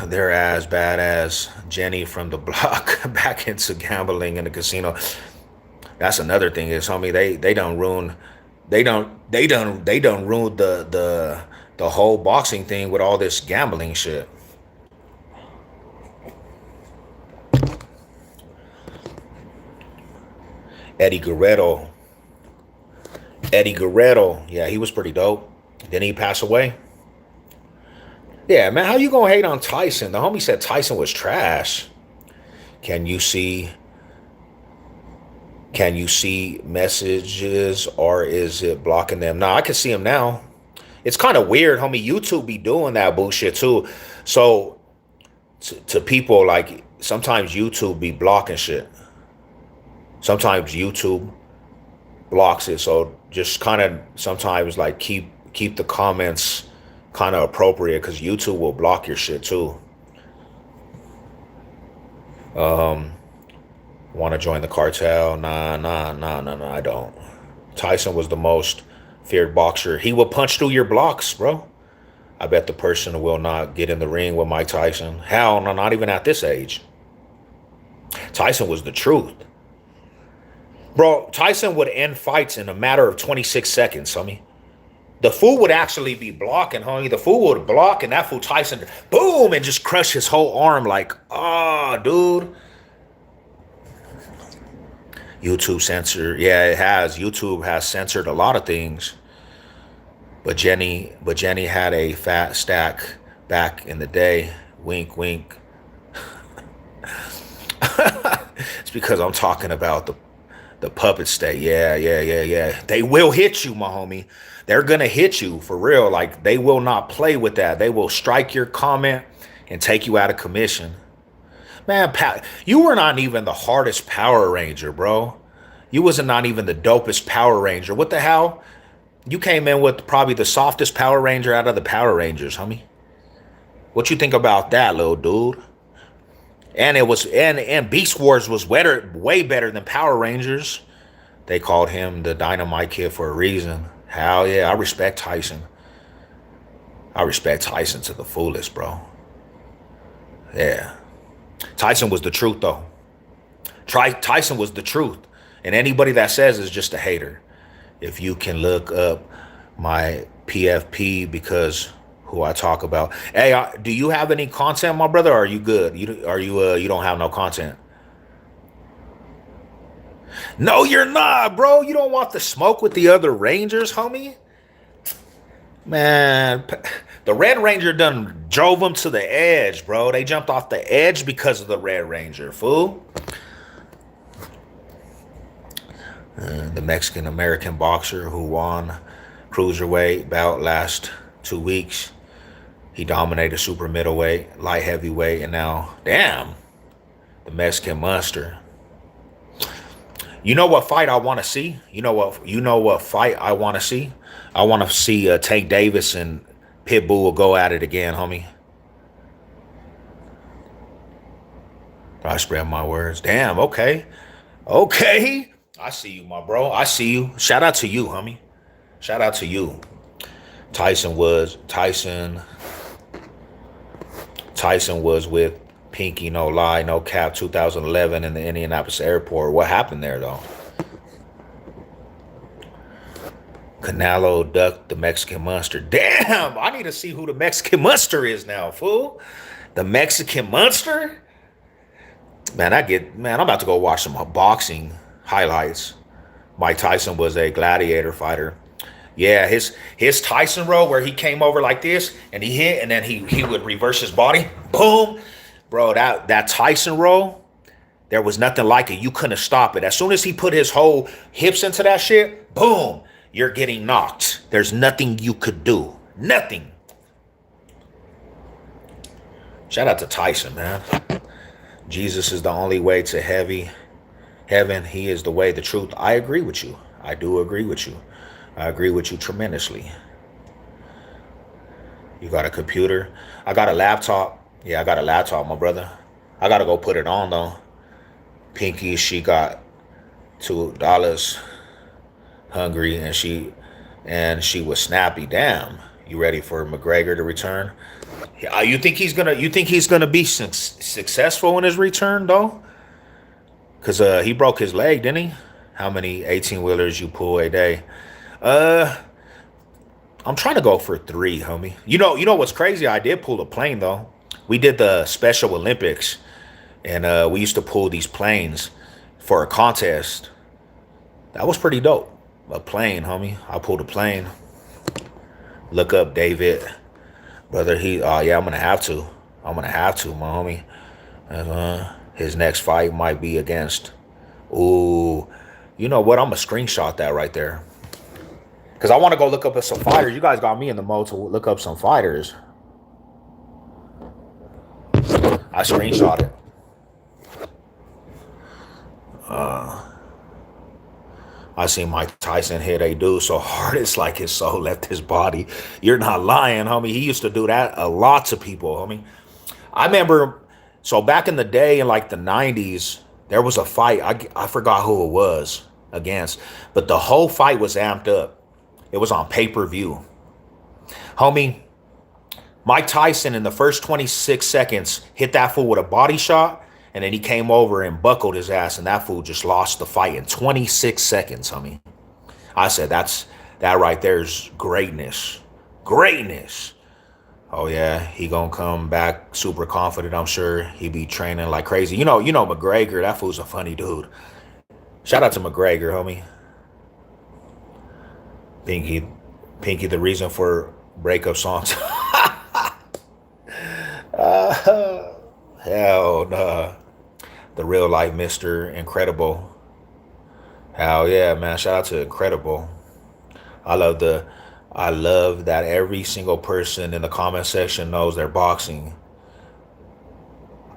They're as bad as Jenny from the block back into gambling in the casino. That's another thing is, homie, they don't ruin the whole boxing thing with all this gambling shit. Eddie Guerrero. Yeah, he was pretty dope. Didn't he pass away? Yeah, man, how you gonna hate on Tyson? The homie said Tyson was trash. Can you see messages or is it blocking them? Nah, I can see them now. It's kind of weird, homie. YouTube be doing that bullshit too. So to people, like, sometimes YouTube be blocking shit. Sometimes YouTube blocks it. So just kind of sometimes like keep the comments kind of appropriate because YouTube will block your shit too. Want to join the cartel? Nah, I don't. Tyson was the most feared boxer. He will punch through your blocks, bro. I bet the person will not get in the ring with Mike Tyson. Hell no, not even at this age. Tyson was the truth. Bro, Tyson would end fights in a matter of 26 seconds, homie. The fool would actually be blocking, homie. The fool would block, and that fool Tyson, boom, and just crush his whole arm like, dude. YouTube censor. Yeah, it has. YouTube has censored a lot of things. But Jenny had a fat stack back in the day. Wink, wink. It's because I'm talking about the puppet state. Yeah. They will hit you, my homie. They're going to hit you for real. Like, they will not play with that. They will strike your comment and take you out of commission. Man, you were not even the hardest Power Ranger, bro. You wasn't not even the dopest Power Ranger. What the hell? You came in with probably the softest Power Ranger out of the Power Rangers, homie. What you think about that, little dude? And it was and Beast Wars was way better than Power Rangers. They called him the Dynamite Kid for a reason. Hell yeah, I respect Tyson. I respect Tyson to the fullest, bro. Yeah. Tyson was the truth, though. Tyson was the truth. And anybody that says is just a hater. If you can look up my PFP because who I talk about. Hey, do you have any content, my brother? Or are you good? You don't have no content? No, you're not, bro. You don't want the smoke with the other Rangers, homie. Man, the Red Ranger done drove them to the edge, bro. They jumped off the edge because of the Red Ranger, fool. The Mexican-American boxer who won cruiserweight bout last 2 weeks. He dominated super middleweight, light heavyweight, and now, damn, the Mexican monster. You know what fight I want to see? You know what fight I want to see? I want to see Tank Davis and Pitbull go at it again, homie. I spread my words. Damn, okay. Okay. I see you, my bro. I see you. Shout out to you, homie. Shout out to you. Tyson was with Pinky, no lie, no cap, 2011 in the Indianapolis airport. What happened there though? Canelo ducked the Mexican monster. Damn, I need to see who the Mexican monster is now, fool. The Mexican monster? Man, I'm about to go watch some boxing highlights. Mike Tyson was a gladiator fighter. Yeah, his Tyson roll where he came over like this and he hit and then he would reverse his body. Boom. Bro, that Tyson roll, there was nothing like it. You couldn't stop it. As soon as he put his whole hips into that shit, boom, you're getting knocked. There's nothing you could do. Nothing. Shout out to Tyson, man. Jesus is the only way to heaven. He is the way, the truth. I agree with you. I do agree with you. I agree with you tremendously. You got a computer? I got a laptop. Yeah, I got a laptop, my brother. I gotta go put it on though. Pinky, she got $2 hungry and she was snappy. Damn. You ready for McGregor to return? You think he's gonna be successful in his return though? Cause he broke his leg, didn't he? How many 18-wheelers you pull a day? I'm trying to go for 3, homie. You know what's crazy? I did pull a plane though. We did the Special Olympics, and we used to pull these planes for a contest. That was pretty dope. A plane, homie. I pulled a plane. Look up David, brother. Yeah, I'm gonna have to. My homie. His next fight might be against. Ooh, you know what? I'm gonna screenshot that right there. Because I want to go look up some fighters. You guys got me in the mode to look up some fighters. I screenshot it. I seen Mike Tyson hit a dude so hard it's like his soul left his body. You're not lying, homie. He used to do that a lot to people, homie. I remember, so back in the day in like the 90s, there was a fight. I forgot who it was against, but the whole fight was amped up. It was on pay-per-view. Homie, Mike Tyson in the first 26 seconds hit that fool with a body shot, and then he came over and buckled his ass, and that fool just lost the fight in 26 seconds, homie. I said, that right there is greatness. Greatness. Oh, yeah, he gonna come back super confident, I'm sure. He be training like crazy. You know McGregor, that fool's a funny dude. Shout out to McGregor, homie. Pinky, the reason for breakup songs. Hell nah. The real life Mr. Incredible. Hell yeah, man. Shout out to Incredible. I love that every single person in the comment section knows they're boxing.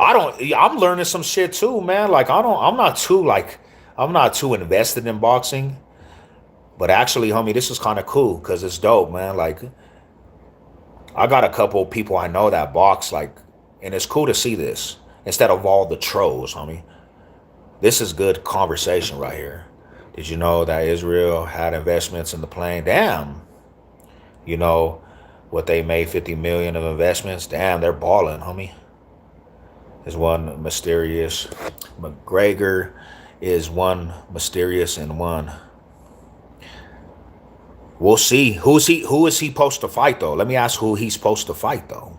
I'm learning some shit too, man. Like I'm not too invested in boxing. But actually, homie, this is kind of cool because it's dope, man. Like, I got a couple people I know that box, like, and it's cool to see this instead of all the trolls, homie. This is good conversation right here. Did you know that Israel had investments in the plane? Damn. You know what they made 50 million of investments? Damn, they're balling, homie. Is one mysterious. McGregor is one mysterious and one. We'll see. Who is he supposed to fight though? Let me ask who he's supposed to fight though.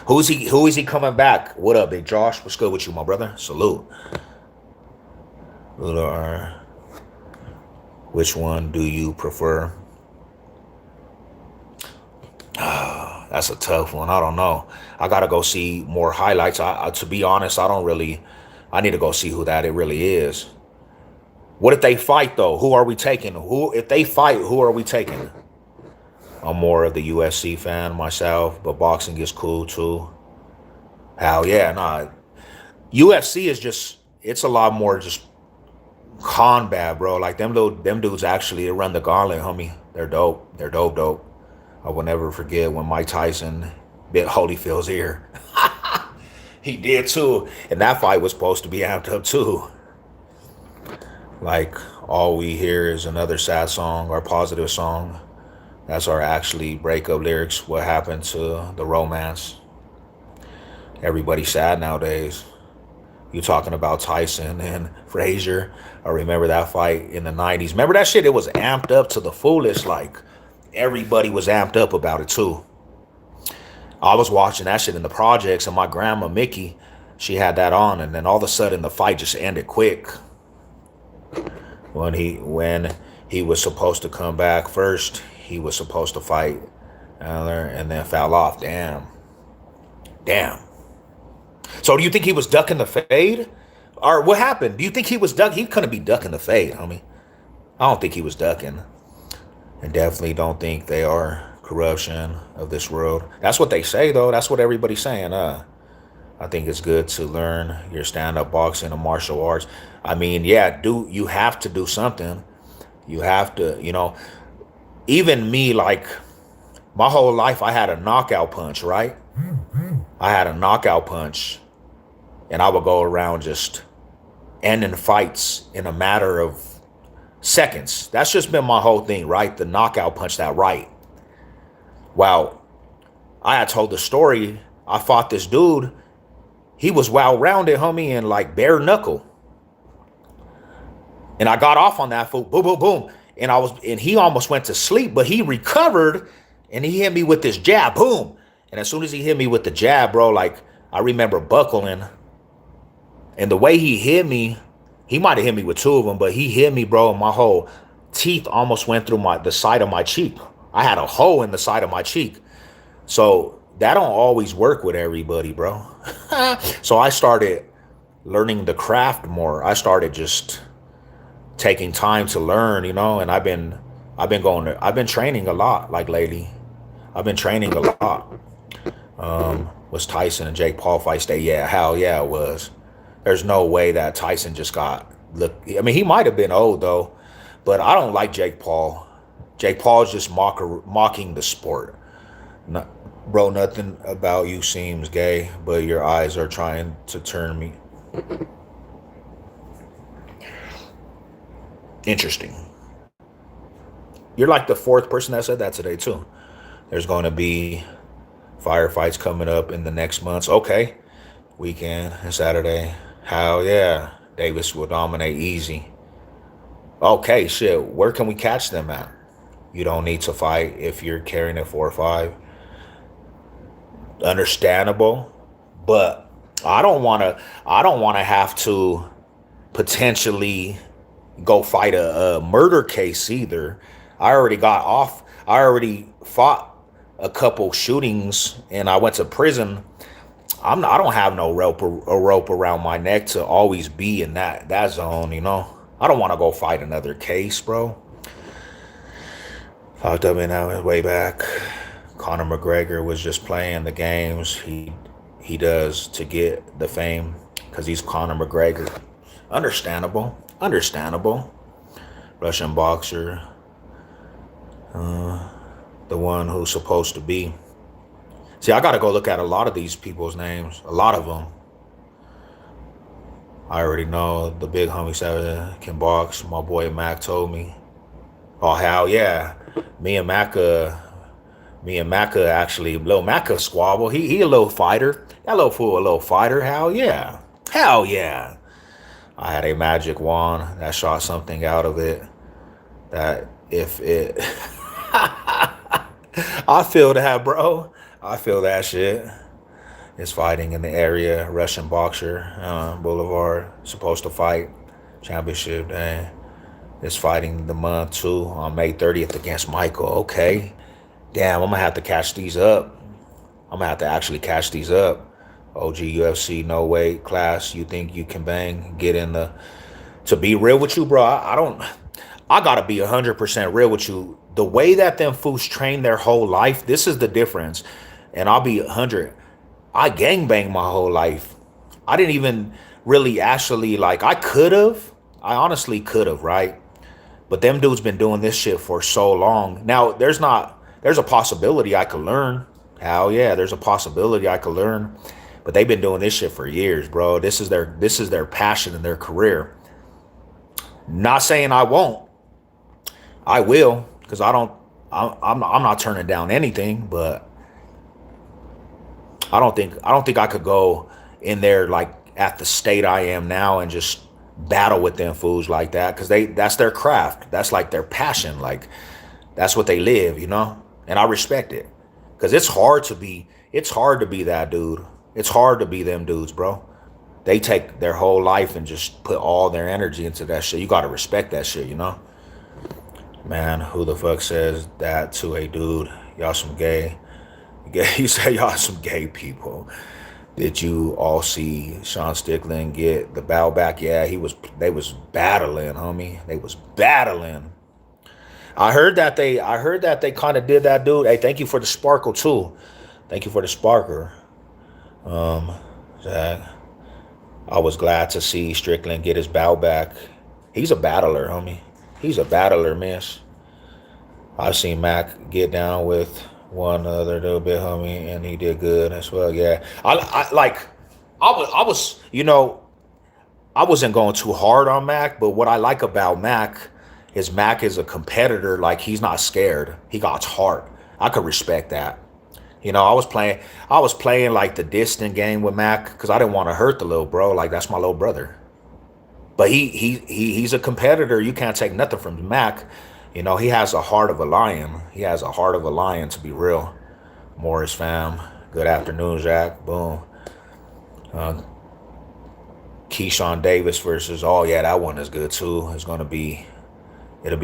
Who is he coming back? What up, Big Josh? What's good with you, my brother? Salute. Which one do you prefer? That's a tough one. I don't know. I gotta go see more highlights. To be honest, I need to go see who that it really is. What if they fight though? Who are we taking? If they fight, who are we taking? I'm more of the UFC fan myself, but boxing is cool too. Hell yeah, nah. UFC is it's a lot more just combat, bro. Like them dudes actually run the gauntlet, homie. They're dope. They're dope. I will never forget when Mike Tyson bit Holyfield's ear. He did too. And that fight was supposed to be amped up too. Like all we hear is another sad song or positive song. That's our actually breakup lyrics. What happened to the romance? Everybody's sad nowadays. You talking about Tyson and Frazier? I remember that fight in the '90s. Remember that shit? It was amped up to the fullest. Like everybody was amped up about it too. I was watching that shit in the projects, and my grandma Mickey, she had that on, and then all of a sudden the fight just ended quick. When he was supposed to come back first, he was supposed to fight Aller, and then fell off. Damn. So do you think he was ducking the fade? Or what happened? Do you think he was ducking? He couldn't be ducking the fade, homie. I don't think he was ducking. And definitely don't think they are corruption of this world. That's what they say, though. That's what everybody's saying. I think it's good to learn your stand-up boxing and martial arts. I mean, yeah, you have to do something. You have to, even me, like my whole life, I had a knockout punch, right? I had a knockout punch, and I would go around just ending fights in a matter of seconds. That's just been my whole thing, right? The knockout punch, that right. Wow. I had told the story. I fought this dude. He was well-rounded, homie, and like bare knuckle. And I got off on that fool. Boom, boom, boom. And he almost went to sleep, but he recovered and he hit me with this jab. Boom. And as soon as he hit me with the jab, bro, like I remember buckling. And the way he hit me, he might have hit me with two of them, but he hit me, bro, and my whole teeth almost went through the side of my cheek. I had a hole in the side of my cheek. So that don't always work with everybody, bro. So I started learning the craft more. I started just taking time to learn, and I've been training a lot, like lately. I've been training a lot. Was Tyson and Jake Paul fight stay? Yeah, hell yeah, it was. There's no way that Tyson just I mean, he might have been old though, but I don't like Jake Paul. Jake Paul's just mocking the sport. Bro, nothing about you seems gay, but your eyes are trying to turn me. Interesting. You're like the fourth person that said that today too. There's going to be firefights coming up in the next months. Okay. Weekend and Saturday. Hell yeah. Davis will dominate easy. Okay, shit. Where can we catch them at? You don't need to fight if you're carrying a 4 or 5. Understandable. But I don't wanna have to potentially go fight a murder case either. I already fought a couple shootings and I went to prison. I don't have no rope around my neck to always be in that zone, I don't want to go fight another case, bro. Fucked up in that way back. Conor McGregor was just playing the games he does to get the fame because he's Conor McGregor. Understandable. Russian boxer. The one who's supposed to be. See, I got to go look at a lot of these people's names. A lot of them. I already know the big homie said can box. My boy Mac told me. Oh, hell yeah. Me and Macca actually, Lil Macca squabble. He a little fighter. That little fool a little fighter. Hell yeah. I had a magic wand that shot something out of it. That if it... I feel that, bro. I feel that shit. It's fighting in the area. Russian boxer, Boulevard. Supposed to fight. Championship day. It's fighting the month too on May 30th against Michael. Okay. Damn, I'm going to have to catch these up. I'm going to have to actually catch these up. OG UFC, no weight class. You think you can bang? Get in the... To be real with you, bro, I got to be 100% real with you. The way that them fools train their whole life, this is the difference. And I'll be 100. I gangbanged my whole life. I didn't even really actually, I could have. I honestly could have, right? But them dudes been doing this shit for so long. Now, there's a possibility I could learn. Hell yeah, there's a possibility I could learn. But they've been doing this shit for years, bro. This is their passion and their career. Not saying I won't. I will, because I'm not turning down anything, but I don't think I could go in there like at the state I am now and just battle with them fools like that, because that's their craft. That's like their passion. Like that's what they live, And I respect it. Cause it's hard to be that dude. It's hard to be them dudes, bro. They take their whole life and just put all their energy into that shit. You gotta respect that shit. Man, who the fuck says that to a dude? Y'all some gay. You say y'all some gay people. Did you all see Sean Strickland get the bow back? Yeah, they was battling, homie. They was battling. I heard that they kind of did that, dude. Hey, thank you for the sparkle too. Thank you for the sparker. Um, Zach. I was glad to see Strickland get his bow back. He's a battler, homie. He's a battler, miss. I've seen Mac get down with one other little bit, homie, and he did good as well. Yeah, I like. I wasn't going too hard on Mac, but what I like about Mac is a competitor. Like he's not scared. He got heart. I could respect that. I was playing like the distant game with Mac because I didn't want to hurt the little bro. Like that's my little brother. But he's a competitor. You can't take nothing from Mac. He has a heart of a lion. He has a heart of a lion, to be real. Morris fam. Good afternoon, Jack. Boom. Uh, Keyshawn Davis versus, oh yeah, that one is good too. It'll be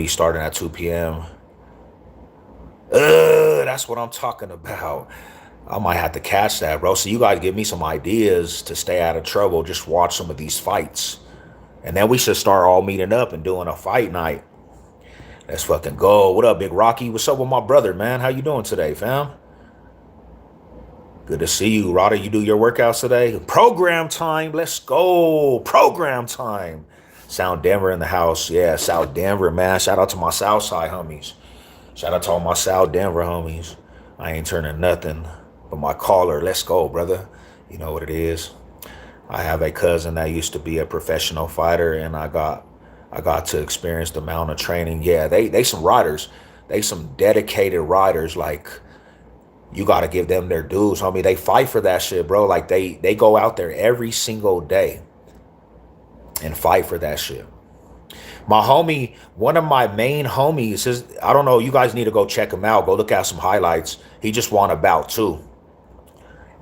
starting at 2 p.m. That's what I'm talking about. I might have to catch that, bro. So you guys give me some ideas to stay out of trouble. Just watch some of these fights. And then we should start all meeting up and doing a fight night. Let's fucking go. What up, Big Rocky? What's up with my brother, man? How you doing today, fam? Good to see you, Rada. You do your workouts today? Program time. Let's go. Program time. South Denver in the house. Yeah, South Denver, man. Shout out to my South Side homies. Shout out to all my South Denver homies. I ain't turning nothing but my caller. Let's go, brother. You know what it is. I have a cousin that used to be a professional fighter, and I got to experience the amount of training. Yeah, they some riders. They some dedicated riders. Like you got to give them their dues, homie. They fight for that shit, bro. Like they go out there every single day and fight for that shit. My homie, one of my main homies, I don't know. You guys need to go check him out. Go look at some highlights. He just won a bout too.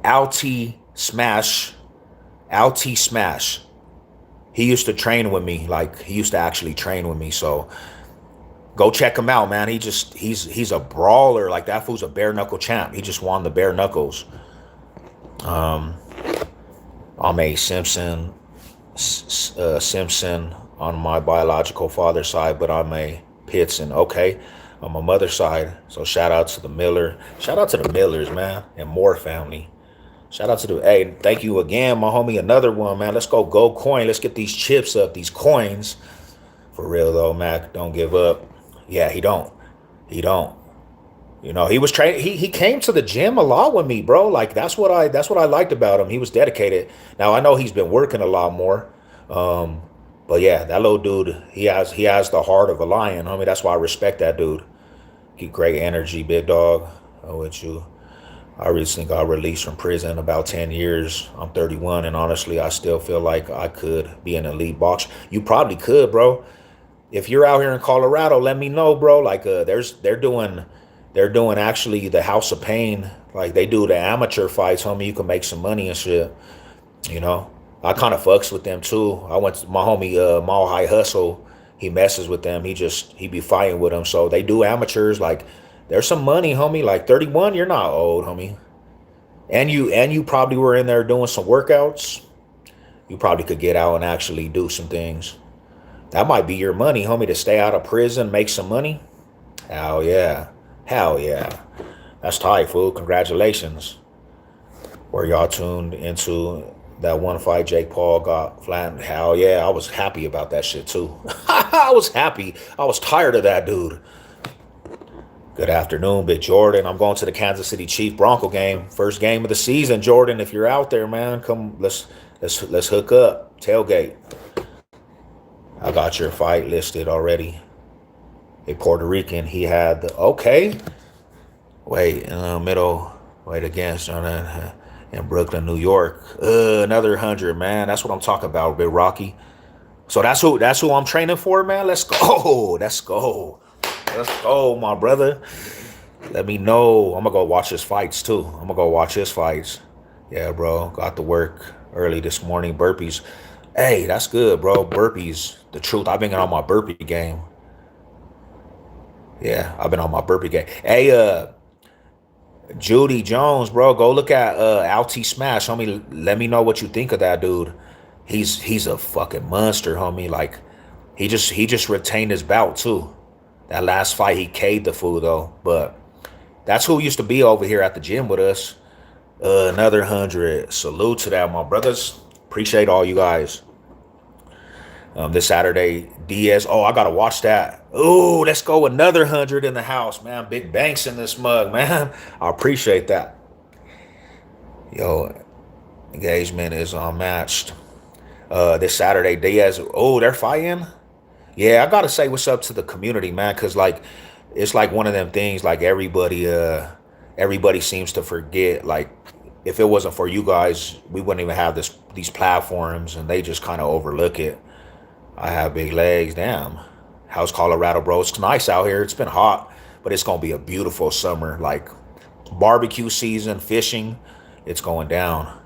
Alti Smash. Alti Smash. He used to train with me. Like he used to actually train with me. So go check him out, man. He's a brawler. Like that fool's a bare knuckle champ. He just won the bare knuckles. I'm a Simpson on my biological father's side, but I'm a Pitson. Okay, on my mother's side. So shout out to the Miller. Shout out to the Millers, man, and Moore family. Shout out to hey, thank you again, my homie. Another one, man. Let's go coin. Let's get these chips up, these coins. For real though, Mac, don't give up. Yeah, he don't. He don't. He was training. He came to the gym a lot with me, bro. Like that's what I liked about him. He was dedicated. Now I know he's been working a lot more. But yeah, that little dude, he has the heart of a lion, homie. That's why I respect that dude. Keep great energy, big dog. I'm with you. I recently got released from prison about 10 years. I'm 31, and honestly, I still feel like I could be an elite boxer. You probably could, bro. If you're out here in Colorado, let me know, bro. Like, they're doing actually the House of Pain. Like, they do the amateur fights, homie. You can make some money and shit. You know, I kind of fucks with them too. I went to my homie Mall High Hustle. He messes with them. He be fighting with them. So they do amateurs. Like, there's some money, homie. Like 31, you're not old, homie. And you probably were in there doing some workouts. You probably could get out and actually do some things. That might be your money, homie, to stay out of prison, make some money. Hell yeah. Hell yeah. That's tight, fool. Congratulations. Were y'all tuned into that one fight Jake Paul got flattened? Hell yeah. I was happy about that shit too. I was happy. I was tired of that dude. Good afternoon, Big Jordan. I'm going to the Kansas City Chief Bronco game. First game of the season, Jordan. If you're out there, man, come let's hook up. Tailgate. I got your fight listed already. A Puerto Rican. He had the okay. Wait in the middle. Wait against in Brooklyn, New York. Another 100, man. That's what I'm talking about, Big Rocky. So that's who I'm training for, man. Let's go. Let's go. Let's go, my brother. Let me know. I'm gonna go watch his fights too. I'm gonna go watch his fights. Yeah, bro. Got to work early this morning. Burpees. Hey, that's good, bro. Burpees. The truth. I've been on my burpee game. Yeah, I've been on my burpee game. Hey, Judy Jones, bro. Go look at LT Smash, homie. Let me know what you think of that dude. He's a fucking monster, homie. Like he just retained his bout too. That last fight he K'd the fool though. But that's who used to be over here at the gym with us. Another 100. Salute to that, my brothers. Appreciate all you guys. This Saturday, Diaz. Oh, I gotta watch that. Oh, let's go. Another 100 in the house, man. Big banks in this mug, man. I appreciate that. Yo, engagement is unmatched. This Saturday, Diaz. Oh, they're fighting. Yeah, I gotta say what's up to the community, man, because like it's like one of them things. Like everybody seems to forget. Like if it wasn't for you guys, we wouldn't even have these platforms, and they just kind of overlook it. I have big legs. Damn. How's Colorado, bro? It's nice out here. It's been hot, but it's gonna be a beautiful summer. Like barbecue season, fishing. It's going down.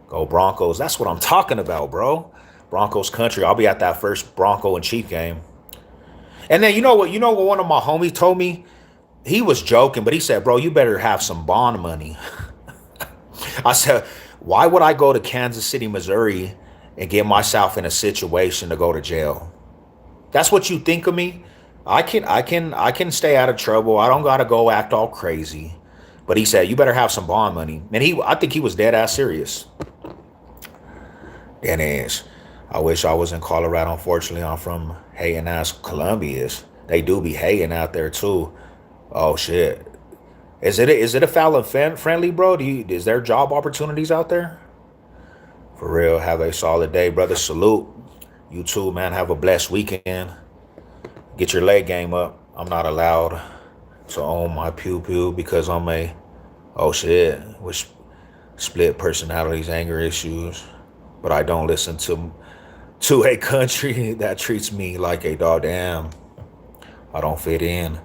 Go Broncos. That's what I'm talking about, bro. Broncos country. I'll be at that first Bronco and Chief game. And then you know what? You know what one of my homies told me? He was joking, but he said, "Bro, you better have some bond money." I said, "Why would I go to Kansas City, Missouri, and get myself in a situation to go to jail? That's what you think of me? I can stay out of trouble. I don't gotta go act all crazy." But he said, "You better have some bond money." And I think he was dead ass serious. That is. I wish I was in Colorado. Unfortunately, I'm from hating ass Columbians. They do be hating out there too. Oh shit. Is it a Fallon friendly, bro? Is there job opportunities out there? For real. Have a solid day, brother. Salute. You too, man. Have a blessed weekend. Get your leg game up. I'm not allowed to own my pew pew because I'm a oh shit with split personalities, anger issues. But I don't listen to a country that treats me like a dog. Damn, I don't fit in.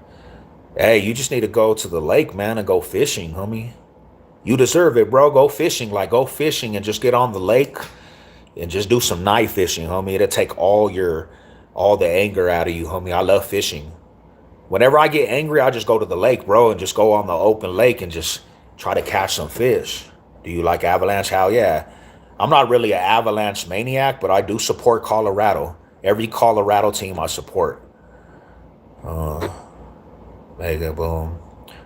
Hey, you just need to go to the lake, man, and go fishing, homie. You deserve it, bro. Go fishing. Like, go fishing and just get on the lake and just do some night fishing, homie. It'll take all the anger out of you, homie. I love fishing. Whenever I get angry, I just go to the lake, bro, and just go on the open lake and just try to catch some fish. Do you like Avalanche? Hell yeah. I'm not really an Avalanche maniac, but I do support Colorado. Every Colorado team I support. Mega boom.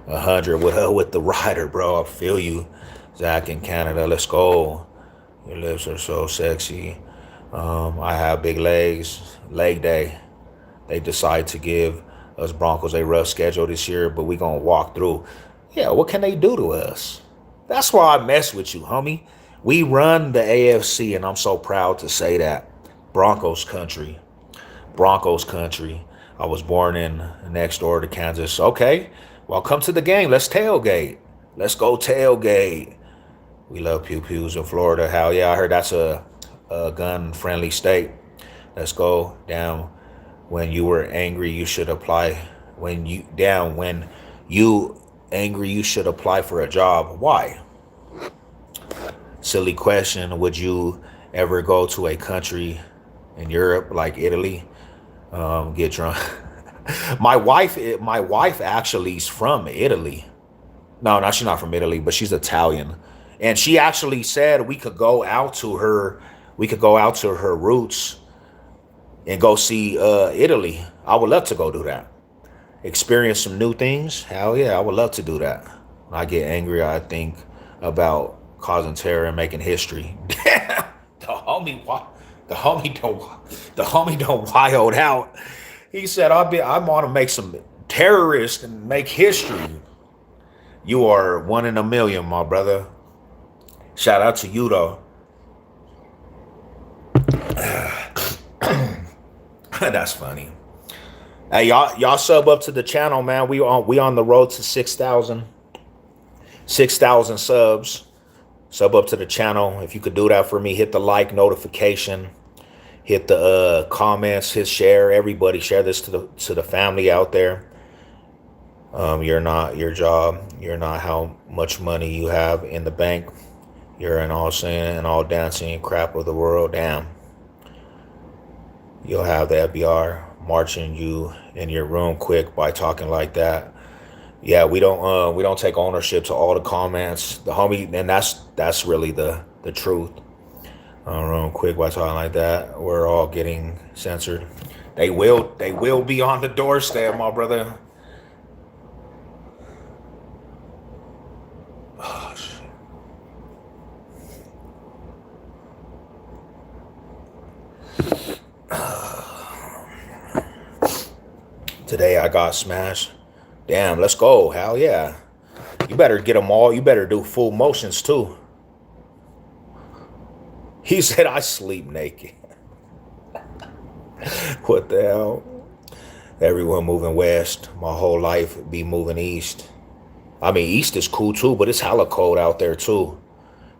100 with the rider, bro. I feel you. Zach in Canada. Let's go. Your lips are so sexy. I have big legs. Leg day. They decide to give us Broncos a rough schedule this year, but we gonna walk through. Yeah, what can they do to us? That's why I mess with you, homie. We run the AFC, and I'm so proud to say that. Broncos country. Broncos country. I was born in next door to Kansas. Okay, well, come to the game. Let's tailgate. Let's go tailgate. We love pew pews in Florida. Hell yeah, I heard that's a gun-friendly state. Let's go. Down. When you were angry, you should apply. When you angry, you should apply for a job. Why? Silly question. Would you ever go to a country in Europe like Italy? Get drunk. My wife actually is from Italy. No, she's not from Italy, but she's Italian. And she actually said we could go out to her. We could go out to her roots and go see Italy. I would love to go do that. Experience some new things. Hell yeah, I would love to do that. When I get angry, I think about causing terror and making history. Damn, the homie don't wild out. He said, I want to make some terrorists and make history. You are one in a million, my brother. Shout out to you though. That's funny. Hey, y'all sub up to the channel, man. We on the road to 6,000 subs. Sub up to the channel. If you could do that for me, hit the like notification, hit the comments, hit share. Everybody share this to the family out there. You're not your job. You're not how much money you have in the bank. You're in all singing and all dancing and crap of the world. Damn. You'll have the FBI marching you in your room quick by talking like that. Yeah, we don't take ownership to all the comments. The homie, and that's really the truth. Room quick by talking like that. We're all getting censored. They will be on the doorstep, my brother. Oh, shit. Today I got smashed. Damn, let's go. Hell yeah. You better get them all. You better do full motions too. He said I sleep naked. What the hell? Everyone moving west. My whole life be moving east. I mean, east is cool too, but it's hella cold out there too.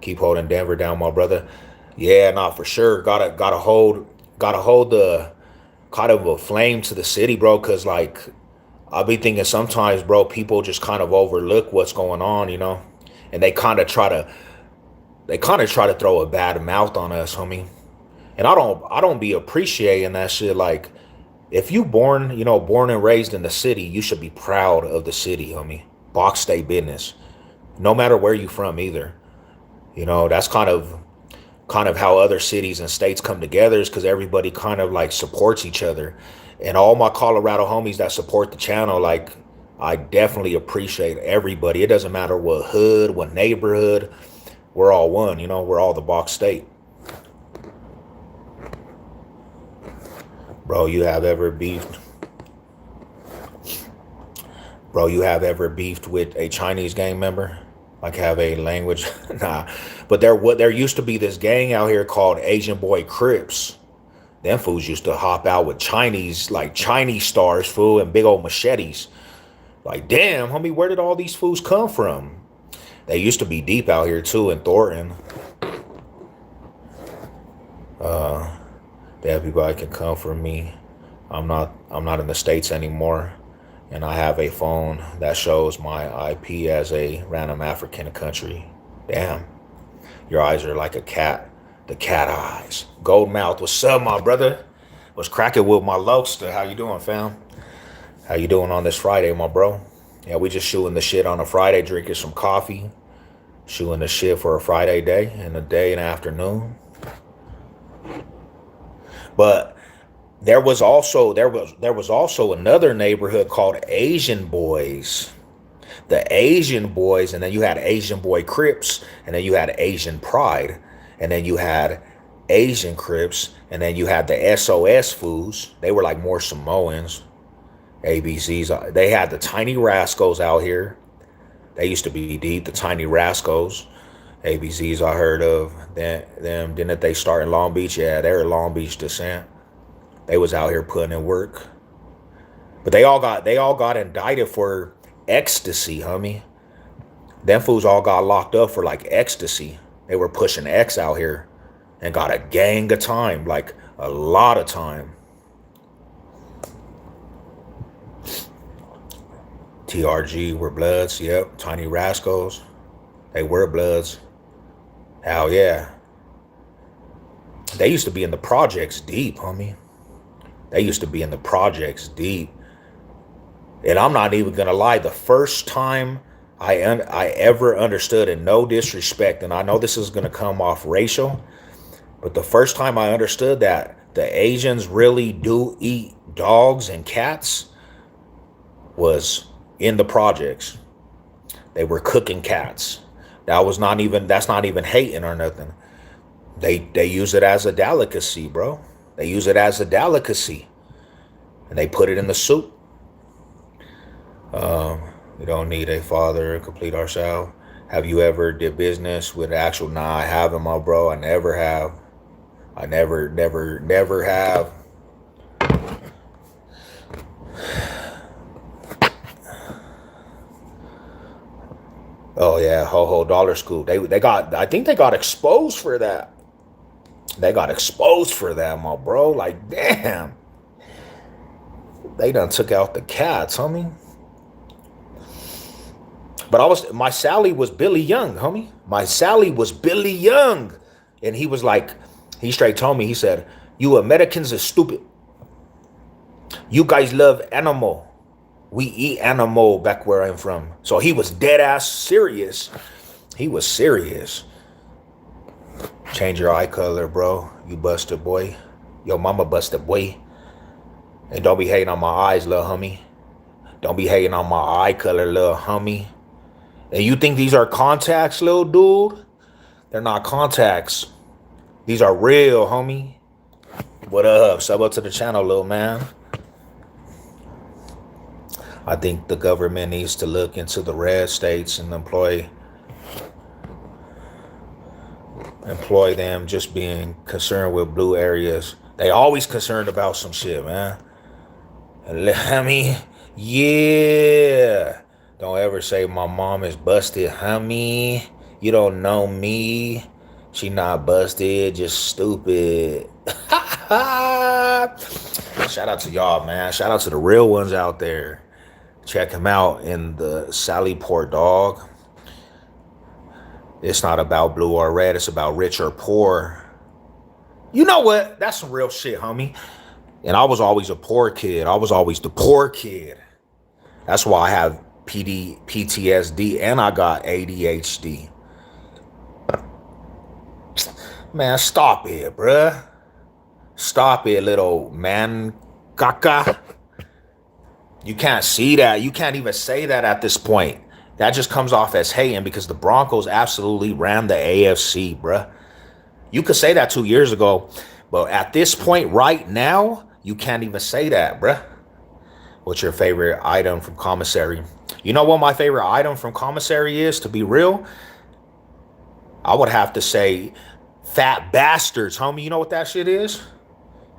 Keep holding Denver down, my brother. Yeah, nah, for sure. Gotta hold the kind of a flame to the city, bro. Cause like I'll be thinking sometimes, bro, people just kind of overlook what's going on, and they kind of try to throw a bad mouth on us, homie. And I don't be appreciating that shit. Like, if you born and raised in the city, you should be proud of the city, homie. Box state business. No matter where you from either. That's kind of how other cities and states come together, is because everybody kind of like supports each other. And all my Colorado homies that support the channel, like, I definitely appreciate everybody. It doesn't matter what hood, what neighborhood. We're all one, we're all the box state. Bro, you have ever beefed? Bro, you have ever beefed with a Chinese gang member? Like, have a language? Nah. But there used to be this gang out here called Asian Boy Crips. Them fools used to hop out with Chinese stars, fool, and big old machetes. Like, damn, homie, where did all these fools come from? They used to be deep out here too in Thornton. Everybody can come for me. I'm not in the States anymore. And I have a phone that shows my IP as a random African country. Damn. Your eyes are like a cat. The cat eyes. Gold mouth. What's up, my brother? What's cracking with my Lokester? How you doing, fam? How you doing on this Friday, my bro? Yeah, we just shooting the shit on a Friday, drinking some coffee. Shooting the shit for a Friday day and a day and afternoon. But there was also another neighborhood called Asian Boys. The Asian Boys, and then you had Asian Boy Crips, and then you had Asian Pride, and then you had Asian Crips, and then you had the SOS fools. They were like more Samoans. ABCs. They had the Tiny Rascals out here. They used to be deep, the Tiny Rascals. ABCs I heard of. Them didn't they start in Long Beach? Yeah, they're Long Beach descent. They was out here putting in work. But they all got indicted for ecstasy, homie. Them fools all got locked up for like ecstasy. They were pushing X out here and got a gang of time, like a lot of time. TRG were Bloods, yep. Tiny Rascals, they were Bloods. Hell yeah. They used to be in the projects deep, homie. They used to be in the projects deep. And I'm not even gonna lie, the first time I ever understood, and no disrespect, and I know this is gonna come off racial, but the first time I understood that the Asians really do eat dogs and cats was in the projects. They were cooking cats. That's not even hating or nothing. They use it as a delicacy, bro. They use it as a delicacy. And they put it in the soup. We don't need a father to complete ourselves. Have you ever did business with actual? Nah, I haven't, my bro. I never have. I never have. Oh yeah, Ho Ho Dollar Scoop. They got, I think they got exposed for that. They got exposed for that, my bro. Like damn, they done took out the cats, homie. But my Sally was Billy Young, homie. My Sally was Billy Young, and he was like, he straight told me, he said, "You Americans are stupid. You guys love animal. We eat animal back where I'm from." So he was dead ass serious. He was serious. Change your eye color, bro. You busted, boy. Yo, mama busted, boy. And don't be hating on my eyes, little homie. Don't be hating on my eye color, little homie. And you think these are contacts, little dude? They're not contacts. These are real, homie. What up? Sub up to the channel, little man. I think the government needs to look into the red states and employ them just being concerned with blue areas. They always concerned about some shit, man. I mean, yeah. Don't ever say my mom is busted, homie. You don't know me. She not busted, just stupid. Shout out to y'all, man. Shout out to the real ones out there. Check him out in the Sally Port, dog. It's not about blue or red. It's about rich or poor. You know what? That's some real shit, homie. And I was always a poor kid. I was always the poor kid. That's why I have PTSD and I got ADHD. Man, stop it, bruh. Stop it, little man caca. You can't see that. You can't even say that at this point. That just comes off as hating because the Broncos absolutely ran the AFC, bruh. You could say that 2 years ago, but at this point right now, you can't even say that, bruh. What's your favorite item from commissary? You know what my favorite item from commissary is, to be real? I would have to say Fat Bastards, homie. You know what that shit is?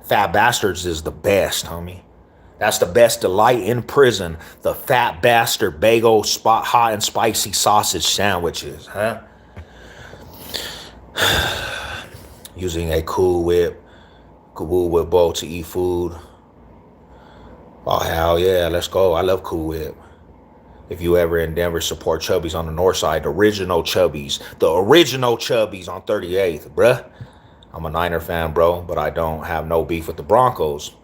Fat Bastards is the best, homie. That's the best delight in prison. The Fat Bastard bagel spot hot and spicy sausage sandwiches, huh? Using a Cool Whip bowl to eat food. Oh, hell yeah, let's go. I love Cool Whip. If you ever in Denver, support Chubby's on the north side. The original Chubby's on 38th, bruh. I'm a Niner fan, bro, but I don't have no beef with the Broncos.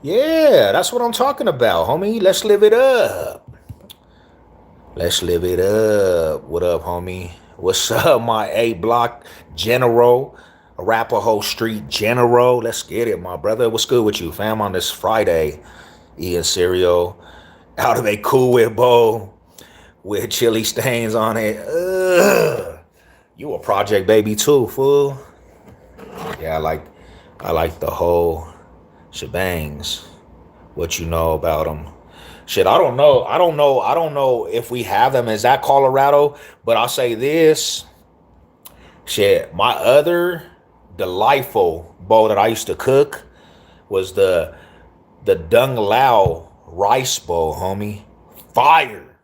Yeah, that's what I'm talking about, homie. Let's live it up. Let's live it up. What up, homie? What's up, my A-Block General, Arapahoe Street General? Let's get it, my brother. What's good with you, fam, on this Friday? Eating cereal out of a Cool Whip bowl with chili stains on it. Ugh. You a project baby too, fool. Yeah, I like the whole shebangs. What you know about them? Shit, I don't know if we have them. Is that Colorado? But I'll say this. Shit, my other delightful bowl that I used to cook was the Dung Lao rice bowl, homie. Fire.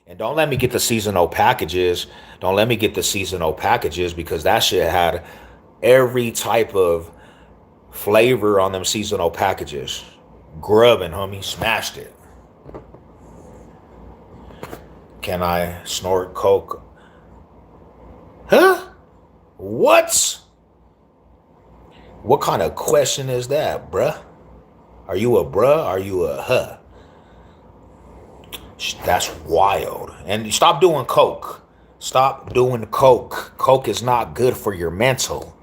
And don't let me get the seasonal packages. Don't let me get the seasonal packages because that shit had every type of flavor on them seasonal packages. Grubbing, homie. Smashed it. Can I snort coke? Huh? What? What kind of question is that, bruh? Are you a bruh? Are you a huh? That's wild. And stop doing coke. Stop doing coke. Coke is not good for your mental.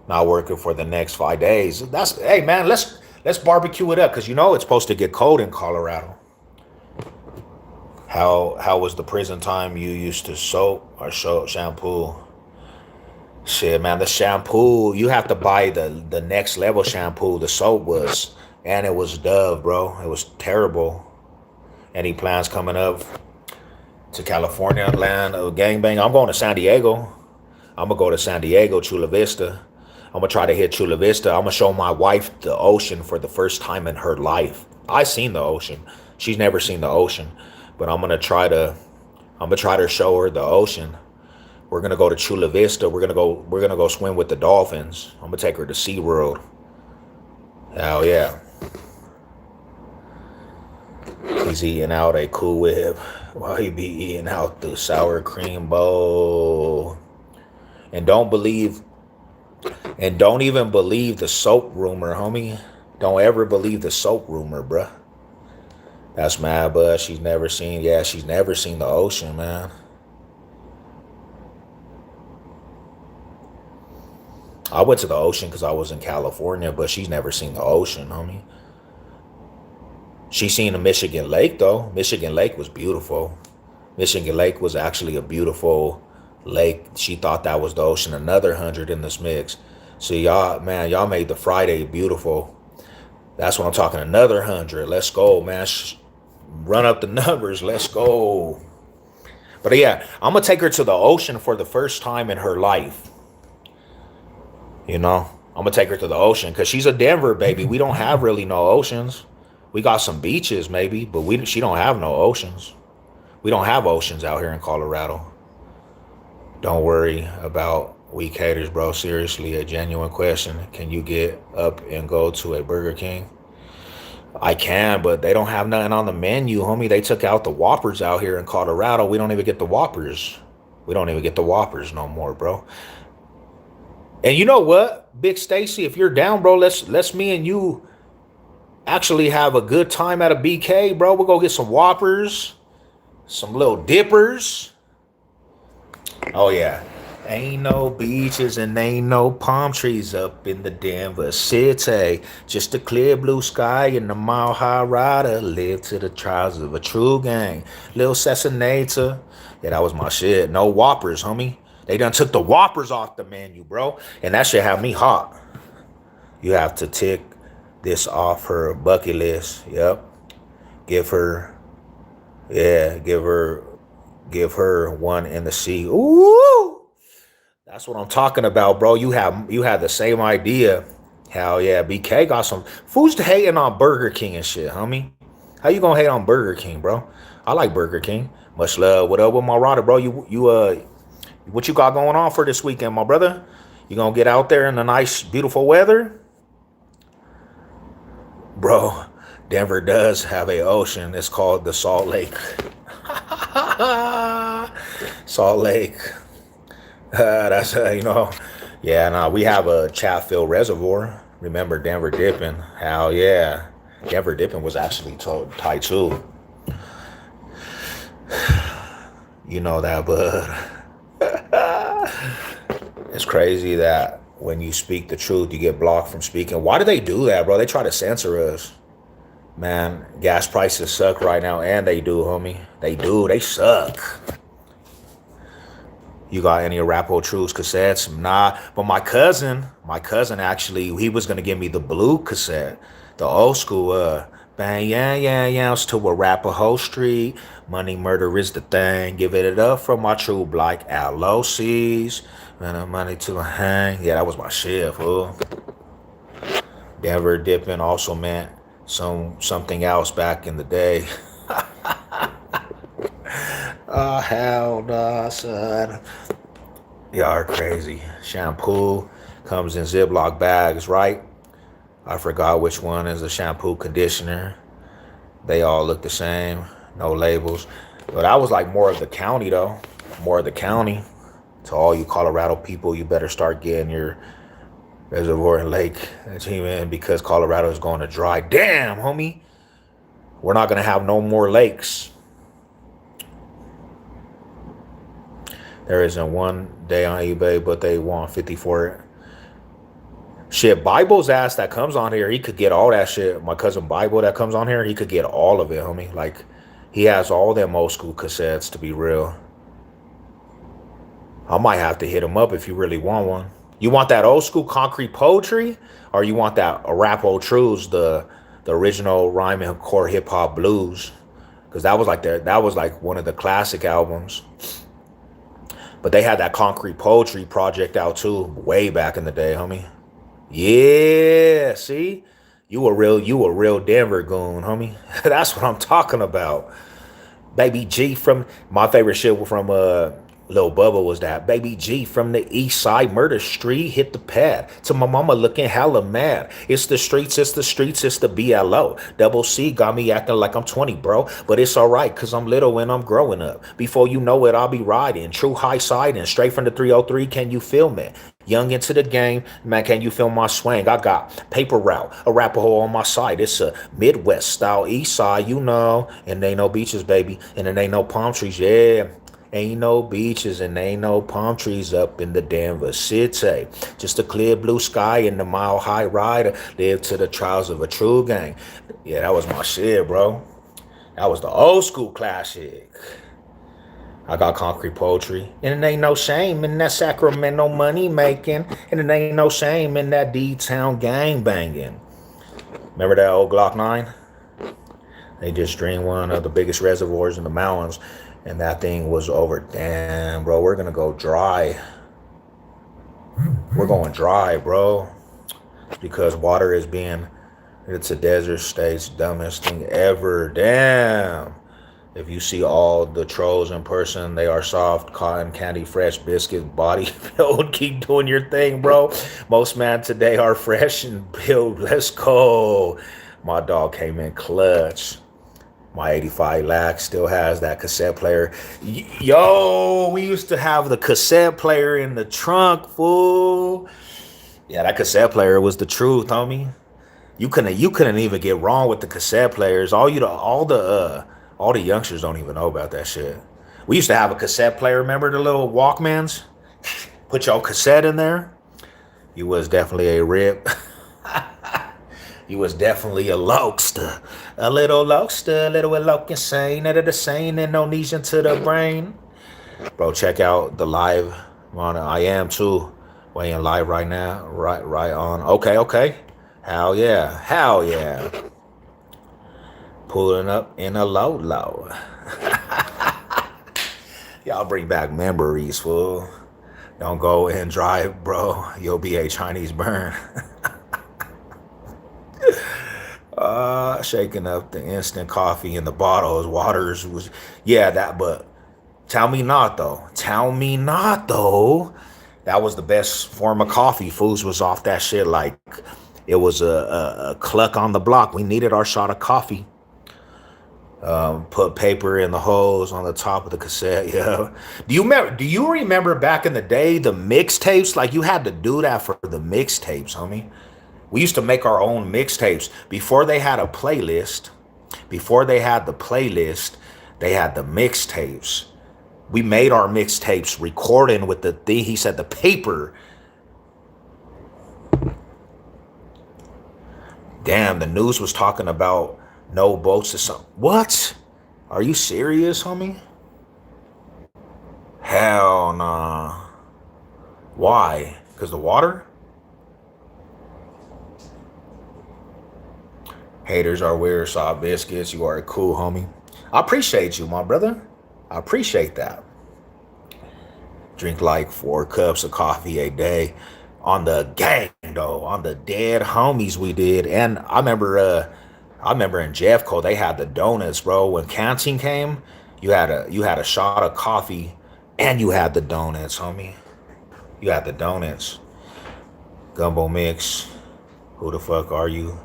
Not working for the next 5 days. Hey man, let's barbecue it up because you know it's supposed to get cold in Colorado. How was the prison time you used to soap or shampoo? Shit, man, the shampoo, you have to buy the next level shampoo. The soap was, and it was Dove, bro. It was terrible. Any plans coming up to California, land of gangbang? I'm going to San Diego. I'm going to go to San Diego, Chula Vista. I'm going to try to hit Chula Vista. I'm going to show my wife the ocean for the first time in her life. I seen the ocean. She's never seen the ocean. But I'm going to I'm gonna try to show her the ocean. We're gonna go to Chula Vista. We're gonna go swim with the dolphins. I'm gonna take her to SeaWorld. Hell yeah. He's eating out a Cool Whip while he be eating out the sour cream bowl. And don't even believe the soap rumor, homie. Don't ever believe the soap rumor, bruh. That's mad, but she's never seen the ocean, man. I went to the ocean because I was in California, but she's never seen the ocean, homie. She's seen the Michigan Lake, though. Michigan Lake was beautiful. Michigan Lake was actually a beautiful lake. She thought that was the ocean. Another 100 in this mix. So y'all, man, y'all made the Friday beautiful. That's what I'm talking. Another 100. Let's go, man. Run up the numbers. Let's go. But yeah, I'm gonna take her to the ocean for the first time in her life. You know, I'm gonna take her to the ocean because she's a Denver baby. We don't have really no oceans. We got some beaches maybe, but she don't have no oceans. We don't have oceans out here in Colorado. Don't worry about weak haters, bro. Seriously, a genuine question. Can you get up and go to a Burger King? I can, but they don't have nothing on the menu, homie. They took out the Whoppers out here in Colorado. We don't even get the Whoppers. We don't even get the Whoppers no more, bro. And you know what, Big Stacy, if you're down, bro, let's me and you actually have a good time at a BK, bro. We'll go get some Whoppers, some little dippers. Oh yeah. Ain't no beaches and ain't no palm trees up in the Denver city. Just a clear blue sky and a mile high rider. Live to the trials of a true gang. Lil Sessionator. Yeah, that was my shit. No Whoppers, homie. They done took the Whoppers off the menu, bro. And that shit have me hot. You have to tick this off her bucket list. Yep. Give her one in the sea. Ooh. That's what I'm talking about, bro. You had the same idea. Hell yeah. BK got some fools to hating on Burger King and shit, homie. How you gonna hate on Burger King, bro? I like Burger King. Much love. What up with my rider, bro? What you got going on for this weekend, my brother? You gonna get out there in the nice, beautiful weather? Bro, Denver does have a ocean. It's called the Salt Lake. Salt Lake. That's, yeah, nah, we have a Chatfield Reservoir. Remember Denver Dipping? Hell yeah. Denver Dipping was actually tight too. You know that, bud. It's crazy that when you speak the truth, you get blocked from speaking. Why do they do that, bro? They try to censor us. Man, gas prices suck right now, and they do, homie. They do. They suck. You got any Arapo Truths cassettes? Nah. But my cousin actually, he was going to give me the blue cassette. The old school, bang, yeah, to Arapahoe Street. Money, murder is the thing. Give it up for my true black LOCs. Man, money to a hang. Yeah, that was my shit, fool. Denver Dipping also meant something else back in the day. Oh, hell no, son. Y'all are crazy. Shampoo comes in Ziploc bags, right? I forgot which one is the shampoo, conditioner. They all look the same. No labels. But I was like more of the county, though. More of the county. To all you Colorado people, you better start getting your reservoir and lake achievement because Colorado is going to dry. Damn, homie. We're not going to have no more lakes. There isn't one day on eBay, but they want 50 for it. Shit, Bible's ass that comes on here, he could get all that shit. My cousin Bible that comes on here, he could get all of it, homie. Like, he has all them old school cassettes, to be real. I might have to hit him up if you really want one. You want that old school concrete poetry? Or you want that Arapo Truths, the original rhyme and core hip hop blues? Because that was like one of the classic albums. But they had that concrete poetry project out too, way back in the day, homie. Yeah, see? You a real Denver goon, homie. That's what I'm talking about. Baby G from my favorite shit from Lil Bubba was that Baby G from the east side murder street hit the pad to my mama looking hella mad. It's the streets, it's the streets, it's the BLO. Double C got me acting like I'm 20, bro. But it's alright, cause I'm little and I'm growing up. Before you know it, I'll be riding. True high side and straight from the 303, can you feel me? Young into the game, man, can you feel my swing? I got paper route, a rapper hole on my side. It's a Midwest style, east side, you know. And ain't no beaches, baby. And it ain't no palm trees, yeah. Ain't no beaches and ain't no palm trees up in the Denver city. Just a clear blue sky and the mile high rider. Live to the trials of a true gang. Yeah, that was my shit, bro. That was the old school classic. I got concrete poetry. And it ain't no shame in that Sacramento money making. And it ain't no shame in that D-Town gang banging. Remember that old Glock 9? They just drained one of the biggest reservoirs in the mountains. And that thing was over. Damn, bro, we're going to go dry. We're going dry, bro. Because water is being, it's a desert state's dumbest thing ever. Damn. If you see all the trolls in person, they are soft, cotton candy, fresh biscuit, body build. Keep doing your thing, bro. Most man today are fresh and build. Let's go. My dog came in clutch. My 85 Lax still has that cassette player. Yo, we used to have the cassette player in the trunk, fool. Yeah, that cassette player was the truth, homie. You couldn't even get wrong with the cassette players. All the youngsters don't even know about that shit. We used to have a cassette player. Remember the little Walkmans? Put your cassette in there. You was definitely a rip. You was definitely a lokester. A little lokester, a little insane. Out of the sane and no knees into the brain. Bro, check out the live on I am too. Weighing live right now. Right on. Okay. Hell yeah. Pulling up in a low. Y'all bring back memories, fool. Don't go and drive, bro. You'll be a Chinese burn. Shaking up the instant coffee in the bottles, waters was, yeah, that, but tell me not though. That was the best form of coffee. Fools was off that shit like it was a cluck on the block. We needed our shot of coffee. Put paper in the holes on the top of the cassette. Yeah. Do you remember back in the day the mixtapes? Like you had to do that for the mixtapes, homie. We used to make our own mixtapes before they had a playlist. Before they had the playlist, they had the mixtapes. We made our mixtapes recording with the thing. He said the paper. Damn, the news was talking about no boats or something. What? Are you serious, homie? Hell nah. Why? Because the water? Haters are weird, soft biscuits. You are cool, homie. I appreciate you, my brother. I appreciate that. Drink like 4 cups of coffee a day. On the gang, though. On the dead homies we did. And I remember in Jeffco, they had the donuts, bro. When canteen came, you had a shot of coffee and you had the donuts, homie. You had the donuts. Gumbo mix. Who the fuck are you?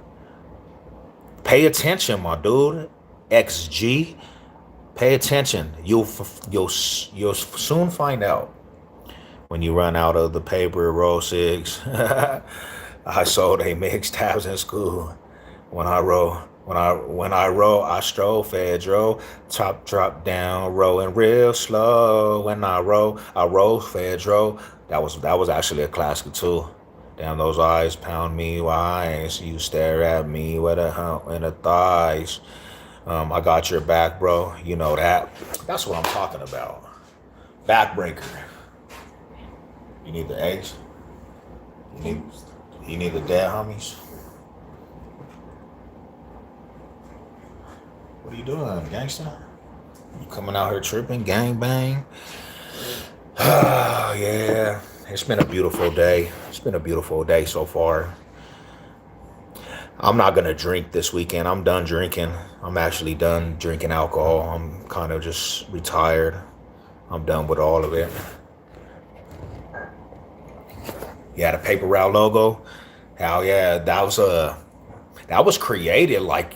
Pay attention, my dude. XG. Pay attention. You'll soon find out when you run out of the paper. Roll 6. I sold a mixed tabs in school. When I roll, I stroll, Fedro. Top drop down, rolling real slow. When I roll, Fedro. That was actually a classic too. Damn, those eyes pound me wise. You stare at me with a hump in the thighs. I got your back, bro. You know that. That's what I'm talking about. Backbreaker. You need the eggs? You need the dead homies? What are you doing, gangster? You coming out here tripping, gang bang? Yeah. It's been a beautiful day. It's been a beautiful day so far. I'm not gonna drink this weekend. I'm done drinking. I'm actually done drinking alcohol. I'm kind of just retired. I'm done with all of it. Yeah, the paper route logo. Hell yeah, that was created like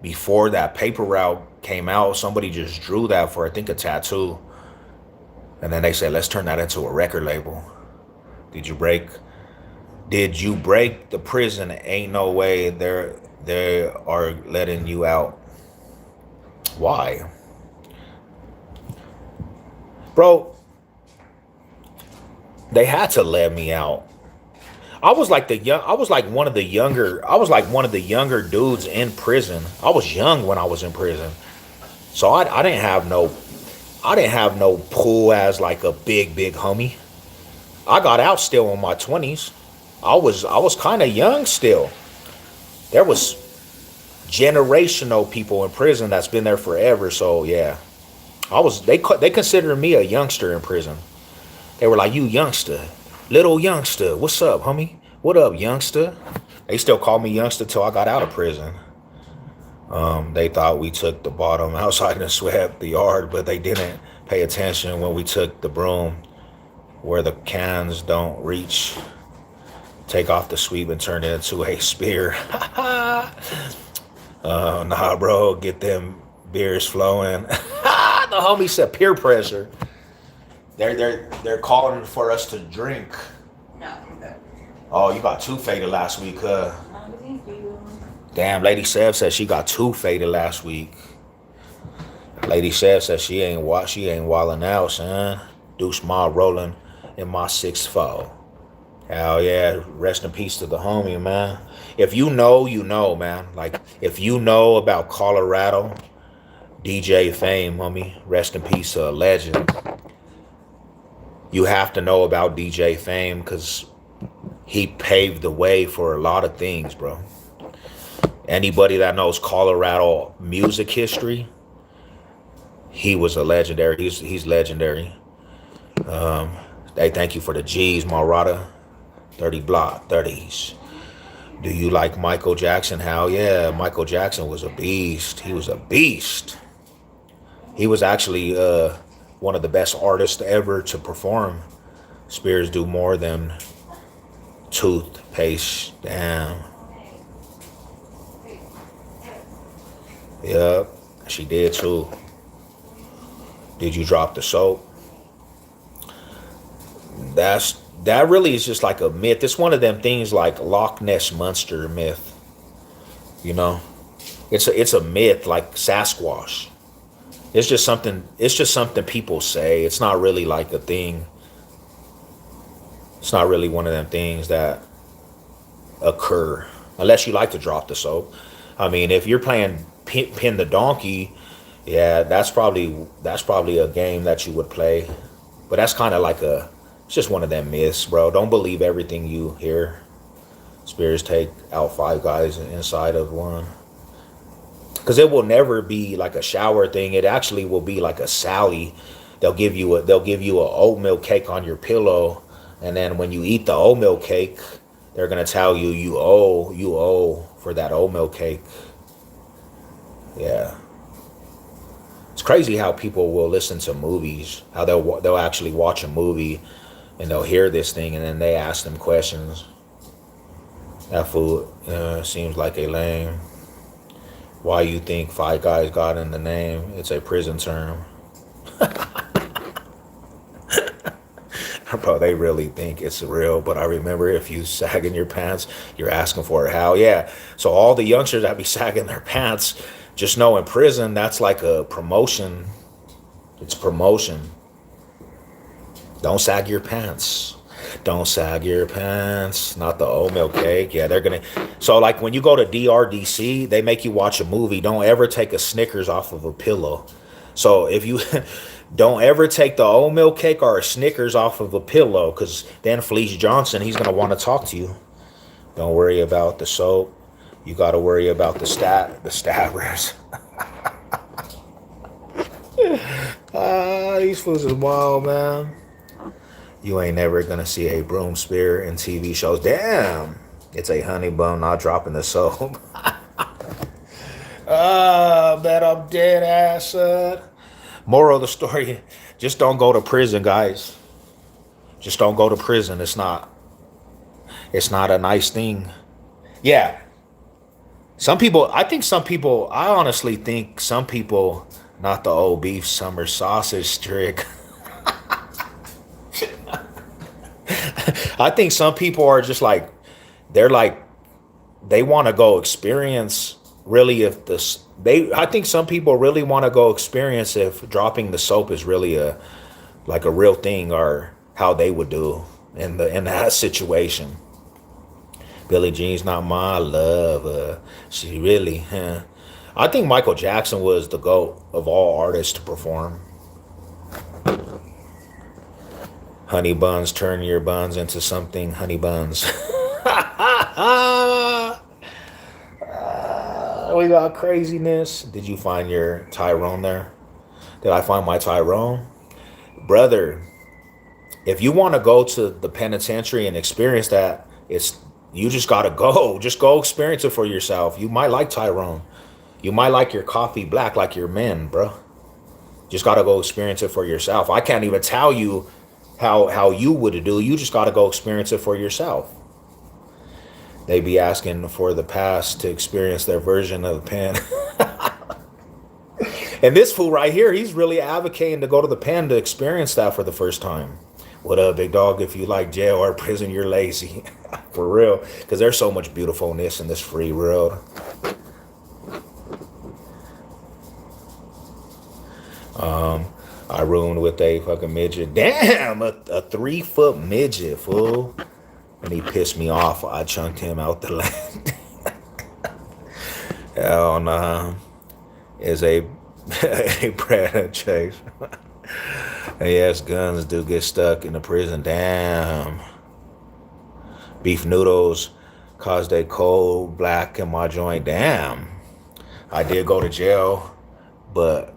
before that paper route came out. Somebody just drew that for I think a tattoo, and then they said let's turn that into a record label. Did you break? Did you break the prison? Ain't no way they are letting you out. Why, bro? They had to let me out. I was like one of the younger. I was like one of the younger dudes in prison. I was young when I was in prison, so I didn't have no. I didn't have no pull as like a big homie. I got out still in my 20s. I was kind of young still. There was generational people in prison that's been there forever. So yeah, they considered me a youngster in prison. They were like, "You youngster, little youngster, what's up, homie? What up, youngster?" They still called me youngster till I got out of prison. They thought we took the bottom outside and swept the yard, but they didn't pay attention when we took the broom where the cans don't reach. Take off the sweep and turn it into a spear. Nah, bro, get them beers flowing. The homie said peer pressure. They're calling for us to drink. No, no. Oh, you got two faded last week, huh? Thank you. Damn, Lady Sev said she got two faded last week. Lady Sev said she ain't wildin' out, son. Deuce Ma rolling in my 6'4". Hell yeah, rest in peace to the homie, man. If you know, you know, man. Like, if you know about Colorado, DJ Fame, homie, rest in peace to a legend. You have to know about DJ Fame because he paved the way for a lot of things, bro. Anybody that knows Colorado music history, he was a legendary. He's legendary. Hey, thank you for the G's, Marada. 30 block, 30s. Do you like Michael Jackson? Hell yeah, Michael Jackson was a beast. He was a beast. He was actually one of the best artists ever to perform. Spears do more than toothpaste. Damn. Yep, she did too. Did you drop the soap? That really is just like a myth. It's one of them things like Loch Ness Monster myth. You know, it's a myth like Sasquatch. It's just something. It's just something people say. It's not really like a thing. It's not really one of them things that occur unless you like to drop the soap. I mean, if you're playing pin the donkey, yeah, that's probably a game that you would play. But that's kind of like it's just one of them myths, bro. Don't believe everything you hear. Spirits take out 5 guys inside of one. Because it will never be like a shower thing. It actually will be like a Sally. They'll give you a oatmeal cake on your pillow, and then when you eat the oatmeal cake, they're gonna tell you you owe for that oatmeal cake. Yeah. It's crazy how people will listen to movies. How they'll actually watch a movie and they'll hear this thing and then they ask them questions. That fool seems like a lame. Why you think 5 guys got in the name? It's a prison term. Bro, they really think it's real. But I remember if you sagging your pants, you're asking for it. How? Yeah. So all the youngsters that be sagging their pants, just know in prison, that's like a promotion. It's promotion. Don't sag your pants. Don't sag your pants. Not the oatmeal cake. Yeah, they're going to. So, like, when you go to DRDC, they make you watch a movie. Don't ever take a Snickers off of a pillow. So, if you don't ever take the oatmeal cake or a Snickers off of a pillow, because then Felice Johnson, he's going to want to talk to you. Don't worry about the soap. You got to worry about the stabbers. These fools is wild, man. You ain't never gonna see a broom spear in TV shows. Damn. It's a honey bun, not dropping the soap. Bet I'm dead ass, son. Moral of the story, just don't go to prison, guys. Just don't go to prison. It's not a nice thing. Yeah. I honestly think some people, not the old beef summer sausage trick. I think some people are just like, they're like, they want to go experience really if this, I think some people really want to go experience if dropping the soap is really like a real thing or how they would do in that situation. Billie Jean's not my love. She really, I think Michael Jackson was the GOAT of all artists to perform. Honey buns, turn your buns into something. Honey buns. We got craziness. Did you find your Tyrone there? Did I find my Tyrone? Brother, if you want to go to the penitentiary and experience that, it's you just gotta go. Just go experience it for yourself. You might like Tyrone. You might like your coffee black like your men, bro. Just gotta go experience it for yourself. I can't even tell you how you would do. You just gotta go experience it for yourself. They be asking for the past to experience their version of the pen. And this fool right here, he's really advocating to go to the pen to experience that for the first time. What up, big dog? If you like jail or prison, you're lazy. For real. Because there's so much beautifulness in this free world. I ruined with a fucking midget. Damn, a 3-foot midget, fool. And he pissed me off. I chunked him out the land. Hell nah. Is a predator chase. And yes, guns do get stuck in the prison. Damn. Beef noodles caused a cold black in my joint. Damn. I did go to jail, but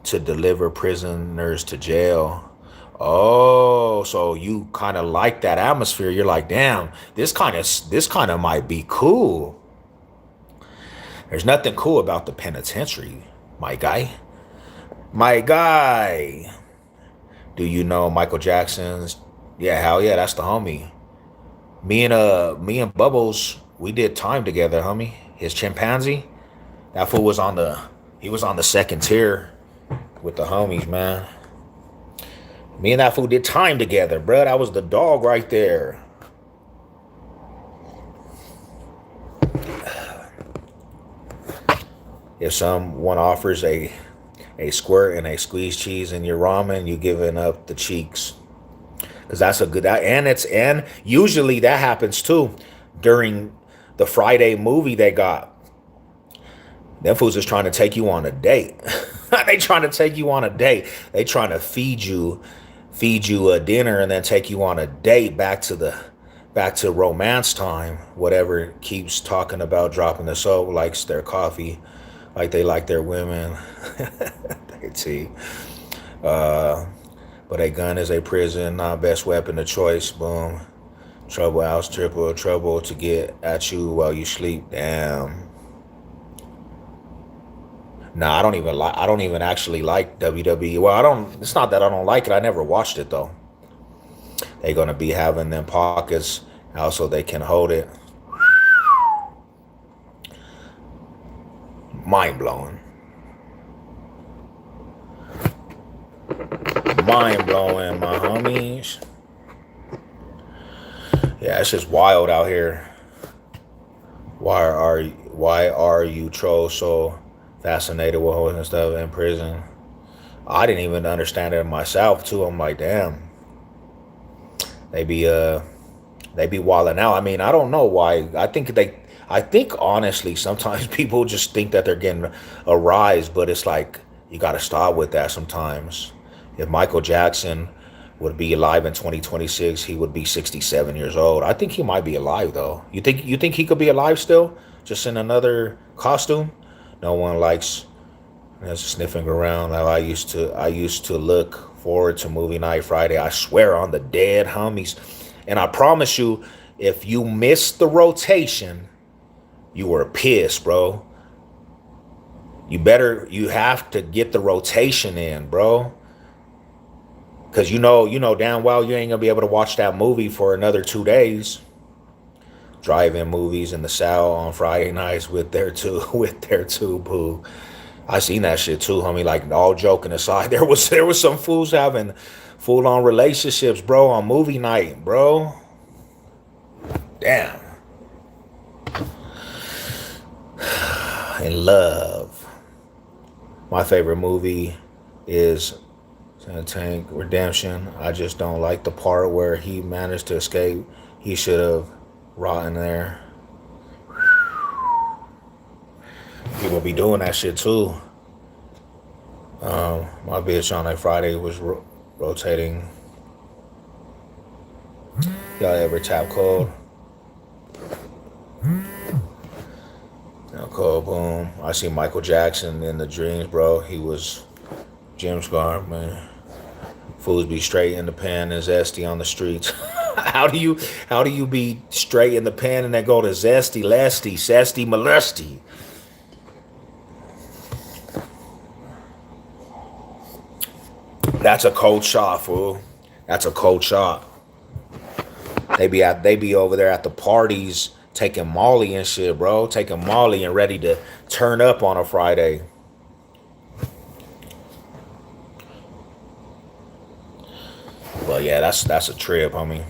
to deliver prisoners to jail. Oh, so you kind of like that atmosphere. You're like, damn, this kind of might be cool. There's nothing cool about the penitentiary, my guy. My guy. Do you know Michael Jackson's? Yeah, hell yeah, that's the homie. Me and Bubbles, we did time together, homie. His chimpanzee, that fool was he was on the second tier with the homies, man. Me and that fool did time together, bro. That was the dog right there. If someone offers a squirt and a squeezed cheese in your ramen, you giving up the cheeks. Cause that's a good and usually that happens too during the Friday movie they got. Them fools is trying to take you on a date. They trying to take you on a date. They trying to feed you a dinner and then take you on a date back to romance time. Whatever keeps talking about dropping the soap, likes their coffee, like they like their women. They tea. But a gun is a prison, not best weapon of choice. Boom. Trouble house, triple trouble to get at you while you sleep. Damn. Nah, I don't even actually like WWE. Well, I don't. It's not that I don't like it. I never watched it though. They gonna be having them pockets out so they can hold it. Mind blowing. Mind blowing, my homies. Yeah, it's just wild out here. Why are you trolls so fascinated with hoes and stuff in prison? I didn't even understand it myself too. I'm like, damn. They be wilding out. I mean, I don't know why. I think honestly, sometimes people just think that they're getting a rise, but it's like you got to stop with that sometimes. If Michael Jackson would be alive in 2026, he would be 67 years old. I think he might be alive though. You think he could be alive still, just in another costume? No one likes sniffing around. Like I used to look forward to movie night Friday. I swear on the dead homies, and I promise you, If you missed the rotation, you were pissed, bro. You have to get the rotation in, bro. Cause you know damn well you ain't gonna be able to watch that movie for another 2 days. Drive-in movies in the South on Friday nights with their two boo. I seen that shit too, homie. Like all joking aside, there was some fools having full on relationships, bro, on movie night, bro. Damn. In love. My favorite movie is Tank Redemption. I just don't like the part where he managed to escape. He should have rotten there. People be doing that shit too. My bitch on a Friday was rotating. Y'all ever tap cold? Cold, boom. I see Michael Jackson in the dreams, bro. He was Jim Scar, man. Fools be straight in the pan and zesty on the streets. how do you be straight in the pan and then go to zesty, lasty, zesty, molesty? That's a cold shot, fool. That's a cold shot. They be over there at the parties taking Molly and shit, bro. Taking Molly and ready to turn up on a Friday. But yeah, that's a trip, homie.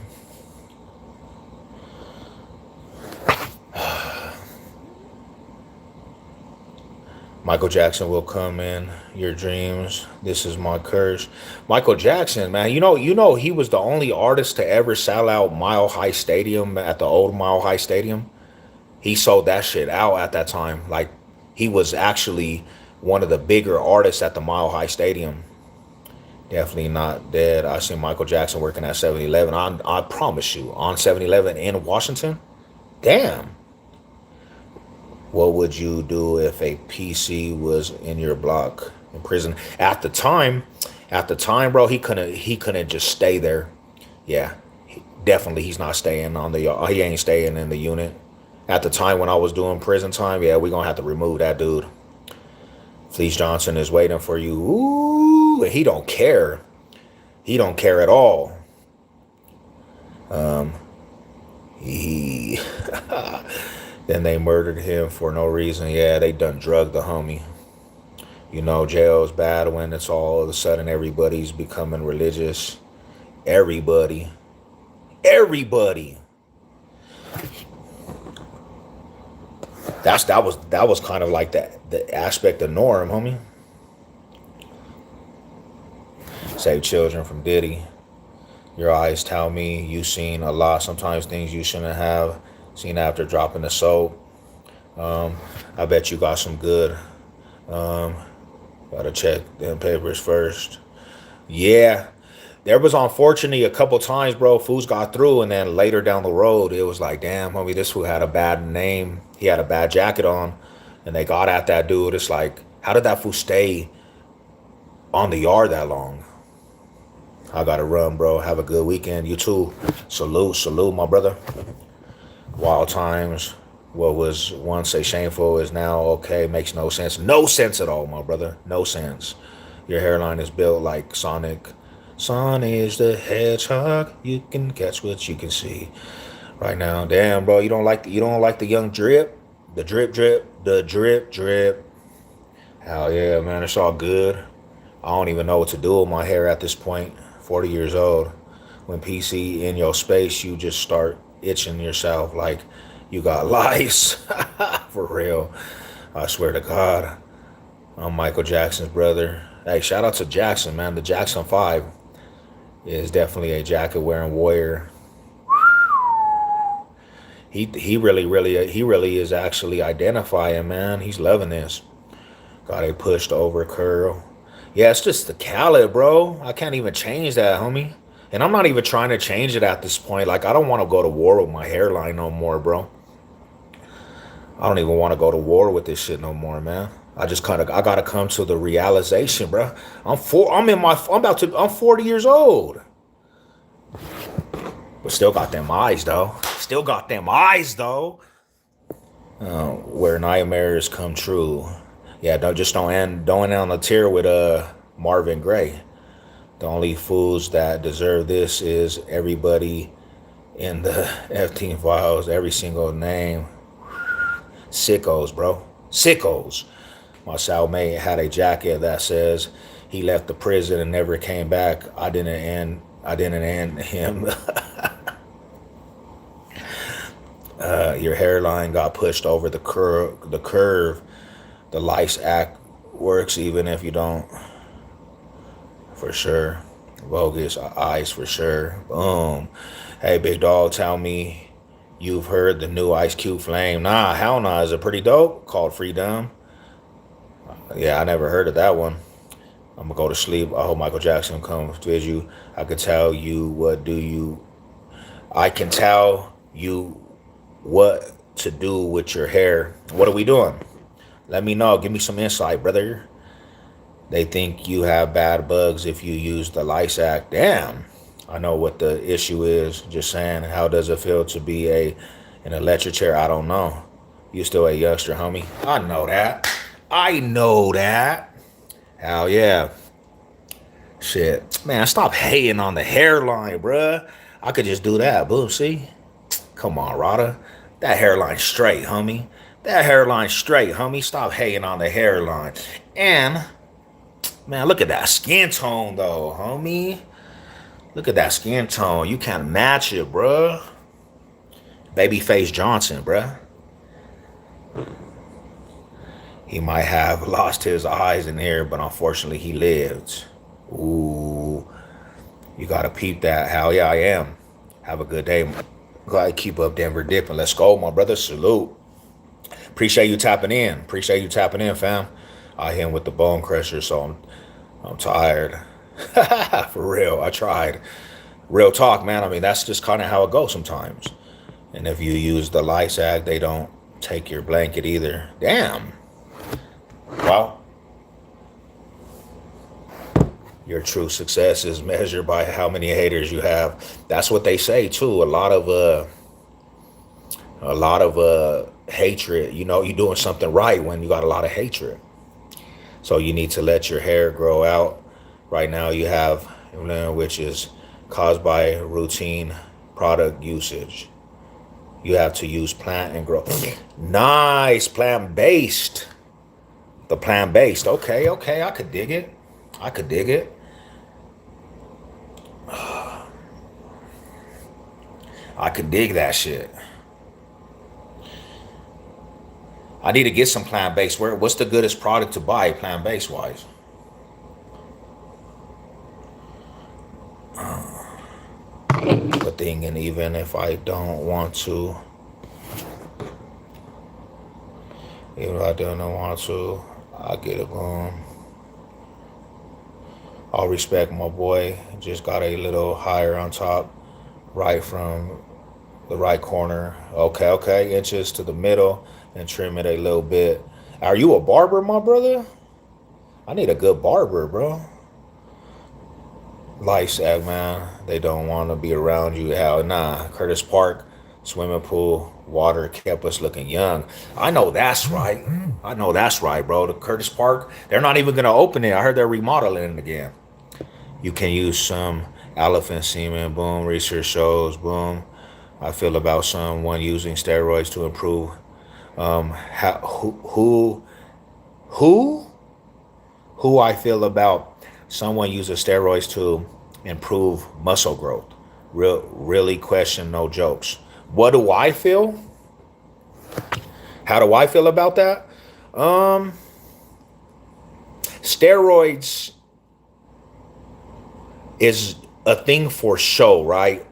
Michael Jackson will come in your dreams. This is my curse. Michael Jackson, man, you know he was the only artist to ever sell out Mile High Stadium at the old Mile High Stadium. He sold that shit out at that time. Like he was actually one of the bigger artists at the Mile High Stadium. Definitely not dead. I seen Michael Jackson working at 7-Eleven. I promise you, on 7-Eleven in Washington. Damn. What would you do if a PC was in your block in prison? At the time, bro, he couldn't just stay there. Yeah, definitely he's not staying he ain't staying in the unit. At the time when I was doing prison time, yeah, we gonna have to remove that dude. Fleece Johnson is waiting for you. Ooh, and he don't care. He don't care at all. He Then they murdered him for no reason. Yeah, they done drugged the homie. You know, jail's bad when it's all of a sudden everybody's becoming religious. Everybody. That was kind of like the aspect of norm, homie. Save children from Diddy. Your eyes tell me you seen a lot. Sometimes things you shouldn't have seen after dropping the soap. I bet you got some good. Gotta check them papers first. Yeah. There was unfortunately a couple times, bro, fools got through, and then later down the road, it was like, damn, homie, this fool had a bad name. He had a bad jacket on, and they got at that dude. It's like, how did that fool stay on the yard that long? I gotta run, bro. Have a good weekend. You too. Salute, my brother. Wild times. What was once a shameful is now okay. Makes no sense. No sense at all, my brother. No sense. Your hairline is built like Sonic. Sonic the Hedgehog. You can catch what you can see right now. Damn, bro. You don't like the young drip? The drip. Hell yeah, man. It's all good. I don't even know what to do with my hair at this point. 40 years old. When PC in your space, you just start itching yourself like you got lice. For real. I swear to God. I'm Michael Jackson's brother. Hey, shout out to Jackson, man. The Jackson 5 is definitely a jacket wearing warrior. He really is actually identifying, man. He's loving this. Got a pushed over curl. Yeah, it's just the Khaled, bro. I can't even change that, homie. And I'm not even trying to change it at this point. Like, I don't want to go to war with my hairline no more, bro. I don't even want to go to war with this shit no more, man. I gotta come to the realization, bro. I'm 40 years old. But Still got them eyes though. Still got them eyes though. Where nightmares come true. Yeah, don't end on a tear with Marvin Gaye. The only fools that deserve this is everybody in the F-Team files, every single name. Sickos, bro. Sickos. My cellmate had a jacket that says he left the prison and never came back. I didn't end him. Your hairline got pushed over the curve. The Lice Act works even if you don't. For sure. Bogus eyes for sure. Boom. Hey, big dog, tell me you've heard the new Ice Cube Flame. Nah, hell nah. Is it pretty dope? Called Freedom. Yeah, I never heard of that one. I'm gonna go to sleep. I hope Michael Jackson comes visit you. I can tell you what to do with your hair. What are we doing? Let me know. Give me some insight, brother. They think you have bad bugs if you use the Lice Act. Damn. I know what the issue is. Just saying, how does it feel to be in an electric chair? I don't know. You still a youngster, homie. I know that. Hell yeah. Shit. Man, stop hating on the hairline, bruh. I could just do that. Boom, see? Come on, Rada. That hairline straight, homie. Stop hating on the hairline. And, man, look at that skin tone, though, homie. Look at that skin tone. You can't match it, bruh. Babyface Johnson, bruh. He might have lost his eyes in here, but unfortunately he lived. Ooh. You gotta peep that. Hell yeah, I am. Have a good day. Glad keep up Denver dipping. Let's go, my brother. Salute. Appreciate you tapping in, fam. I hit him with the bone crusher, so I'm tired. For real, I tried. Real talk, man. I mean, that's just kind of how it goes sometimes. And if you use the Lice Act, they don't take your blanket either. Damn. Well, your true success is measured by how many haters you have. That's what they say too. A lot of hatred. You know, you're doing something right when you got a lot of hatred. So you need to let your hair grow out. Right now you have, which is caused by routine product usage. You have to use plant and grow. Nice, plant-based. The plant-based. Okay, I could dig it. I could dig that shit. I need to get some plant-based. What's the goodest product to buy plant-based wise? But thinking even if I don't want to, I get it going. All respect, my boy. Just got a little higher on top, right from the right corner. Okay. Inches to the middle and trim it a little bit. Are you a barber, my brother? I need a good barber, bro. Lice Act, man. They don't want to be around you. Hell nah. Curtis Park, swimming pool, water kept us looking young. I know that's right, bro. The Curtis Park, they're not even going to open it. I heard they're remodeling it again. You can use some elephant semen. Boom. Research shows. Boom. I feel about someone using steroids to improve. Who I feel about someone using steroids to improve muscle growth. Really question, no jokes. What do I feel? How do I feel about that? Steroids is a thing for show, right?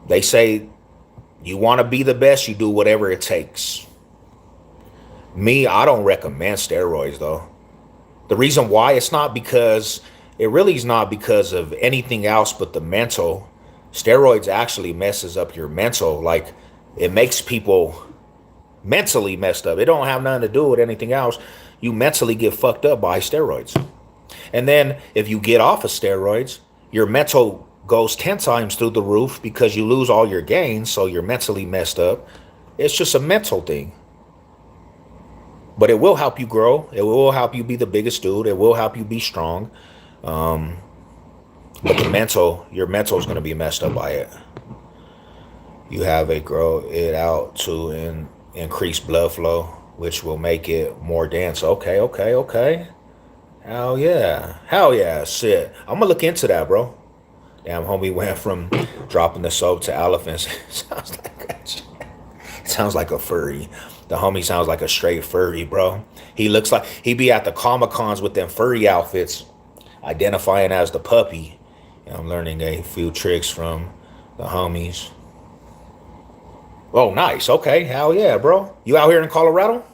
They say you want to be the best, you do whatever it takes. Me, I don't recommend steroids though. The reason why, it really is not because of anything else but the mental. Steroids actually messes up your mental. Like, it makes people mentally messed up. It don't have nothing to do with anything else. You mentally get fucked up by steroids. And then if you get off of steroids, your mental goes 10 times through the roof because you lose all your gains, so you're mentally messed up. It's just a mental thing. But it will help you grow. It will help you be the biggest dude. It will help you be strong. Um, but your mental is going to be messed up by it. You have it grow it out to increase blood flow, which will make it more dense. Okay, okay, okay. Hell yeah. Hell yeah. Shit. I'm going to look into that, bro. Damn, homie went from dropping the soap to elephants. Sounds like a furry. The homie sounds like a straight furry, bro. He looks like he be at the Comic Cons with them furry outfits, identifying as the puppy. And I'm learning a few tricks from the homies. Oh, nice. Okay, hell yeah, bro. You out here in Colorado?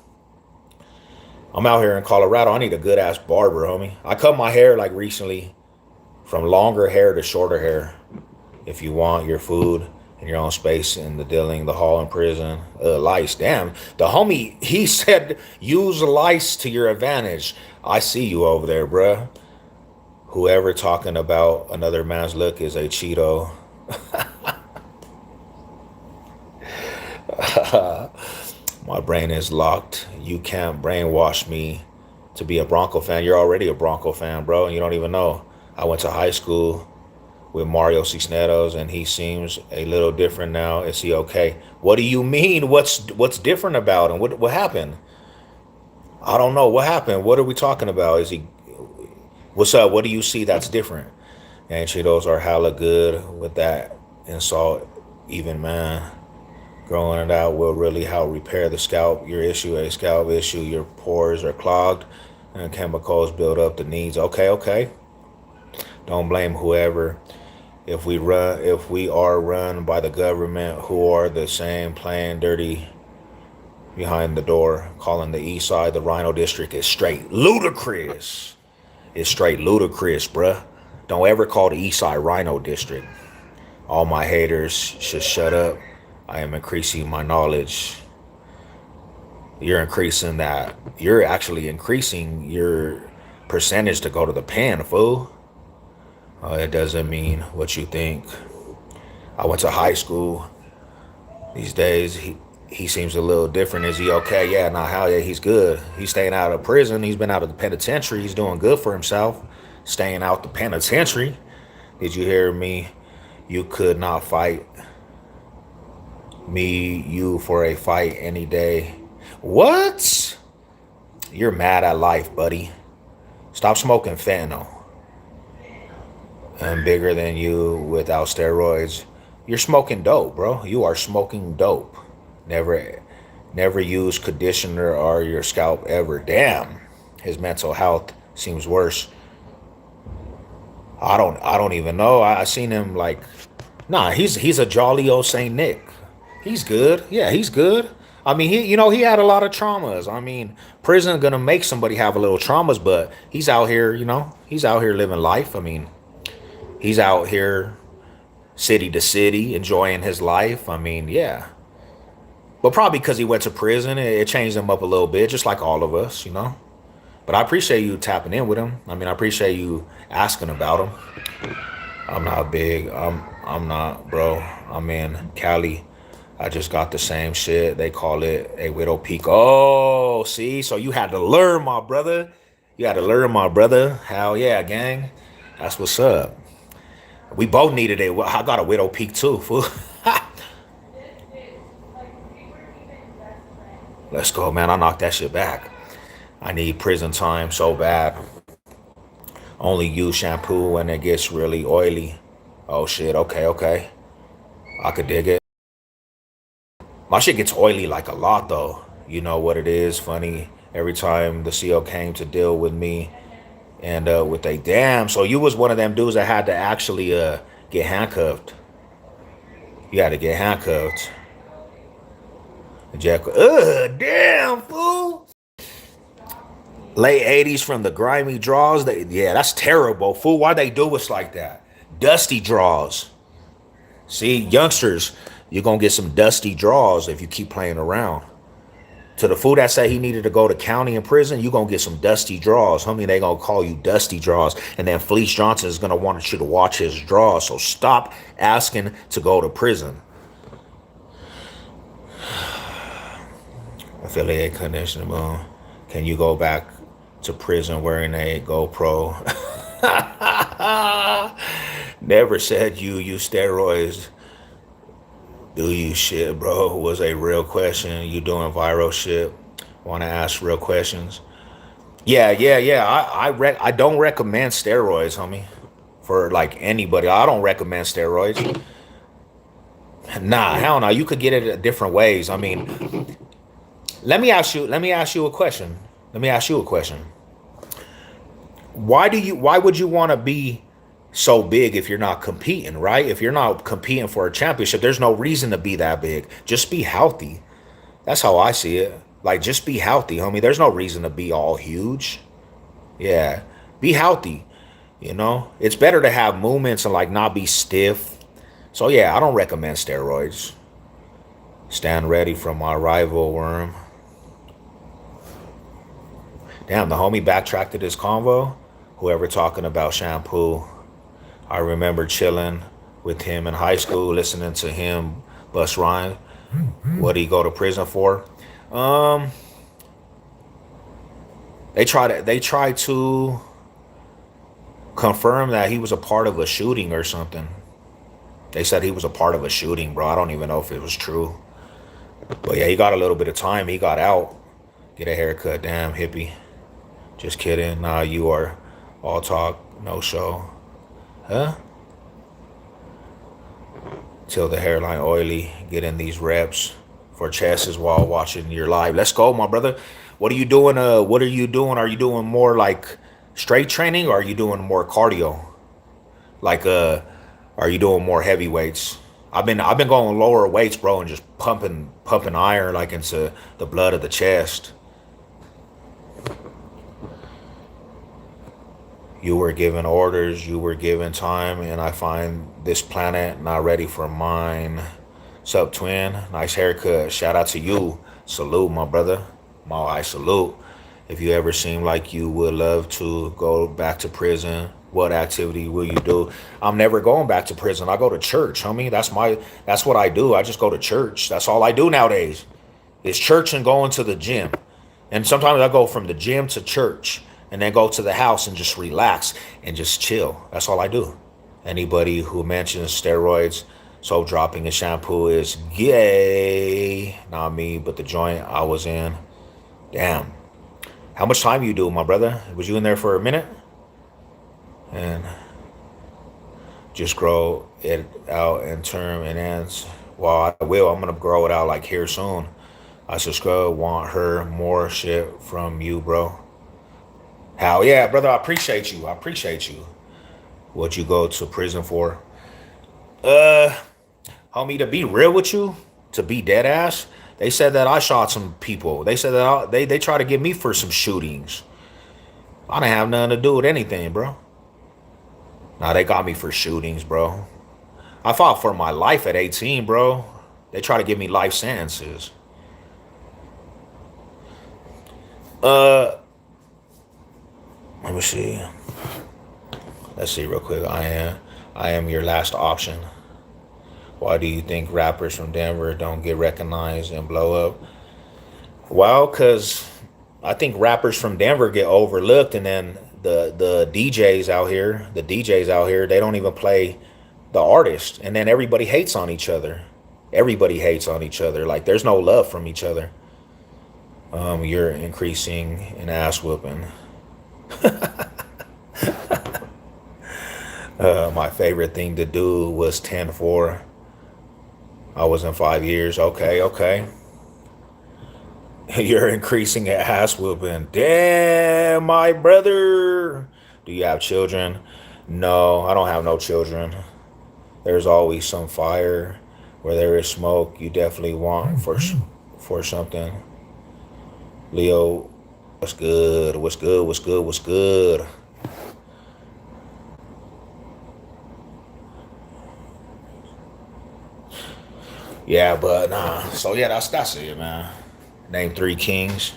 I'm out here in Colorado. I need a good ass barber, homie. I cut my hair like recently from longer hair to shorter hair. If you want your food in your own space in the dealing, the hall in prison, lice. Damn, the homie, he said use lice to your advantage. I see you over there, bruh. Whoever talking about another man's look is a Cheeto. My brain is locked. You can't brainwash me to be a Bronco fan. You're already a Bronco fan, bro, and you don't even know. I went to high school with Mario Cisneros, and he seems a little different now. Is he okay? What do you mean? What's different about him? What happened? I don't know. What happened? What are we talking about? Is he? What's up? What do you see that's different? And Cheetos are hella good with that insult, even man. Growing it out will really help repair the scalp. A scalp issue. Your pores are clogged, and chemicals build up the needs. Okay, okay. Don't blame whoever. If we are run by the government, who are the same playing dirty behind the door, calling the East Side the Rhino District is straight ludicrous. It's straight ludicrous, bruh. Don't ever call the East Side Rhino District. All my haters should shut up. I am increasing my knowledge. You're increasing that. You're actually increasing your percentage to go to the pen, fool. It doesn't mean what you think. I went to high school. These days, he seems a little different. Is he okay? Yeah, nah, hell yeah, he's good. He's staying out of prison. He's been out of the penitentiary. He's doing good for himself. Staying out the penitentiary. Did you hear me? You could not fight you for a fight any day. What? You're mad at life, buddy. Stop smoking fentanyl. And bigger than you without steroids. You're smoking dope, bro. You are smoking dope. Never use conditioner or your scalp ever. Damn. His mental health seems worse. I don't even know. I seen him like, nah, he's a jolly old Saint Nick. He's good. Yeah, he's good. I mean, he had a lot of traumas. I mean, prison gonna make somebody have a little traumas, but he's out here, he's out here living life. I mean, he's out here city to city enjoying his life. I mean, yeah. But probably because he went to prison, it changed him up a little bit, just like all of us. But I appreciate you tapping in with him. I mean, I appreciate you asking about him. I'm not big. I'm not, bro. I'm in Cali. I just got the same shit. They call it a widow peak. Oh, see? So you had to learn, my brother. You had to learn, my brother. Hell yeah, gang. That's what's up. We both needed it. I got a widow peak too, fool. Let's go, man. I knocked that shit back. I need prison time so bad. Only use shampoo when it gets really oily. Oh shit, okay, okay. I could dig it. My shit gets oily like a lot though. You know what it is? Funny. Every time the CO came to deal with me and with a damn. So you was one of them dudes that had to actually get handcuffed. You had to get handcuffed. Jack, damn fool. Late 80s from the grimy draws. Yeah, that's terrible, fool. Why they do us like that? Dusty draws. See, youngsters, you're going to get some dusty draws if you keep playing around. To the fool that said he needed to go to county and prison, you gonna get some dusty draws. Homie, they gonna call you dusty draws. And then Fleece Johnson is gonna want you to watch his draws. So stop asking to go to prison. Affiliate condition, boom. Can you go back to prison wearing a GoPro? Never said you use steroids. Do you shit, bro? Was a real question. You doing viral shit? Want to ask real questions? Yeah. I don't recommend steroids, homie. For like anybody, I don't recommend steroids. Nah, hell no. You could get it different ways. I mean, Let me ask you a question. Let me ask you a question. Why would you want to be so big if you're not competing, right? If you're not competing for a championship, there's no reason to be that big. Just be healthy. That's how I see it. Like, just be healthy, homie. There's no reason to be all huge. Yeah. Be healthy. You know? It's better to have movements and like not be stiff. So yeah, I don't recommend steroids. Stand ready for my rival worm. Damn, the homie backtracked to this convo. Whoever talking about shampoo. I remember chilling with him in high school, listening to him bust rhymes. What he go to prison for? They tried to confirm that he was a part of a shooting or something. They said he was a part of a shooting, bro. I don't even know if it was true. But yeah, he got a little bit of time. He got out. Get a haircut. Damn, hippie. Just kidding. Nah, you are all talk, no show. Huh? Till the hairline oily. Get in these reps for chesses while watching your live. Let's go, my brother. What are you doing? What are you doing? Are you doing more like straight training or are you doing more cardio? Like are you doing more heavy weights? I've been going lower weights, bro, and just pumping iron like into the blood of the chest. You were given orders, you were given time, and I find this planet not ready for mine. Sup, twin? Nice haircut. Shout out to you. Salute, my brother. I salute. If you ever seem like you would love to go back to prison, what activity will you do? I'm never going back to prison. I go to church, homie. That's what I do. I just go to church. That's all I do nowadays. Is church and going to the gym. And sometimes I go from the gym to church and then go to the house and just relax and just chill. That's all I do. Anybody who mentions steroids, soap dropping and shampoo is gay. Not me, but the joint I was in. Damn. How much time you do, my brother? Was you in there for a minute? And just grow it out and term and ends. Well, I will. I'm going to grow it out like here soon. I subscribe, want her more shit from you, bro. Hell yeah, brother. I appreciate you. What you go to prison for? Homie, to be real with you, to be dead ass, they said that I shot some people. They said that they tried to get me for some shootings. I didn't have nothing to do with anything, bro. Nah, they got me for shootings, bro. I fought for my life at 18, bro. They try to give me life sentences. Let me see. Let's see real quick. I am your last option. Why do you think rappers from Denver don't get recognized and blow up? Well, because I think rappers from Denver get overlooked, and then the DJs out here, they don't even play the artist, and then everybody hates on each other. Everybody hates on each other. Like there's no love from each other. You're increasing an ass whooping. My favorite thing to do was 10-4. I was in 5 years. Okay. You're increasing an ass whooping. Damn, my brother. Do you have children? No, I don't have no children. There's always some fire. Where there is smoke, you definitely want for something. Leo, what's good? What's good? What's good? What's good? Yeah, but nah. So yeah, that's it, man. Name three kings.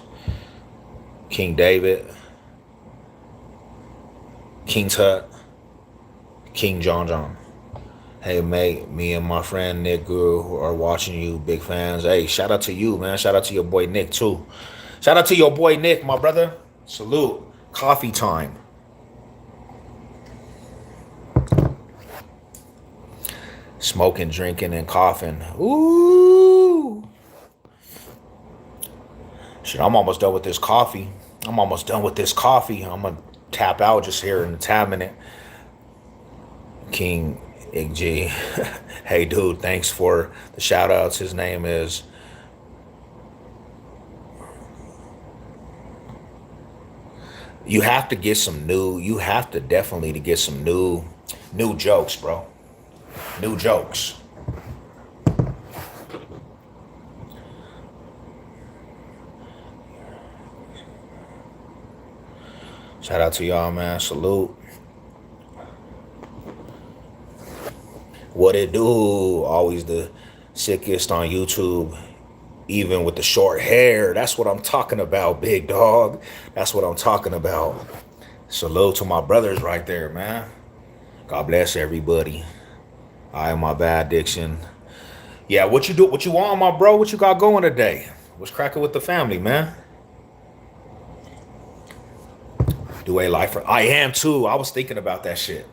King David, King Tut, King John John. Hey, mate, me and my friend Nick Guru are watching you, big fans. Hey, shout out to you, man. Shout out to your boy Nick, too. Shout out to your boy Nick, my brother. Salute. Coffee time. Smoking, drinking, and coughing. Ooh. Shit, I'm almost done with this coffee. I'm going to tap out just here in a tab minute. King Ig. Hey, dude, thanks for the shout outs. His name is... You have to get some new... You have to definitely to get some new jokes, bro. New jokes. Shout out to y'all, man. Salute. What it do? Always the sickest on YouTube, even with the short hair. That's what I'm talking about, big dog. That's what I'm talking about. Salute to my brothers right there, man. God bless everybody. I am my bad addiction. Yeah, what you do? What you want, my bro? What you got going today? What's cracking with the family, man? Do a life for... I am too. I was thinking about that shit.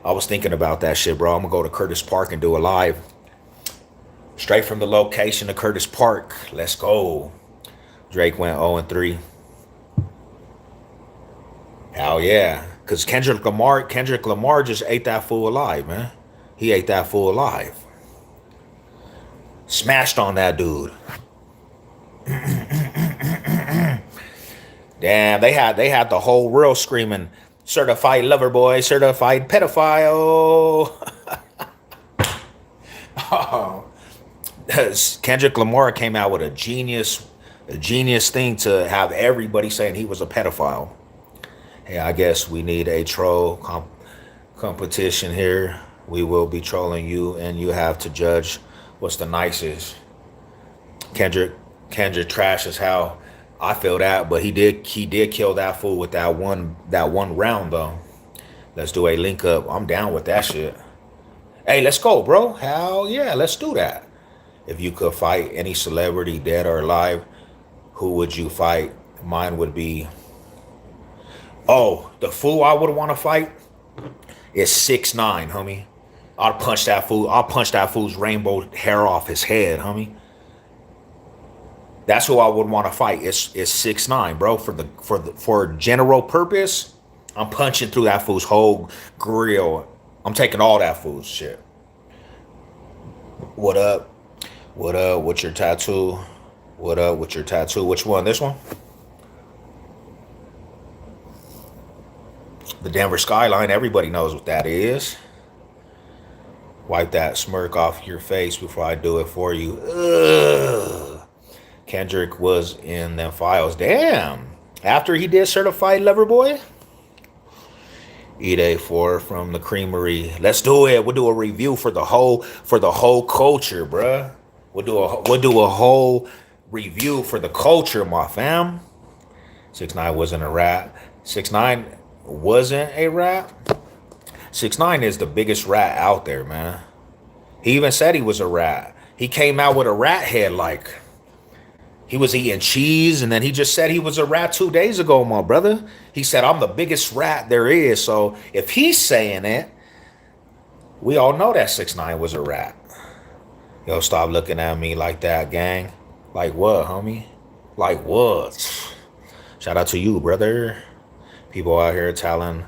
bro. I'm gonna go to Curtis Park and do a live. Straight from the location of Curtis Park. Let's go. Drake went 0-3. Hell yeah. Cause Kendrick Lamar just ate that fool alive, man. He ate that fool alive. Smashed on that dude. Damn, they had the whole world screaming, certified lover boy, certified pedophile. Oh. Kendrick Lamar came out with a genius thing to have everybody saying he was a pedophile. Hey, I guess we need a troll competition here. We will be trolling you, and you have to judge what's the nicest. Kendrick trash as hell. I feel that, but he did kill that fool with that one round though. Let's do a link up. I'm down with that shit. Hey, let's go, bro. Hell yeah, let's do that. If you could fight any celebrity, dead or alive, who would you fight? Mine would be... Oh, the fool I would want to fight is 6ix9ine, homie. I'll punch that fool's rainbow hair off his head, homie. That's who I would want to fight. It's 6ix9ine, bro. For general purpose, I'm punching through that fool's whole grill. I'm taking all that fool's shit. What up? What up? What's your tattoo? What up? What's your tattoo? Which one? This one? The Denver skyline. Everybody knows what that is. Wipe that smirk off your face before I do it for you. Ugh. Kendrick was in them files. Damn. After he did Certified Lover Boy? Eat A4 from the creamery. Let's do it. We'll do a review for the whole culture, bruh. We'll do a whole review for the culture, my fam. 6ix9ine wasn't a rat. 6ix9ine wasn't a rat. 6ix9ine is the biggest rat out there, man. He even said he was a rat. He came out with a rat head like he was eating cheese, and then he just said he was a rat 2 days ago, my brother. He said, I'm the biggest rat there is. So if he's saying it, we all know that 6ix9ine was a rat. Yo, stop looking at me like that, gang. Like what, homie? Like what? Shout out to you, brother. People out here telling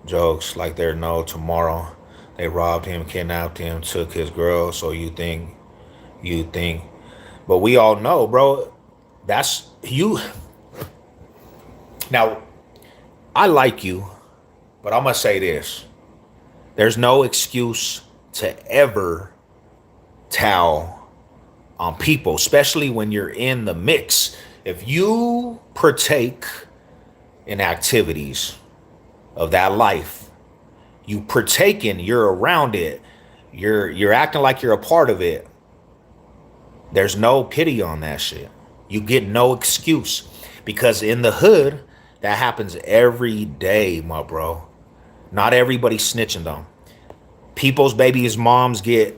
jokes like there's no tomorrow. They robbed him, kidnapped him, took his girl. So you think. But we all know, bro. That's you. Now, I like you, but I'm going to say this. There's no excuse to ever towel on people, especially when you're in the mix. If you partake in activities of that life, you partaking, you're around it, you're acting like you're a part of it. There's no pity on that shit. You get no excuse because in the hood, that happens every day, my bro. Not everybody snitching though. People's babies' moms get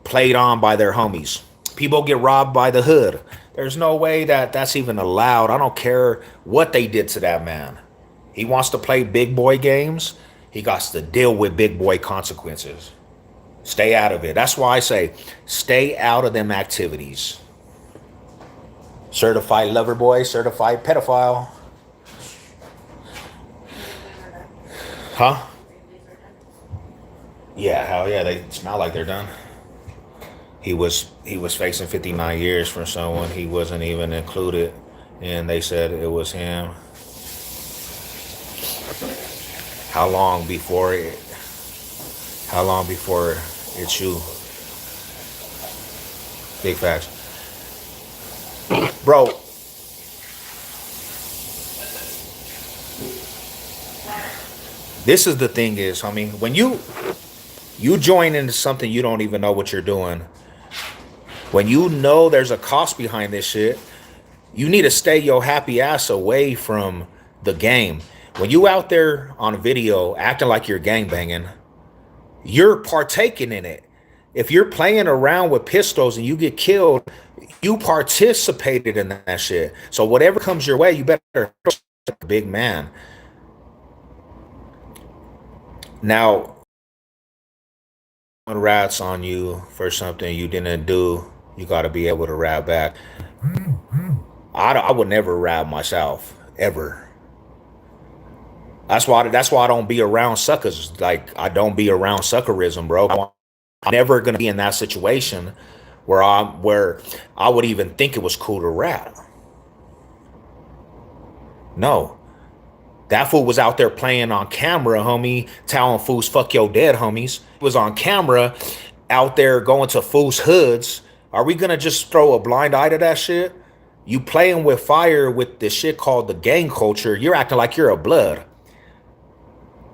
played on by their homies. People get robbed by the hood. There's no way that that's even allowed. I don't care what they did to that man. He wants to play big boy games. He got to deal with big boy consequences. Stay out of it. That's why I say stay out of them activities. Certified lover boy, certified pedophile. Huh? Yeah, hell yeah, they smell like they're done. He was facing 59 years for someone he wasn't even included, and they said it was him. How long before it? How long before it's you? Big facts, bro. This is the thing is, homie, when you join into something you don't even know what you're doing. When you know there's a cost behind this shit, you need to stay your happy ass away from the game. When you out there on video acting like you're gangbanging, you're partaking in it. If you're playing around with pistols and you get killed, you participated in that shit. So whatever comes your way, you better big man. Now, when rats on you for something you didn't do, you got to be able to rat back. I would never rat myself ever. That's why I don't be around suckers. Like I don't be around suckerism, bro. I'm never gonna be in that situation where I would even think it was cool to rat. No. That fool was out there playing on camera, homie, telling fools fuck your dead homies. He was on camera out there going to fools' hoods. Are we gonna just throw a blind eye to that shit? You playing with fire with this shit called the gang culture. You're acting like you're a blood.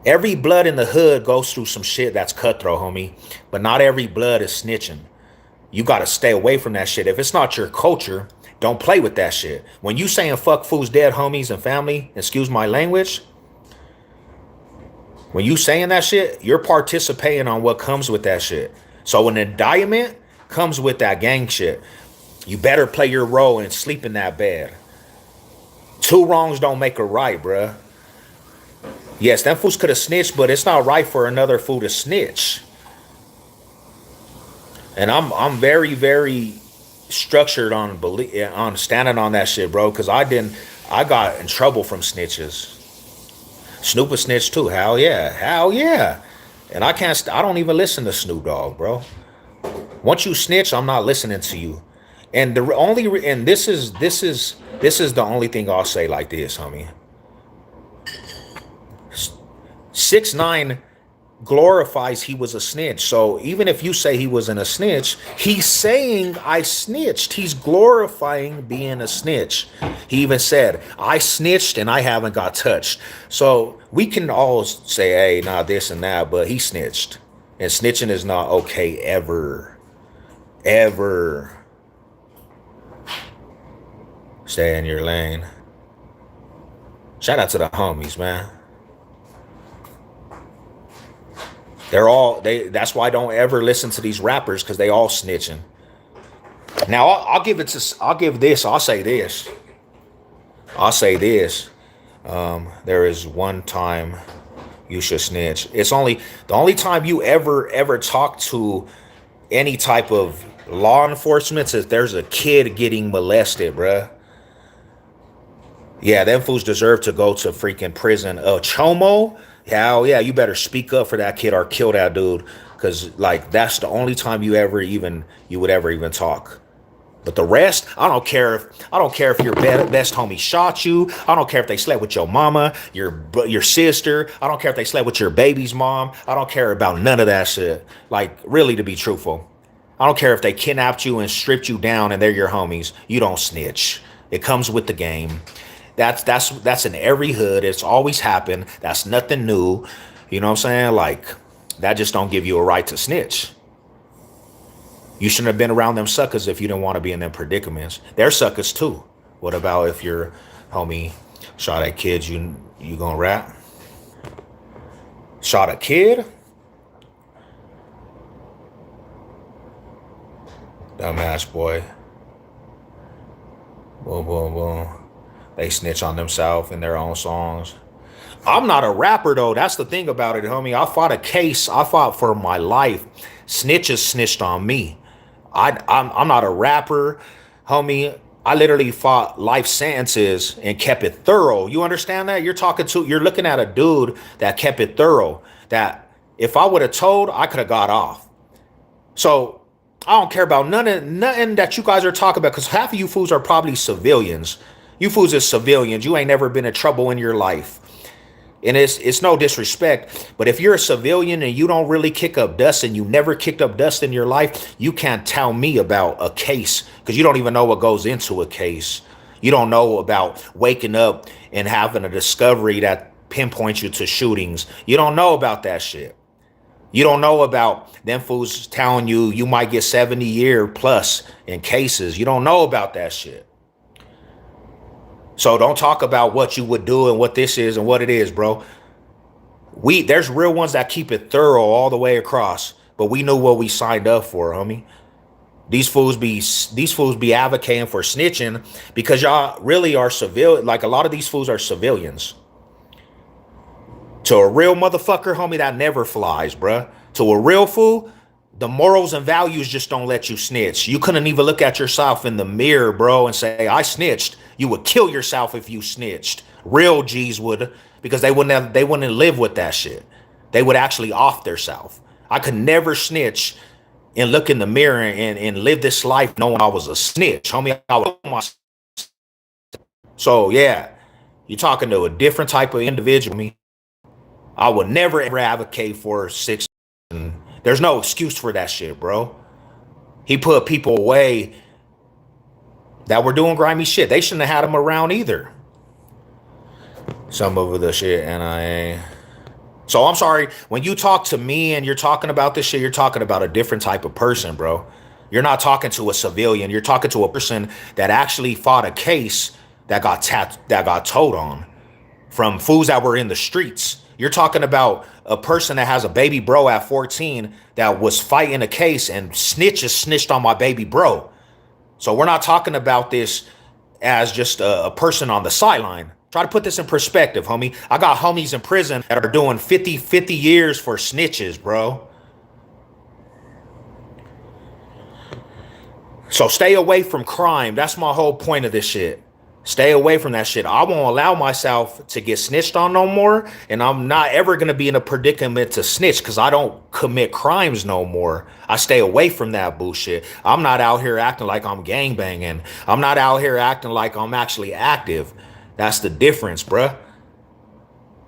Every blood in the hood goes through some shit that's cutthroat, homie. But not every blood is snitching. You got to stay away from that shit. If it's not your culture, don't play with that shit. When you saying fuck fools dead homies and family, excuse my language, when you saying that shit, you're participating on what comes with that shit. So an indictment comes with that gang shit. You better play your role and sleep in that bed. Two wrongs don't make a right, bruh. Yes, them fools could have snitched, but it's not right for another fool to snitch. And I'm very, very structured on standing on that shit, bro. Cause I got in trouble from snitches. Snoop a snitch too. Hell yeah, hell yeah. And I don't even listen to Snoop Dogg, bro. Once you snitch, I'm not listening to you. And this is the only thing I'll say like this, homie. 6ix9ine glorifies he was a snitch. So even if you say he wasn't a snitch, he's saying I snitched. He's glorifying being a snitch. He even said, I snitched and I haven't got touched. So we can all say, hey, nah, this and that, but he snitched. And snitching is not okay ever. Ever. Stay in your lane. Shout out to the homies, man. That's why I don't ever listen to these rappers, because they all snitching. Now I'll say this. There is one time you should snitch. It's only the only time you ever talk to any type of law enforcement is there's a kid getting molested, bruh. Yeah, them fools deserve to go to freaking prison. Chomo, hell yeah, you better speak up for that kid or kill that dude. Cause like that's the only time you would ever even talk. But the rest, I don't care if your best homie shot you. I don't care if they slept with your mama, your sister. I don't care if they slept with your baby's mom. I don't care about none of that shit. Like really, to be truthful, I don't care if they kidnapped you and stripped you down and they're your homies. You don't snitch. It comes with the game. That's in every hood. It's always happened. That's nothing new. You know what I'm saying? Like that just don't give you a right to snitch. You shouldn't have been around them suckers if you didn't want to be in them predicaments. They're suckers too. What about if your homie shot at kids? You gonna rap? Shot a kid? Dumbass boy. Boom, boom, boom. They snitch on themselves in their own songs. I'm not a rapper though. That's the thing about it, homie. I fought a case. I fought for my life. Snitches snitched on me. I'm not a rapper, homie. I literally fought life sentences and kept it thorough. You understand that? You're looking at a dude that kept it thorough. That if I would have told, I could have got off. So I don't care about nothing that you guys are talking about because half of you fools are probably civilians. You fools is civilians. You ain't never been in trouble in your life. And it's no disrespect, but if you're a civilian and you don't really kick up dust and you never kicked up dust in your life, you can't tell me about a case because you don't even know what goes into a case. You don't know about waking up and having a discovery that pinpoints you to shootings. You don't know about that shit. You don't know about them fools telling you you might get 70-year plus in cases. You don't know about that shit. So don't talk about what you would do and what this is and what it is, bro. There's real ones that keep it thorough all the way across, but we knew what we signed up for, homie. These fools be advocating for snitching because y'all really are civil. Like a lot of these fools are civilians. To a real motherfucker, homie, that never flies, bruh. To a real fool, the morals and values just don't let you snitch. You couldn't even look at yourself in the mirror, bro, and say, I snitched. You would kill yourself if you snitched. Real G's would, because they wouldn't live with that shit. They would actually off theirself. I could never snitch and look in the mirror and live this life knowing I was a snitch. Homie, I would kill myself. So yeah, you're talking to a different type of individual. Me, I would never ever advocate for six. There's no excuse for that shit, bro. He put people away that were doing grimy shit. They shouldn't have had him around either. Some of the shit, NIA. So I'm sorry, when you talk to me and you're talking about this shit, you're talking about a different type of person, bro. You're not talking to a civilian. You're talking to a person that actually fought a case that got told on from fools that were in the streets. You're talking about a person that has a baby bro at 14 that was fighting a case and snitches snitched on my baby bro. So we're not talking about this as just a person on the sideline. Try to put this in perspective, homie. I got homies in prison that are doing 50 years for snitches, bro. So stay away from crime. That's my whole point of this shit. Stay away from that shit. I won't allow myself to get snitched on no more. And I'm not ever going to be in a predicament to snitch because I don't commit crimes no more. I stay away from that bullshit. I'm not out here acting like I'm gangbanging. I'm not out here acting like I'm actually active. That's the difference, bruh.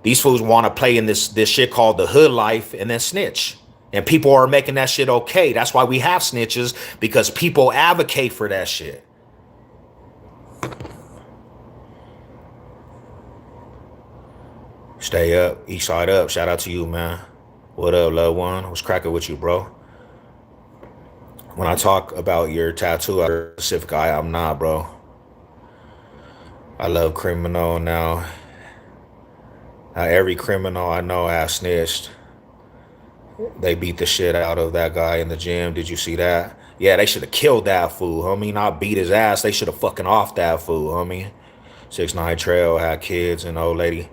These fools want to play in this shit called the hood life and then snitch. And people are making that shit okay. That's why we have snitches, because people advocate for that shit. Stay up, east side up. Shout out to you, man. What up, loved one? What's cracking with you, bro? When I talk about your tattoo, I'm a specific guy. I'm not, bro. I love criminal now. Now every criminal I know has snitched. They beat the shit out of that guy in the gym. Did you see that? Yeah, they should have killed that fool, homie. Not beat his ass. They should have fucking off that fool, homie. 6ix9ine Trail had kids and old lady.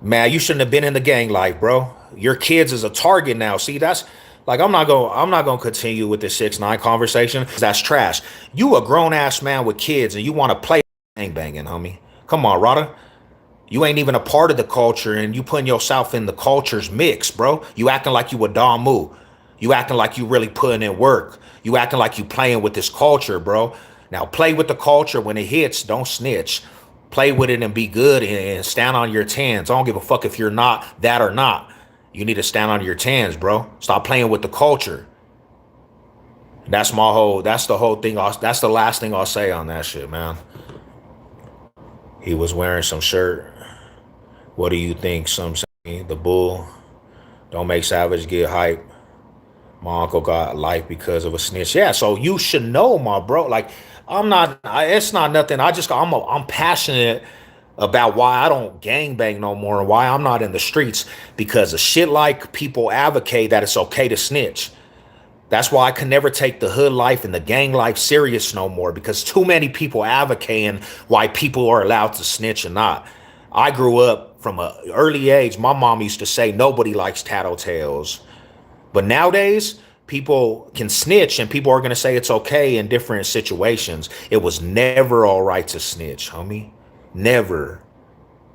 Man, you shouldn't have been in the gang life, bro. Your kids is a target now. See, that's like I'm not gonna continue with this 6ix9ine conversation. That's trash. You a grown ass man with kids and you want to play gang banging, homie. Come on, Rada. You ain't even a part of the culture and you putting yourself in the culture's mix, bro. You acting like you a Damu. You acting like you really putting in work. You acting like you playing with this culture, bro. Now play with the culture when it hits. Don't snitch. Play with it and be good and stand on your tens. I don't give a fuck if you're not that or not. You need to stand on your tens, bro. Stop playing with the culture. That's the whole thing. That's the last thing I'll say on that shit, man. He was wearing some shirt. What do you think? Some say the bull. Don't make Savage get hype. My uncle got life because of a snitch. Yeah, so you should know, my bro. Like, it's not nothing. I'm passionate about why I don't gang bang no more and why I'm not in the streets because of shit like people advocate that it's okay to snitch. That's why I can never take the hood life and the gang life serious no more because too many people advocating why people are allowed to snitch or not. I grew up from an early age. My mom used to say nobody likes tattletales. But nowadays, people can snitch and people are going to say it's okay in different situations. It was never all right to snitch, homie. Never.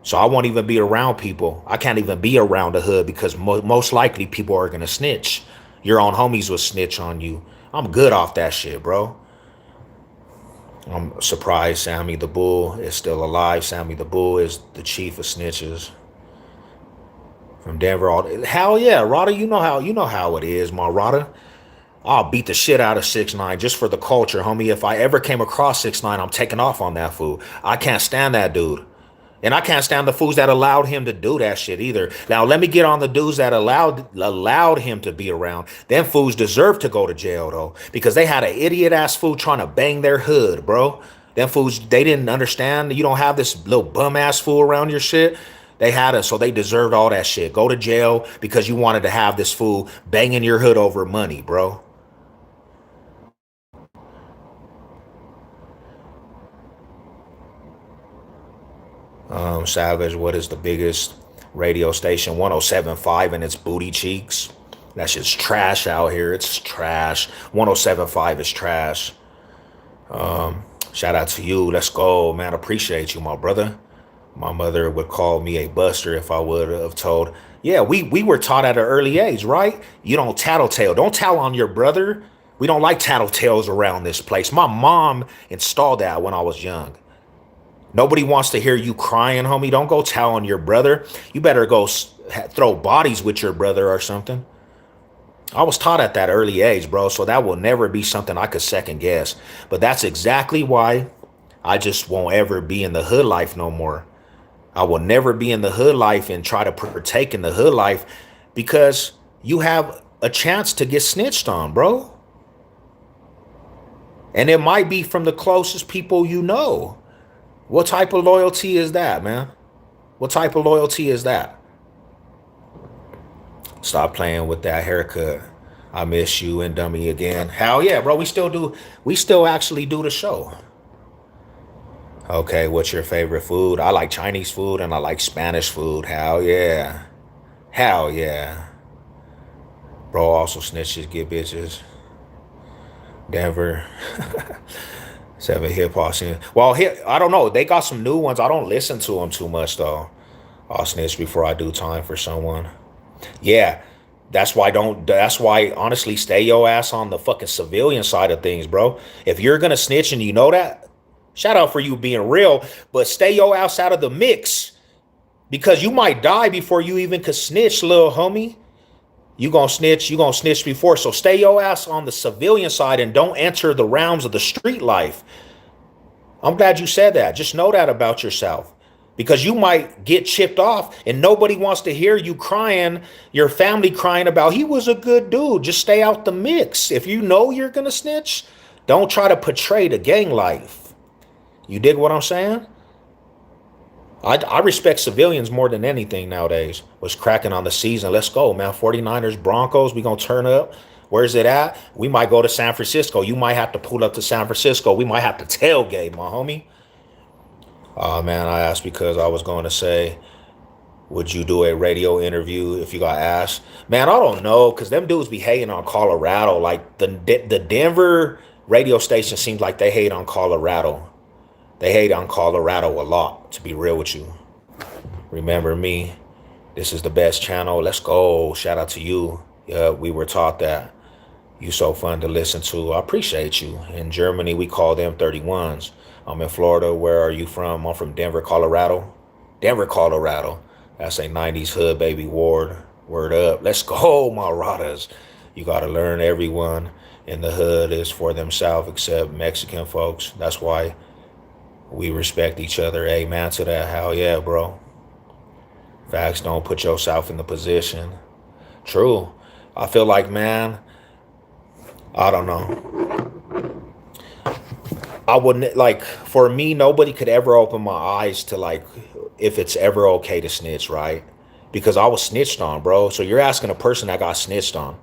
So I won't even be around people. I can't even be around the hood because most likely people are going to snitch. Your own homies will snitch on you. I'm good off that shit, bro. I'm surprised Sammy the Bull is still alive. Sammy the Bull is the chief of snitches from Denver. Hell yeah, Rada, you know how it is, my Rada. I'll beat the shit out of 6ix9ine just for the culture, homie. If I ever came across 6ix9ine, I'm taking off on that fool. I can't stand that dude. And I can't stand the fools that allowed him to do that shit either. Now let me get on the dudes that allowed him to be around. Them fools deserve to go to jail though, because they had an idiot ass fool trying to bang their hood, bro. Them fools, they didn't understand. You don't have this little bum ass fool around your shit. They had us, so they deserved all that shit. Go to jail because you wanted to have this fool banging your hood over money, bro. Savage, what is the biggest radio station? 107.5 and its booty cheeks. That shit's trash out here. It's trash. 107.5 is trash. Shout out to you. Let's go, man. Appreciate you, my brother. My mother would call me a buster if I would have told. Yeah, we were taught at an early age, right? You don't tattletale. Don't tell on your brother. We don't like tattletales around this place. My mom installed that when I was young. Nobody wants to hear you crying, homie. Don't go telling your brother. You better go throw bodies with your brother or something. I was taught at that early age, bro, so that will never be something I could second guess. But that's exactly why I just won't ever be in the hood life no more. I will never be in the hood life and try to partake in the hood life because you have a chance to get snitched on, bro. And it might be from the closest people you know. What type of loyalty is that, man? What type of loyalty is that? Stop playing with that haircut. I miss you and Dummy again. Hell yeah, bro. We still do. We still actually do the show. Okay, what's your favorite food? I like Chinese food and I like Spanish food. Hell yeah. Hell yeah. Bro also snitches, get bitches. Denver. Seven hip hop scene. Well, here I don't know. They got some new ones. I don't listen to them too much though. I'll snitch before I do time for someone. Yeah, that's why honestly stay your ass on the fucking civilian side of things, bro. If you're gonna snitch and you know that, shout out for you being real, but stay your ass out of the mix because you might die before you even could snitch, little homie. You gonna snitch before. So stay your ass on the civilian side and don't enter the realms of the street life. I'm glad you said that. Just know that about yourself. Because you might get chipped off and nobody wants to hear you crying, your family crying about he was a good dude. Just stay out the mix. If you know you're gonna snitch, don't try to portray the gang life. You dig what I'm saying? I respect civilians more than anything nowadays. What's cracking on the season? Let's go, man. 49ers, Broncos, we going to turn up. Where's it at? We might go to San Francisco. You might have to pull up to San Francisco. We might have to tailgate, my homie. Oh, man, I asked because I was going to say, would you do a radio interview if you got asked? Man, I don't know, because them dudes be hating on Colorado. Like, the Denver radio station seems like they hate on Colorado. They hate on Colorado a lot, to be real with you. Remember me. This is the best channel. Let's go. Shout out to you. Yeah, we were taught that. You so fun to listen to. I appreciate you. In Germany, we call them 31s. I'm in Florida. Where are you from? I'm from Denver, Colorado. Denver, Colorado. That's a 90s hood, baby. Word up. Let's go, my radas. You got to learn everyone in the hood is for themselves except Mexican folks. That's why we respect each other. Amen to that. Hell yeah, bro. Facts, don't put yourself in the position. True. I feel like, man, I don't know. I wouldn't like for me. Nobody could ever open my eyes to like if it's ever okay to snitch, right? Because I was snitched on, bro. So you're asking a person that got snitched on,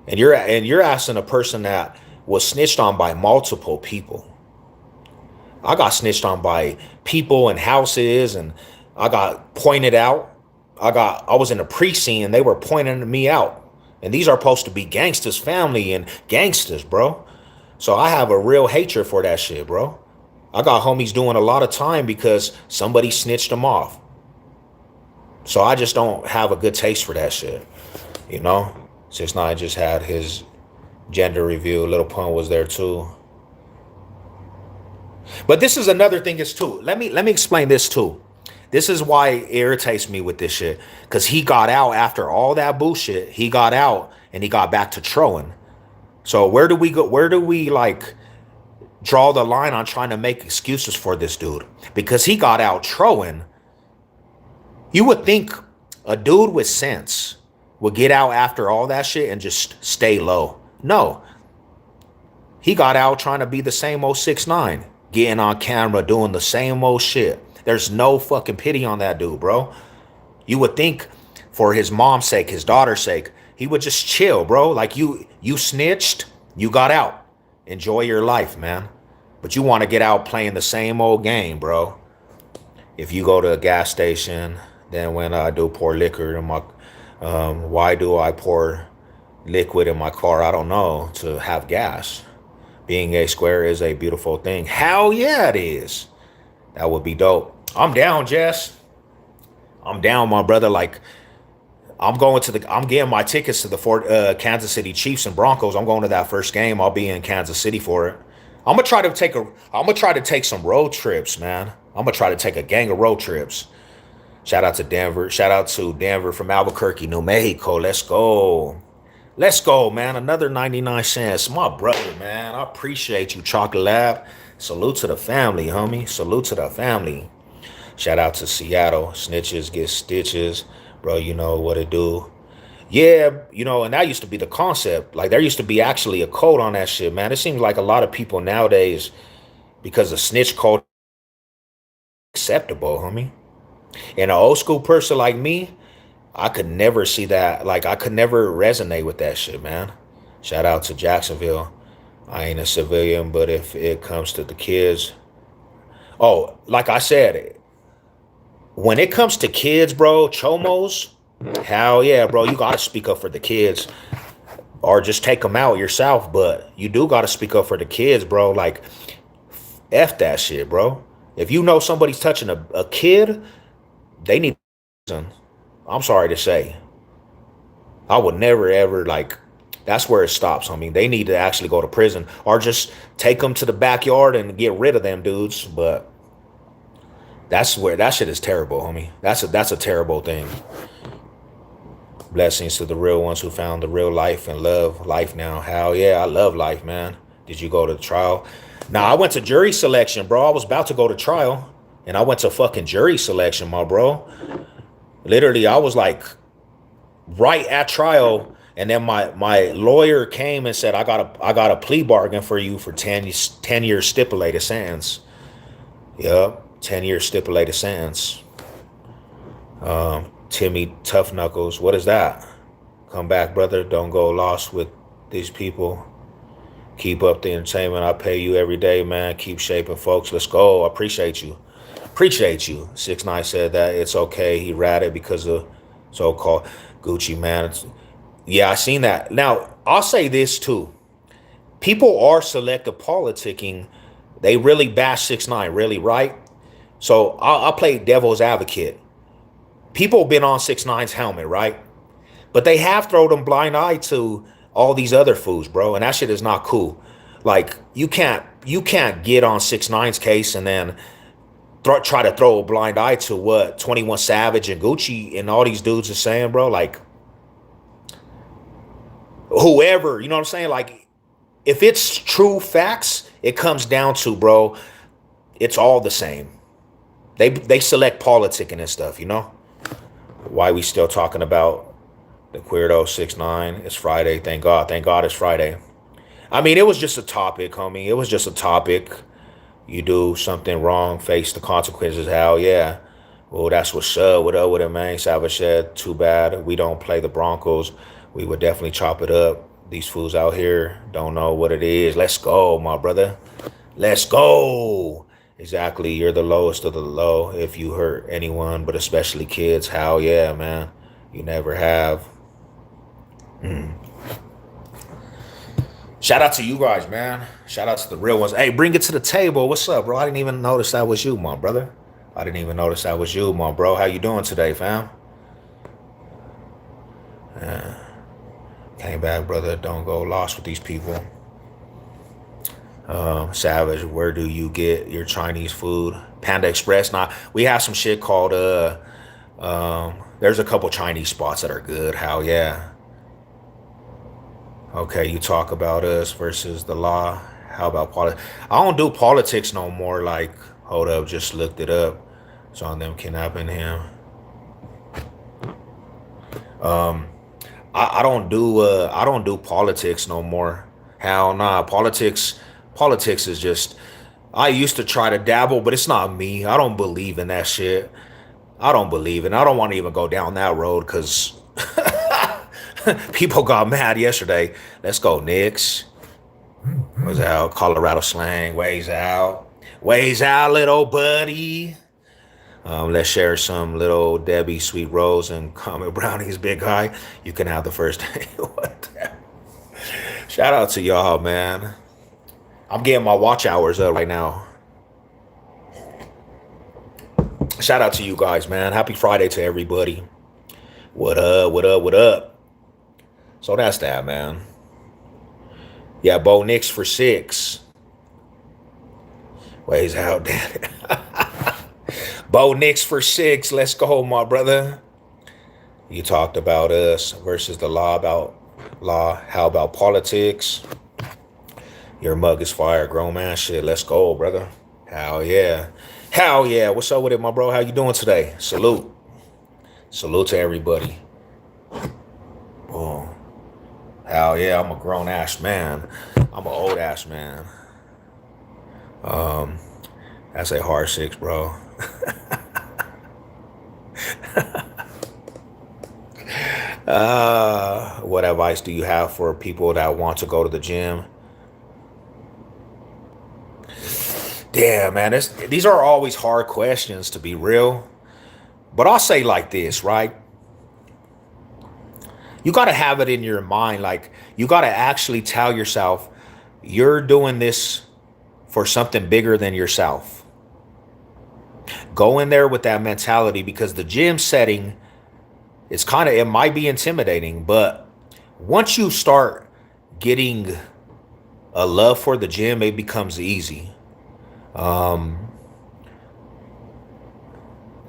and you're asking a person that was snitched on by multiple people. I got snitched on by people and houses, and I got pointed out. I was in a precinct, and they were pointing me out. And these are supposed to be gangsters, family, and gangsters, bro. So I have a real hatred for that shit, bro. I got homies doing a lot of time because somebody snitched them off. So I just don't have a good taste for that shit, you know? 6ix9ine just had his gender review. Little Pun was there too. But this is another thing is too. Let me explain this too. This is why it irritates me with this shit. Cause he got out after all that bullshit. He got out and he got back to trolling. So where do we go? Where do we like draw the line on trying to make excuses for this dude? Because he got out trolling. You would think a dude with sense would get out after all that shit and just stay low. No, he got out trying to be the same old 6ix9ine, getting on camera, doing the same old shit. There's no fucking pity on that dude, bro. You would think for his mom's sake, his daughter's sake, he would just chill, bro. Like you snitched, you got out. Enjoy your life, man. But you want to get out playing the same old game, bro. If you go to a gas station, then when I do pour liquor in my, why do I pour liquid in my car? I don't know, to have gas. Being a square is a beautiful thing. Hell yeah, it is. That would be dope. I'm down, Jess. I'm down, my brother. Like, I'm getting my tickets to the Kansas City Chiefs and Broncos. I'm going to that first game. I'll be in Kansas City for it. I'm gonna try to take some road trips, man. I'm gonna try to take a gang of road trips. Shout out to Denver. Shout out to Denver from Albuquerque, New Mexico. Let's go. Let's go, man. Another 99 cents. My brother, man. I appreciate you, Chocolate Lab. Salute to the family, homie. Salute to the family. Shout out to Seattle. Snitches get stitches. Bro, you know what it do. Yeah, and that used to be the concept. Like, there used to be actually a code on that shit, man. It seems like a lot of people nowadays, because of snitch code, acceptable, homie. And an old school person like me, I could never see that. Like, I could never resonate with that shit, man. Shout out to Jacksonville. I ain't a civilian, but if it comes to the kids, oh, like I said, when it comes to kids, bro, chomos, hell yeah, bro, you gotta speak up for the kids, or just take them out yourself. But you do gotta speak up for the kids, bro. Like, f that shit, bro. If you know somebody's touching a kid, they need. I'm sorry to say, I would never ever like. That's where it stops. I mean, they need to actually go to prison or just take them to the backyard and get rid of them dudes. But that's where that shit is terrible, homie. That's a terrible thing. Blessings to the real ones who found the real life and love life now. Hell yeah, I love life, man. Did you go to the trial? Nah, I went to jury selection, bro. I was about to go to trial, and I went to fucking jury selection, my bro. Literally, I was like right at trial. And then my lawyer came and said, I got a plea bargain for you for 10 years stipulated sentence. Yep, 10 years stipulated sentence. Timmy Tough Knuckles, what is that? Come back, brother. Don't go lost with these people. Keep up the entertainment. I pay you every day, man. Keep shaping, folks. Let's go. I appreciate you. Appreciate you. 6ix9ine said that it's okay. He ratted because of so-called Gucci, man. Yeah, I seen that. Now, I'll say this too. People are selective politicking. They really bash 6ix9ine, really, right? So I'll play devil's advocate. People have been on 6ix9ine's helmet, right? But they have thrown them blind eye to all these other fools, bro. And that shit is not cool. Like, you can't get on 6ix9ine's case and then try to throw a blind eye to what 21 Savage and Gucci and all these dudes are saying, bro. Like, whoever, you know what I'm saying? Like, if it's true facts, it comes down to, bro, it's all the same. They select politicking and stuff, you know? Why we still talking about the Queerdo 6ix9ine? It's Friday. Thank God. Thank God it's Friday. I mean, it was just a topic, homie. It was just a topic. You do something wrong, face the consequences. Hell yeah. Well, that's what's up. What up with it, man? Savage said, too bad we don't play the Broncos. We would definitely chop it up. These fools out here don't know what it is. Let's go, my brother. Let's go. Exactly. You're the lowest of the low if you hurt anyone, but especially kids. Hell yeah, man. You never have. Shout out to you guys, man. Shout out to the real ones. Hey, bring it to the table. What's up, bro? I didn't even notice that was you, my brother. I didn't even notice that was you, my bro. How you doing today, fam? Came back, brother. Don't go lost with these people. Savage, where do you get your Chinese food? Panda Express. Nah, we have some shit called there's a couple Chinese spots that are good. Hell yeah. Okay, you talk about us versus the law. How about politics? I don't do politics no more. Like, hold up, just looked it up. It's on them kidnapping him. I don't do politics no more. Hell nah. Politics is just I used to try to dabble, but it's not me. I don't believe in that shit. I don't believe in. I don't want to even go down that road because people got mad yesterday. Let's go, Knicks. Was out. Colorado slang. Ways out. Ways out, little buddy. Let's share some little Debbie Sweet Rose and Comet Brownies Big High. You can have the first day. What the hell? Shout out to y'all, man. I'm getting my watch hours up right now. Shout out to you guys, man. Happy Friday to everybody. What up, what up, what up? So that's that, man. Yeah, Bo Nix for 6. Ways out, damn it. Bo Nix for 6. Let's go, my brother. You talked about us versus the law. About law. How about politics? Your mug is fire, grown man shit. Let's go, brother. Hell yeah. Hell yeah. What's up with it, my bro? How you doing today? Salute. Salute to everybody. Boom. Hell yeah, I'm a grown ass man. I'm an old ass man. That's a hard 6, bro. What advice do you have for people that want to go to the gym? Damn, man, these are always hard questions to be real. But I'll say like this, right? You got to have it in your mind. Like, you got to actually tell yourself, you're doing this for something bigger than yourself. Go in there with that mentality because the gym setting, it might be intimidating, but once you start getting a love for the gym, it becomes easy.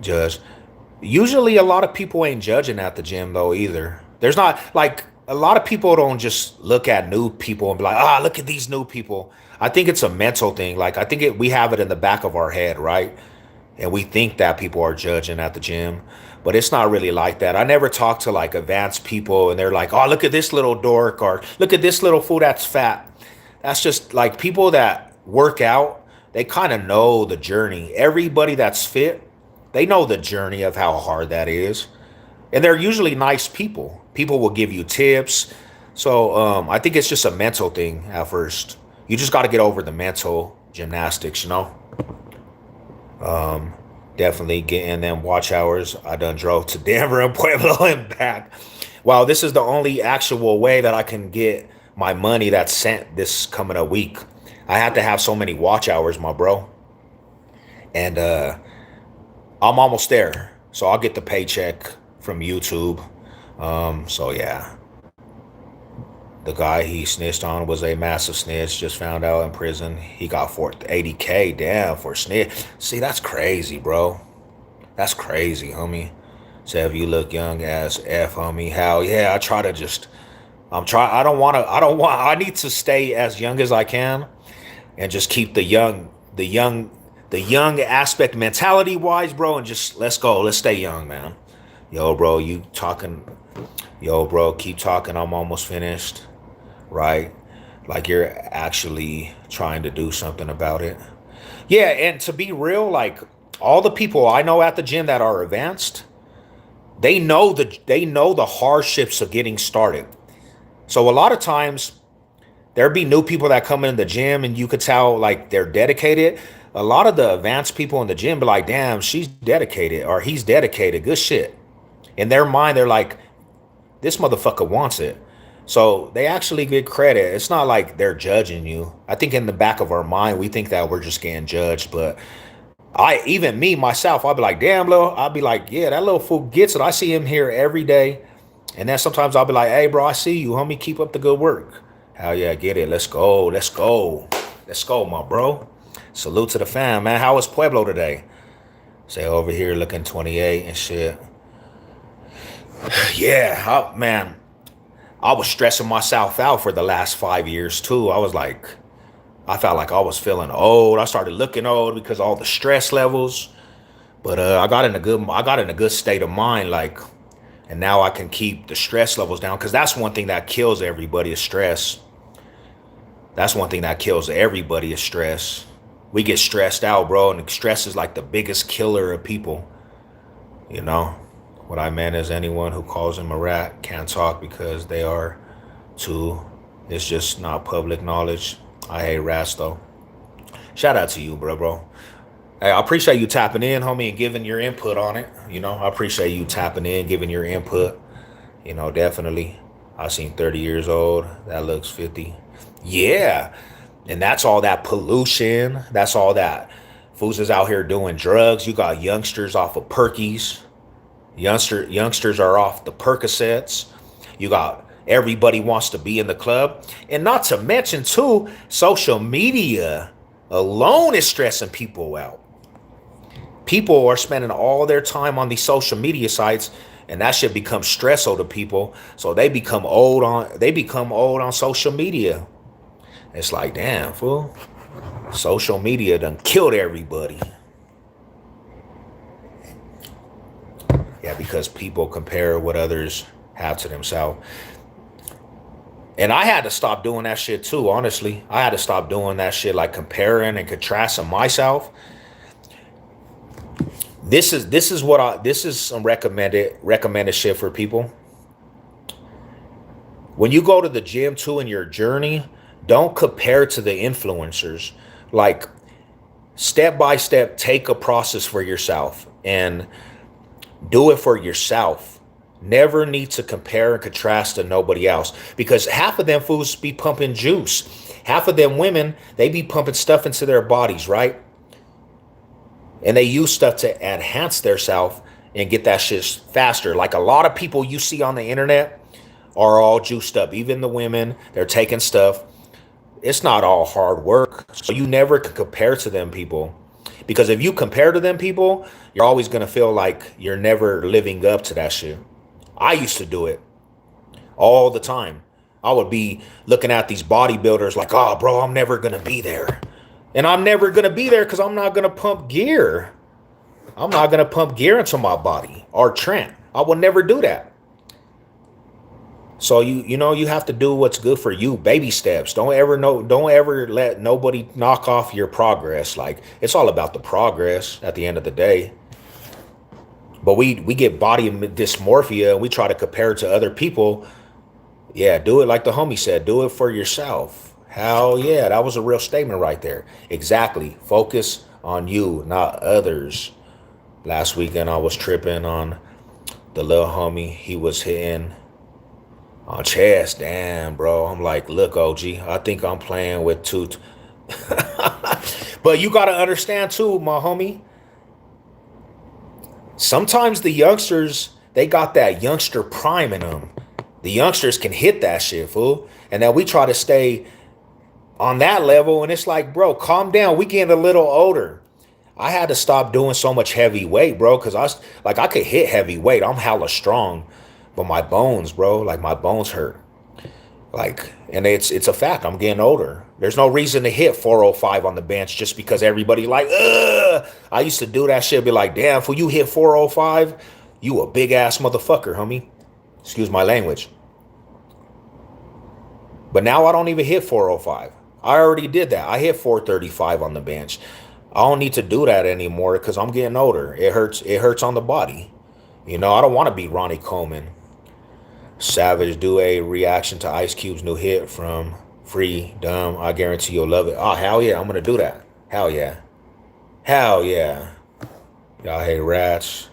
Judge. Usually a lot of people ain't judging at the gym though either. There's not like a lot of people don't just look at new people and be like, look at these new people. I think it's a mental thing. Like I think we have it in the back of our head, right? And we think that people are judging at the gym, but it's not really like that. I never talk to like advanced people and they're like, oh, look at this little dork or look at this little fool that's fat. That's just like people that work out, they kind of know the journey. Everybody that's fit, they know the journey of how hard that is. And they're usually nice people. People will give you tips. So I think it's just a mental thing at first. You just got to get over the mental gymnastics, you know? Definitely getting them watch hours. I done drove to Denver and Pueblo and back. Wow, this is the only actual way that I can get my money that's sent this coming a week. I have to have so many watch hours, my bro. And I'm almost there. So I'll get the paycheck from YouTube. So yeah. The guy he snitched on was a massive snitch. Just found out in prison. He got 80K, damn, for snitch. See, that's crazy, bro. That's crazy, homie. Say if you look young as F, homie. Hell yeah, I need to stay as young as I can and just keep the young aspect mentality wise, bro, and just let's go. Let's stay young, man. Yo, bro, keep talking. I'm almost finished. Right? Like you're actually trying to do something about it. Yeah, and to be real, like all the people I know at the gym that are advanced, they know the hardships of getting started. So a lot of times there be new people that come in the gym and you could tell like they're dedicated. A lot of the advanced people in the gym be like, damn, she's dedicated or he's dedicated. Good shit. In their mind, they're like, this motherfucker wants it. So they actually get credit. It's not like they're judging you. I think in the back of our mind, we think that we're just getting judged. But even me, myself, I'll be like, damn, little, I'll be like, yeah, that little fool gets it. I see him here every day. And then sometimes I'll be like, hey, bro, I see you, homie. Keep up the good work. Hell yeah, get it. Let's go. Let's go. Let's go, my bro. Salute to the fam, man. How was Pueblo today? Say over here looking 28 and shit. Yeah, man. I was stressing myself out for the last 5 years too. I felt like I was feeling old. I started looking old because of all the stress levels. But I got in a good state of mind, like, and now I can keep the stress levels down because that's one thing that kills everybody is stress. That's one thing that kills everybody is stress. We get stressed out, bro, and stress is like the biggest killer of people. You know, what I meant is anyone who calls him a rat can't talk because they are too. It's just not public knowledge. I hate rats though. Shout out to you, bro. Hey, I appreciate you tapping in, homie, and giving your input on it. You know, I appreciate you tapping in, giving your input. You know, definitely. I seen 30 years old. That looks 50. Yeah. And that's all that pollution. That's all that. Fools is out here doing drugs. You got youngsters off of Perkies. Youngsters are off the Percocets. You got everybody wants to be in the club. And not to mention, too, social media alone is stressing people out. People are spending all their time on these social media sites, and that shit becomes stressful to people. So they become old on social media. It's like, damn, fool. Social media done killed everybody. Yeah, because people compare what others have to themselves. And I had to stop doing that shit too, honestly. I had to stop doing that shit, like comparing and contrasting myself. This is some recommended shit for people. When you go to the gym too in your journey, don't compare to the influencers. Like, step by step, take a process for yourself and do it for yourself. Never need to compare and contrast to nobody else because half of them fools be pumping juice. Half of them women, they be pumping stuff into their bodies, right? And they use stuff to enhance their self and get that shit faster. Like a lot of people you see on the internet are all juiced up. Even the women, they're taking stuff. It's not all hard work. So you never can compare to them people. Because if you compare to them people, you're always going to feel like you're never living up to that shit. I used to do it all the time. I would be looking at these bodybuilders like, oh, bro, I'm never going to be there. And I'm never going to be there because I'm not going to pump gear. I'm not going to pump gear into my body or Trent. I will never do that. So you have to do what's good for you. Baby steps. Don't ever let nobody knock off your progress. Like, it's all about the progress at the end of the day. But we get body dysmorphia and we try to compare it to other people. Yeah, do it like the homie said. Do it for yourself. Hell yeah, that was a real statement right there. Exactly. Focus on you, not others. Last weekend I was tripping on the little homie. He was hitting on chest. Damn, bro. I'm like, look, OG, I think I'm playing with two. But you got to understand too, my homie. Sometimes the youngsters, they got that youngster prime in them. The youngsters can hit that shit, fool. And then we try to stay on that level. And it's like, bro, calm down. We getting a little older. I had to stop doing so much heavy weight, bro. Because I could hit heavy weight. I'm hella strong. But my bones, bro, like my bones hurt. Like, and it's a fact. I'm getting older. There's no reason to hit 405 on the bench just because everybody like, ugh. I used to do that shit, be like, damn, for you hit 405, you a big ass motherfucker, homie. Excuse my language. But now I don't even hit 405. I already did that. I hit 435 on the bench. I don't need to do that anymore because I'm getting older. It hurts. It hurts on the body. You know, I don't want to be Ronnie Coleman. Savage do a reaction to Ice Cube's new hit from Freedom. I guarantee you'll love it. Oh, hell yeah. I'm going to do that. Hell yeah. Hell yeah. Y'all hate rats.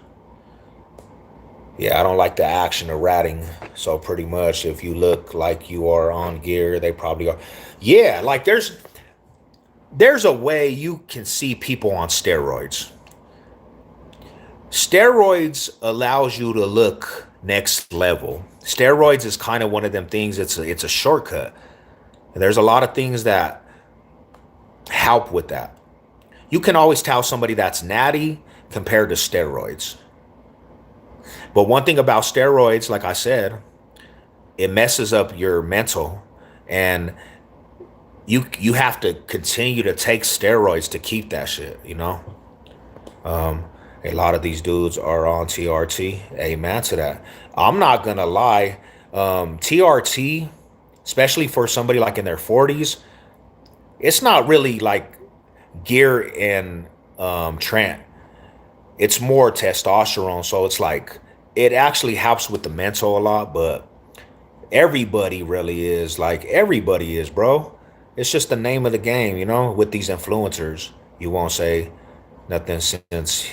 Yeah, I don't like the action of ratting. So pretty much if you look like you are on gear, they probably are. Yeah, like there's a way you can see people on steroids. Steroids allows you to look next level. Steroids is kind of one of them things. It's a shortcut. And there's a lot of things that help with that. You can always tell somebody that's natty compared to steroids. But one thing about steroids, like I said, it messes up your mental, and you have to continue to take steroids to keep that shit, you know? A lot of these dudes are on TRT. Amen to that. I'm not gonna lie. TRT, especially for somebody like in their 40s, it's not really like gear and Trent. It's more testosterone, so it's like it actually helps with the mental a lot, but everybody really is like everybody is, bro. It's just the name of the game, you know, with these influencers. You won't say nothing since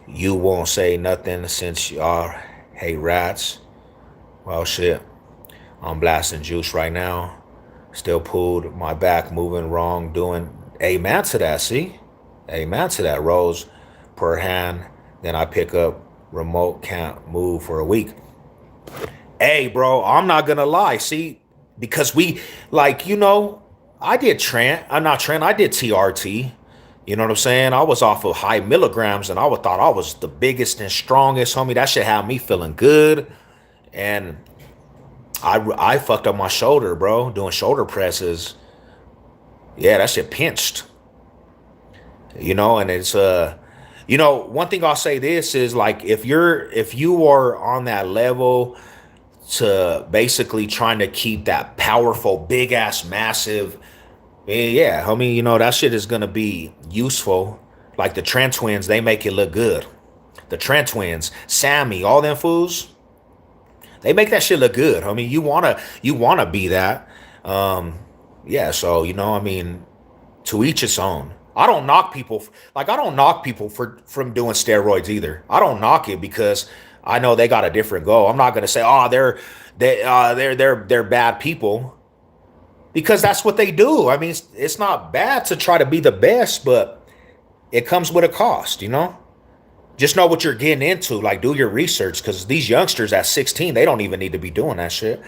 you won't say nothing since y'all hate rats. Well, shit. I'm blasting juice right now. Still pulled my back, moving wrong, doing amen to that, see? Amen to that. Rolls per hand. Then I pick up remote, can't move for a week. Hey, bro, I'm not gonna lie. See, because we, like, you know, I did Trent. I'm not Trent. I did TRT. You know what I'm saying? I was off of high milligrams, and I would thought I was the biggest and strongest, homie. That shit had me feeling good, and I fucked up my shoulder, bro, doing shoulder presses. Yeah, that shit pinched. You know, and it's you know, one thing I'll say this is like if you are on that level to basically trying to keep that powerful, big ass, massive, yeah, homie, you know, that shit is gonna be useful. Like the Trent twins, they make it look good. The Trent twins, Sammy, all them fools, they make that shit look good, homie. You wanna be that. Yeah, so you know, I mean, to each its own. I don't knock people like I don't knock people for from doing steroids either. I don't knock it because I know they got a different goal. I'm not gonna say, oh, they're bad people because that's what they do. I mean, it's not bad to try to be the best, but it comes with a cost, you know. Just know what you're getting into. Like, do your research because these youngsters at 16, they don't even need to be doing that shit,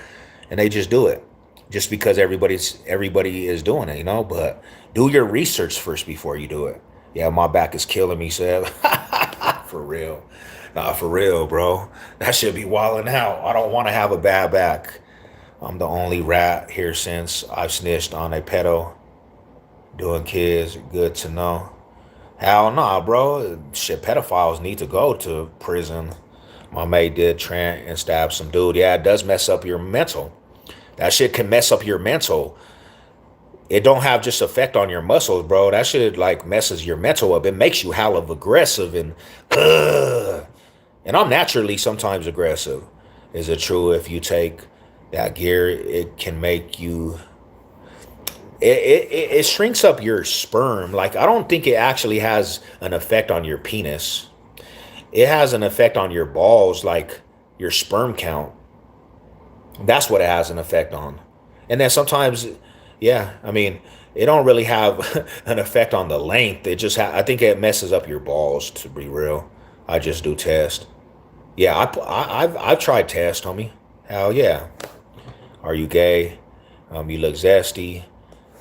and they just do it just because everybody is doing it, you know. But do your research first before you do it. Yeah, my back is killing me, Seb. For real. Nah, for real, bro. That should be wilding out. I don't want to have a bad back. I'm the only rat here since I've snitched on a pedo. Doing kids, good to know. Hell nah, bro. Shit, pedophiles need to go to prison. My mate did Trent and stab some dude. Yeah, it does mess up your mental. That shit can mess up your mental. It don't have just effect on your muscles, bro. That shit like messes your mental up. It makes you hell of aggressive and and I'm naturally sometimes aggressive. Is it true if you take that gear, it can make you it shrinks up your sperm. Like I don't think it actually has an effect on your penis. It has an effect on your balls, like your sperm count. That's what it has an effect on. And then sometimes, yeah, I mean, it don't really have an effect on the length. It just, I think it messes up your balls. To be real, I just do test. Yeah, I've tried test, homie. Hell yeah. Are you gay? You look zesty.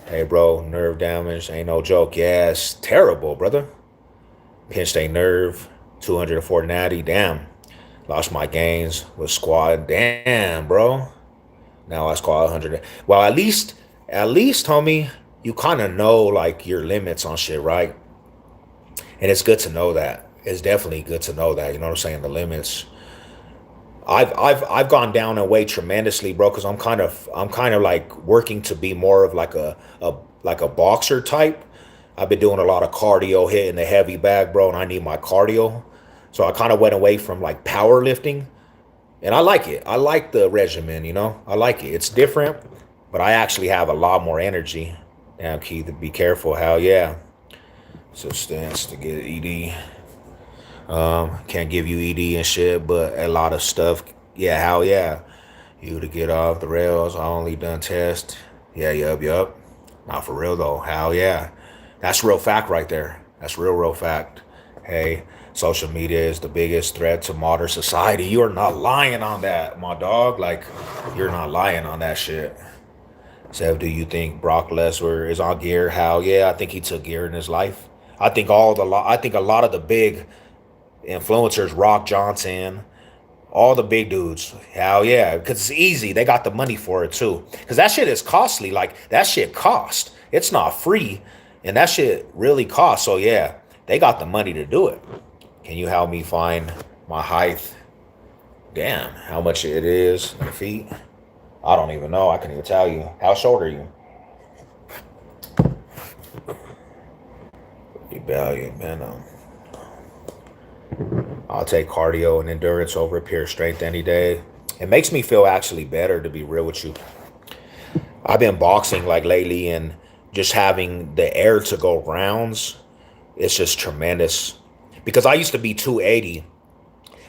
Hey, bro, nerve damage ain't no joke. Yeah, it's terrible, brother. Pinched a nerve. 240 natty. Damn. Lost my gains with squad. Damn, bro. Now I squad 100. Well, at least, homie, you kind of know like your limits on shit, right? And it's good to know that. It's definitely good to know that. You know what I'm saying? The limits. I've gone down in weight tremendously, bro, because I'm kind of like working to be more of like a like a boxer type. I've been doing a lot of cardio, hitting the heavy bag, bro, and I need my cardio. So I kind of went away from like powerlifting, and I like it. I like the regimen, you know. I like it. It's different, but I actually have a lot more energy. Damn, Keith, be careful. Hell yeah. Substance to get ED. Can't give you ED and shit, but a lot of stuff. Yeah, hell yeah. You to get off the rails. I only done test. Yeah, yup. Not for real though. Hell yeah. That's real fact right there. That's real fact. Hey, social media is the biggest threat to modern society. You are not lying on that, my dog. Like, you're not lying on that shit. Sev, do you think Brock Lesnar is on gear? Hell yeah. I think he took gear in his life. I think a lot of the big influencers, Rock Johnson, all the big dudes, hell yeah, because it's easy. They got the money for it too. Because that shit is costly. Like, that shit cost. It's not free. And that shit really costs. So yeah, they got the money to do it. Can you help me find my height? Damn, how much it is in feet? I don't even know. I can't even tell you. How short are you? Rebellion, man. I'll take cardio and endurance over pure strength any day. It makes me feel actually better, to be real with you. I've been boxing like lately, and just having the air to go rounds, it's just tremendous. Because I used to be 280.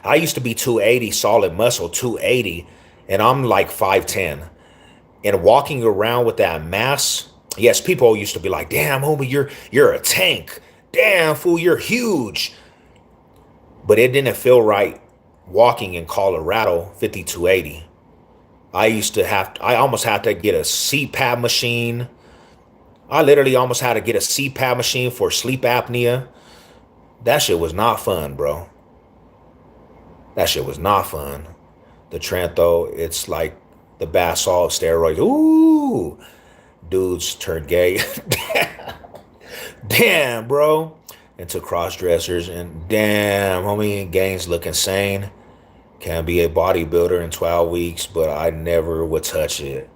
I used to be 280, solid muscle, 280, and I'm like 5'10". And walking around with that mass, yes, people used to be like, damn, homie, you're a tank. Damn, fool, you're huge. But it didn't feel right walking in Colorado 5280. I almost had to get a CPAP machine. I literally almost had to get a CPAP machine for sleep apnea. That shit was not fun, bro. That shit was not fun. The Trento, it's like the bath salt steroids. Ooh, dudes turn gay. Damn, bro. Into cross dressers, and damn, homie, gains look insane. Can be a bodybuilder in 12 weeks, but I never would touch it.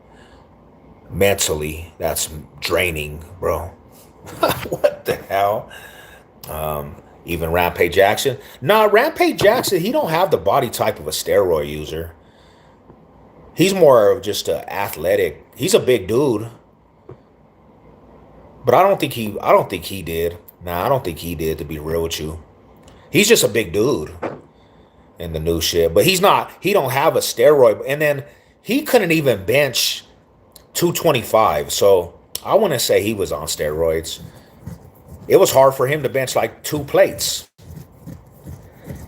Mentally, that's draining, bro. What the hell? Even Rampage Jackson. Nah, Rampage Jackson, he don't have the body type of a steroid user. He's more of just a athletic. He's a big dude, but I don't think he did. Nah, I don't think he did, to be real with you. He's just a big dude in the new shit. But he don't have a steroid. And then he couldn't even bench 225. So I wouldn't say he was on steroids. It was hard for him to bench like 2 plates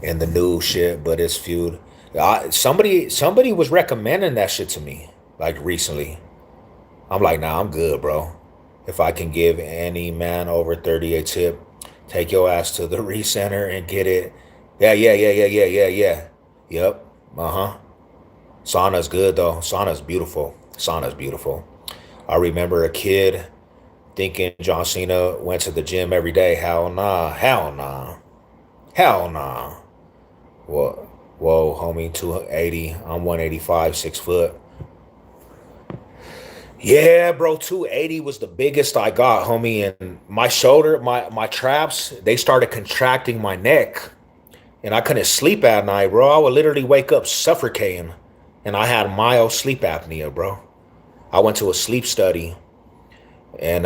in the new shit, but it's feud. Somebody was recommending that shit to me like recently. I'm like, nah, I'm good, bro. If I can give any man over 30 a tip, take your ass to the recenter and get it. Yeah. Yep. Uh-huh. Sauna's good though. Sauna's beautiful. Sauna's beautiful. I remember a kid thinking John Cena went to the gym every day. Hell nah. Hell nah. Hell nah. Whoa, homie, 280. I'm 185, 6 foot. Yeah, bro, 280 was the biggest I got, homie. And my shoulder, my traps, they started contracting my neck. And I couldn't sleep at night, bro. I would literally wake up suffocating. And I had mild sleep apnea, bro. I went to a sleep study. And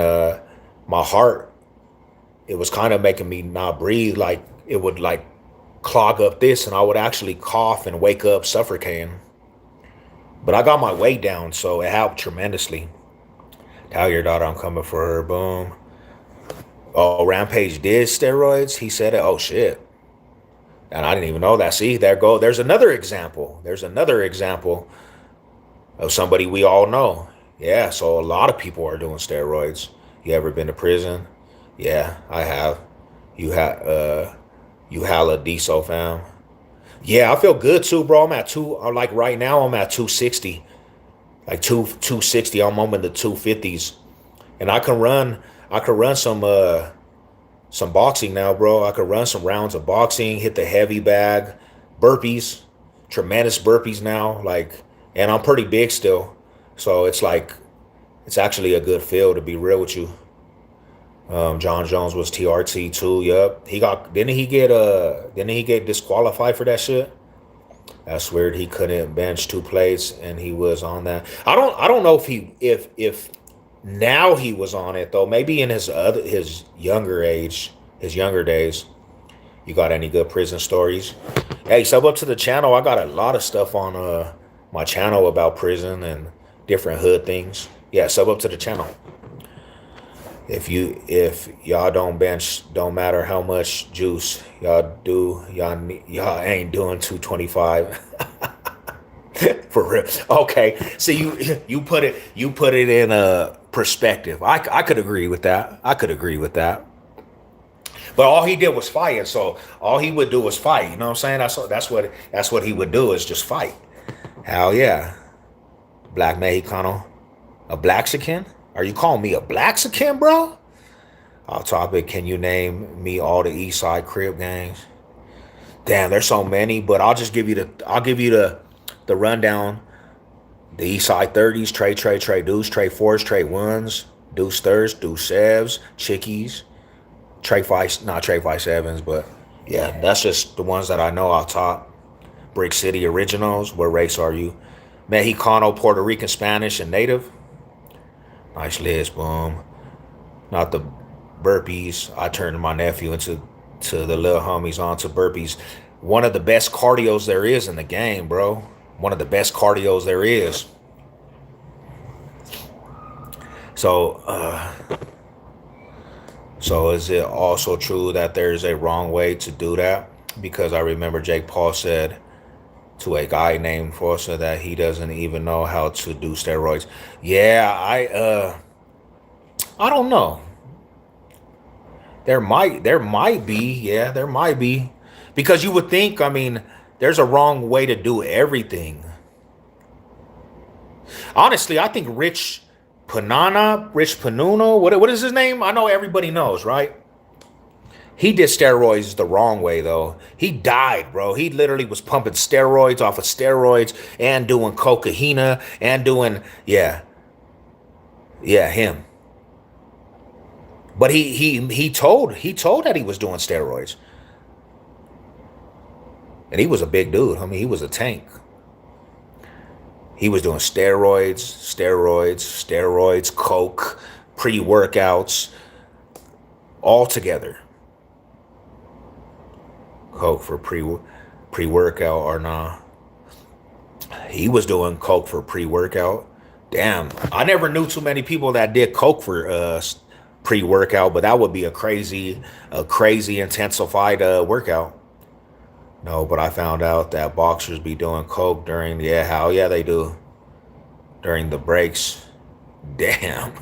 my heart, it was kind of making me not breathe. Like, it would, like, clog up this. And I would actually cough and wake up suffocating. But I got my weight down, so it helped tremendously. Tell your daughter I'm coming for her. Boom. Oh, Rampage did steroids? He said it? Oh, shit. And I didn't even know that. See, there go. There's another example. There's another example of somebody we all know. Yeah, so a lot of people are doing steroids. You ever been to prison? Yeah, I have. You hella diesel, fam. Yeah, I feel good too, bro. I'm at like right now I'm at 260. Like 260. I'm in the 250s. And I could run some boxing now, bro. I could run some rounds of boxing, hit the heavy bag, burpees. tremendous burpees now. Like, and I'm pretty big still, so it's like it's actually a good feel to be real with you. John Jones was TRT too. Yup. He got didn't he get disqualified for that shit? That's weird. He couldn't bench 2 plates and he was on that. I don't know if he if now he was on it though. Maybe in his younger age, his younger days. You got any good prison stories? Hey, sub up to the channel. I got a lot of stuff on my channel about prison and different hood things. Yeah, sub up to the channel. If y'all don't bench, don't matter how much juice y'all do, y'all ain't doing 225 for real. Okay, so you put it in a perspective. I could agree with that. I could agree with that. But all he did was fight, and so all he would do was fight. You know what I'm saying? That's what he would do is just fight. Hell yeah, Black Mexicano, a Blaxican? Are you calling me a Blaxican, bro? Off topic, can you name me all the East Side crib gangs? Damn, there's so many, but I'll give you the rundown. The East Side 30s, Trey Deuce, Trey Fours, Trey Ones, Deuce Thirds, Deuce Sevs, Chickies, Trey Five, not Trey Five Sevens, but yeah, that's just the ones that I know off top. Brick City Originals, what race are you? Mexicano, Puerto Rican, Spanish, and Native. Nice list, boom. Not the burpees. I turned my nephew to the little homies onto burpees. One of the best cardios there is in the game, bro. One of the best cardios there is. So, so is it also true that there's a wrong way to do that? Because I remember Jake Paul said to a guy named Forza that he doesn't even know how to do steroids. Yeah, I don't know. There might be, yeah, there might be. Because you would think, I mean, there's a wrong way to do everything. Honestly, I think Rich Panuno, what is his name? I know everybody knows, right? He did steroids the wrong way though. He died, bro. He literally was pumping steroids off of steroids and doing cocaine and doing yeah, him. But he told that he was doing steroids. And he was a big dude. I mean, he was a tank. He was doing steroids, coke, pre-workouts, all together. Coke for pre-workout or nah. He was doing coke for pre-workout. Damn, I never knew too many people that did coke for pre-workout, but that would be a crazy intensified workout. No, but I found out that boxers be doing coke during, yeah, hell yeah, they do. During the breaks. Damn.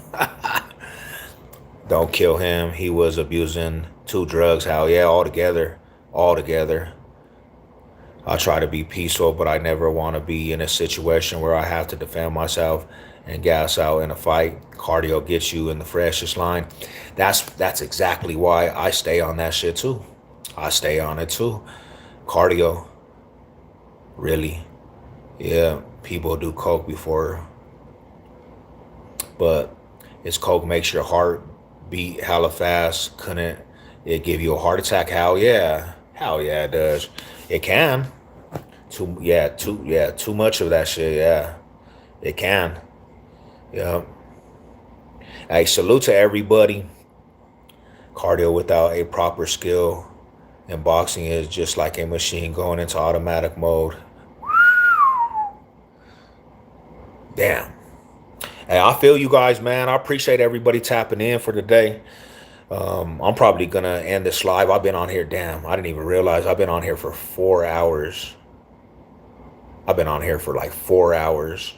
Don't kill him. He was abusing 2 drugs. Hell yeah, all together. All together. I try to be peaceful, but I never want to be in a situation where I have to defend myself and gas out in a fight. Cardio gets you in the freshest line. That's exactly why I stay on that shit too. I stay on it too. Cardio. Really. Yeah, people do coke before, but it's coke makes your heart beat hella fast. Couldn't it give you a heart attack? Hell yeah. Hell yeah, it does. It can. Too much of that shit, yeah. It can. Yeah. Hey, salute to everybody. Cardio without a proper skill in boxing is just like a machine going into automatic mode. Damn. Hey, I feel you guys, man. I appreciate everybody tapping in for today. I'm probably gonna end this live. I've been on here, damn, I didn't even realize I've been on here for 4 hours. I've been on here for like 4 hours.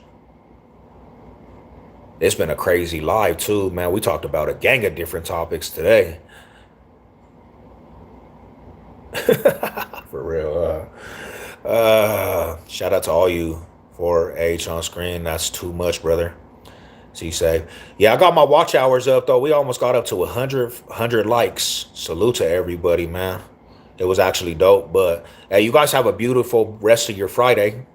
It's been a crazy live too, man. We talked about a gang of different topics today. For real. Shout out to all you 4H on screen. That's too much, brother. See, say, yeah, I got my watch hours up though. We almost got up to 100 likes. Salute to everybody, man. It was actually dope. But hey, you guys have a beautiful rest of your Friday.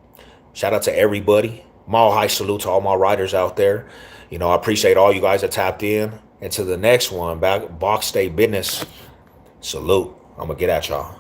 Shout out to everybody. Mile high salute to all my riders out there. I appreciate all you guys that tapped in. And to the next one, back Box State Business. Salute. I'm gonna get at y'all.